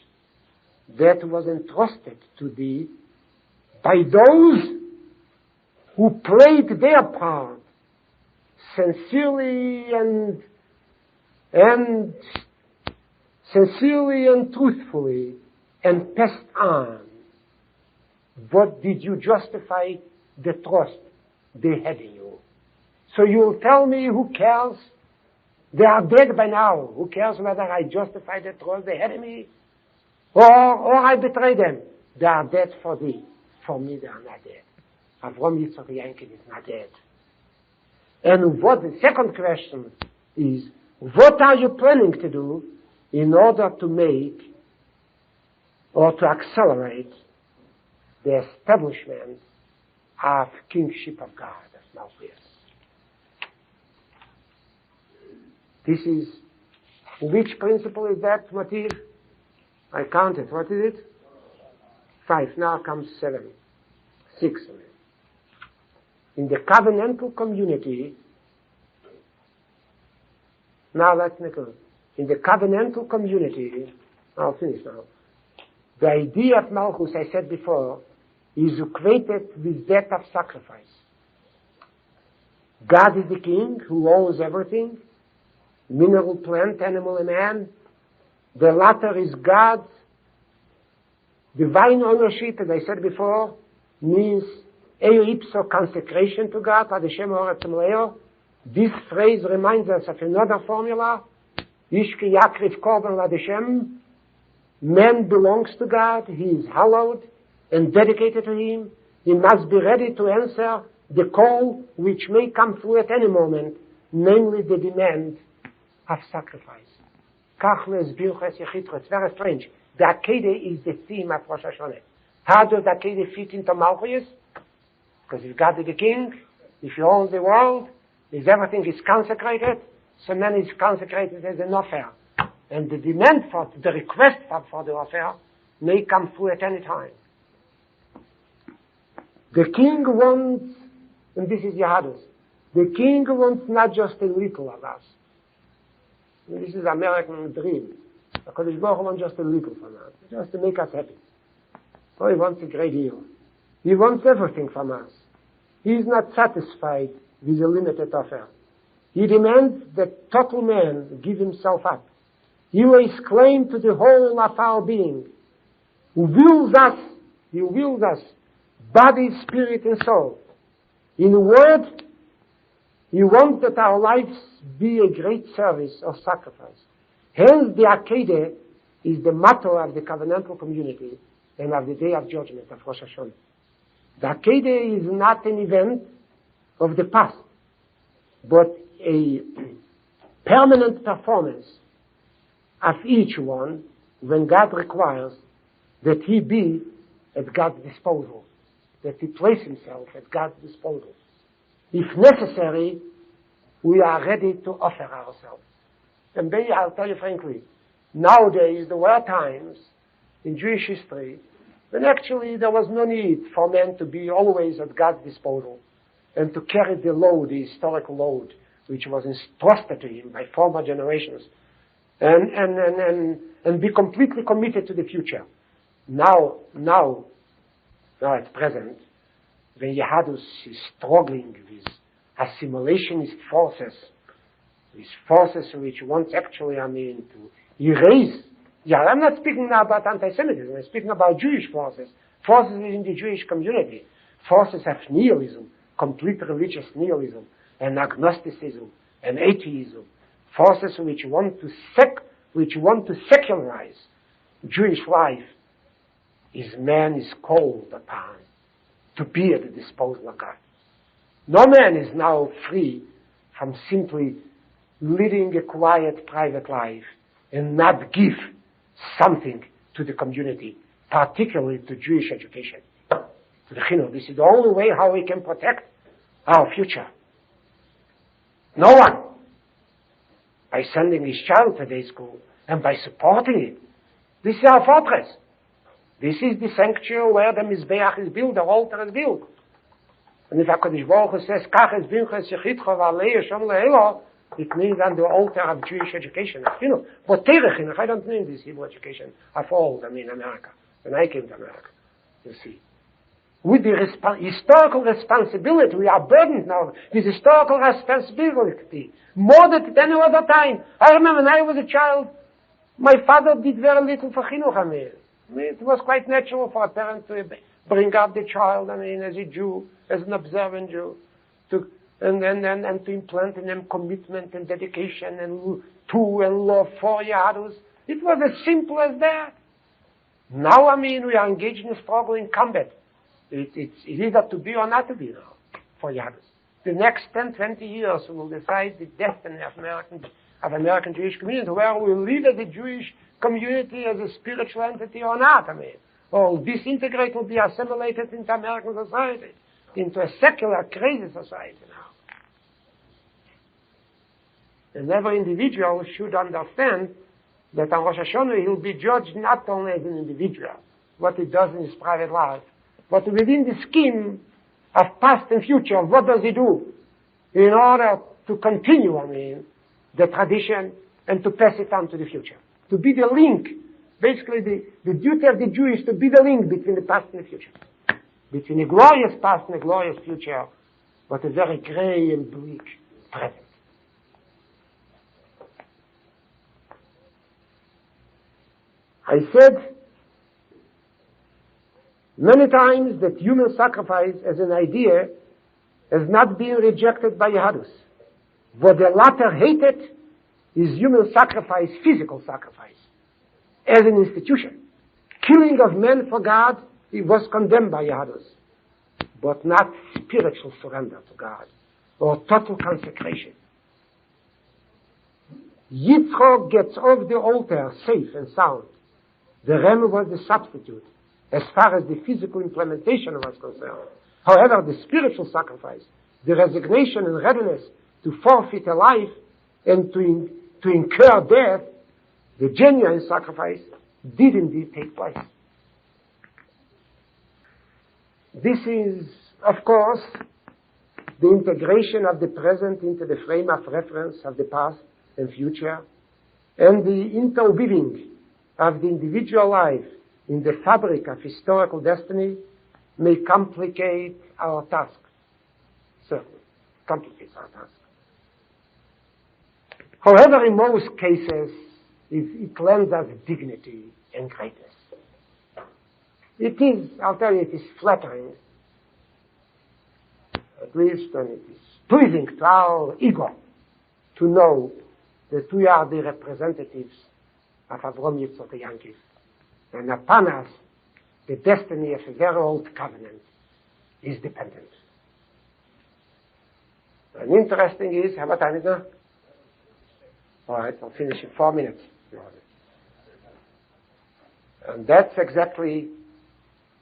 Speaker 1: that was entrusted to thee by those who played their part sincerely and truthfully and passed on? What did you justify the trust they had in you? So you'll tell me who cares They are dead by now. Who cares whether I justify the trust they had in me or I betray them? They are dead for thee. For me, they are not dead. Avram Yitzchak Yankin is not dead. And what the second question is, what are you planning to do in order to make or to accelerate the establishment of kingship of God, of Malchus? This is, which principle is that, motif? I counted. What is it? 5. Now comes 7. 6. In the covenantal community, now let's make a, in the covenantal community, I'll finish now. The idea of Malchus, I said before, is equated with that of sacrifice. God is the king who owns everything, mineral, plant, animal, and man. The latter is God's divine ownership, as I said before, means eo ipso consecration to God, ad Hashem oretzem leo. This phrase reminds us of another formula, Ishki Yakriv Korban ad Hashem. Man belongs to God, he is hallowed and dedicated to him. He must be ready to answer the call which may come through at any moment, namely the demand of sacrifice. It's very strange. The Akedah is the theme of Rosh Hashana. How does the Akedah fit into Malchus? Because if God is the king, if he owns the world, if everything is consecrated, so man is consecrated as an offer. And the demand for, the request for the offer may come through at any time. The king wants, and this is Yahadus, the king wants not just a little of us. And this is American dream. Because Baruch Hu wants just a little from us, just to make us happy. Oh, he wants a great deal. He wants everything from us. He is not satisfied with a limited offer. He demands that total man give himself up. He lays claim to the whole of our being. He wills us, body, spirit, and soul. In a word, he wants that our lives be a great service or sacrifice. Hence, the Akedah is the motto of the covenantal community and of the Day of Judgment of Rosh Hashana. The Akedah is not an event of the past, but a permanent performance of each one when God requires that he be at God's disposal, that he place himself at God's disposal. If necessary, we are ready to offer ourselves. And then I'll tell you frankly, nowadays there were times in Jewish history when actually there was no need for men to be always at God's disposal and to carry the load, the historical load, which was entrusted to him by former generations, and be completely committed to the future. Now at present, when Yahadus is struggling with assimilationist forces, these forces which want actually, to erase. Yeah, I'm not speaking now about anti-Semitism. I'm speaking about Jewish forces within the Jewish community, forces of nihilism, complete religious nihilism, and agnosticism, and atheism, forces which want to secularize Jewish life. Man is called upon to be at the disposal of God. No man is now free from simply leading a quiet private life and not give something to the community, particularly to Jewish education, to the chinuch. This is the only way how we can protect our future. No one, by sending his child to day school and by supporting it. This is our fortress. This is the sanctuary where the Mizbeach is built, the altar is built. And if HaKadosh Baruch Hu says, Kach es binches yechitcha v'alei Hashem le'elo, it means on the altar of Jewish education. But Terech chinuch, I don't mean this Hebrew education of old, America. When I came to America, you see. With the historical responsibility, we are burdened now with historical responsibility, more than any other time. I remember when I was a child, my father did very little for chinuch. It was quite natural for a parent to bring up the child, as a Jew, as an observant Jew, to and to implant in them commitment and dedication and love for Yadus. It was as simple as that. Now, we are engaged in a struggle in combat. It's either to be or not to be now for Yadus. The next 10, 20 years will decide the destiny of American Jewish community, where we live as a Jewish community, as a spiritual entity or not. Or disintegrate, will be assimilated into American society, into a secular, crazy society now. And every individual should understand that on Rosh Hashana he will be judged not only as an individual, what he does in his private life, but within the scheme of past and future, what does he do in order to continue, the tradition and to pass it on to the future. To be the link. Basically, the duty of the Jew is to be the link between the past and the future. Between a glorious past and a glorious future, but a very gray and bleak present. I said many times that human sacrifice as an idea has not been rejected by Yahadus. What the latter hated is human sacrifice, physical sacrifice, as an institution. Killing of men for God, it was condemned by Yahadus, but not spiritual surrender to God or total consecration. Yitzchok gets off the altar safe and sound. The ram was the substitute as far as the physical implementation was concerned. However, the spiritual sacrifice, the resignation and readiness to forfeit a life and to incur death, the genuine sacrifice, did indeed take place. This is, of course, the integration of the present into the frame of reference of the past and future, and the interweaving of the individual life in the fabric of historical destiny may complicate our task. Certainly, complicates our task. However, in most cases, it lends us dignity and greatness. It is, I'll tell you, it is flattering, at least, and it is pleasing to our ego to know that we are the representatives of Avram Yitzchak Yankiv. And upon us, the destiny of a very old covenant is dependent. And interesting is, how about time is now? All right, I'll finish in 4 minutes. And that's exactly,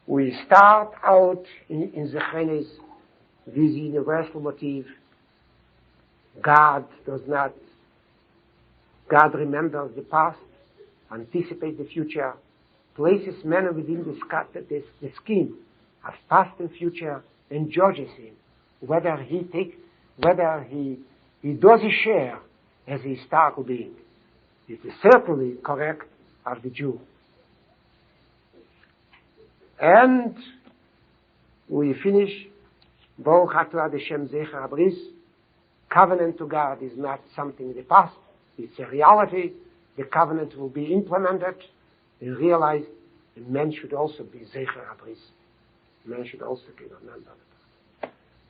Speaker 1: we start out in Zechenes with the universal motive. God remembers the past, anticipates the future, places man within the scheme of past and future, and judges him, whether he does his share as a historical being. It is certainly correct of the Jew. And we finish, Baruch Atah Hashem Zecher Abris. Covenant to God is not something in the past, it's a reality. The covenant will be implemented and realized, and men should also be Zecher Abris. Men should also be remembered.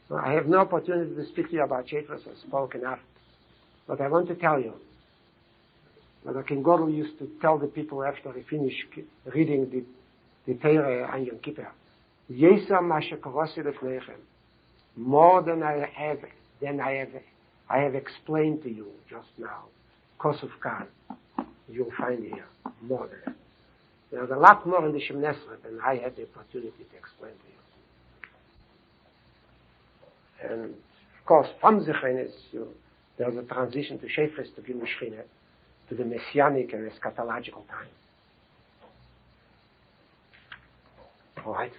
Speaker 1: So I have no opportunity to speak to you about Shefers, I spoke enough. But I want to tell you, Rabbi King Godel used to tell the people after he finished reading the Torah on Yom Kippur, Yesa Masha Korosi Lefneichem, more than I have explained to you just now, because of God, you'll find here more than that. There's a lot more in the Shem Nesra than I had the opportunity to explain to you. And of course, from Zechenes, there's a transition to Shefres, to Gimel Shechina, to the Messianic and eschatological time. All right.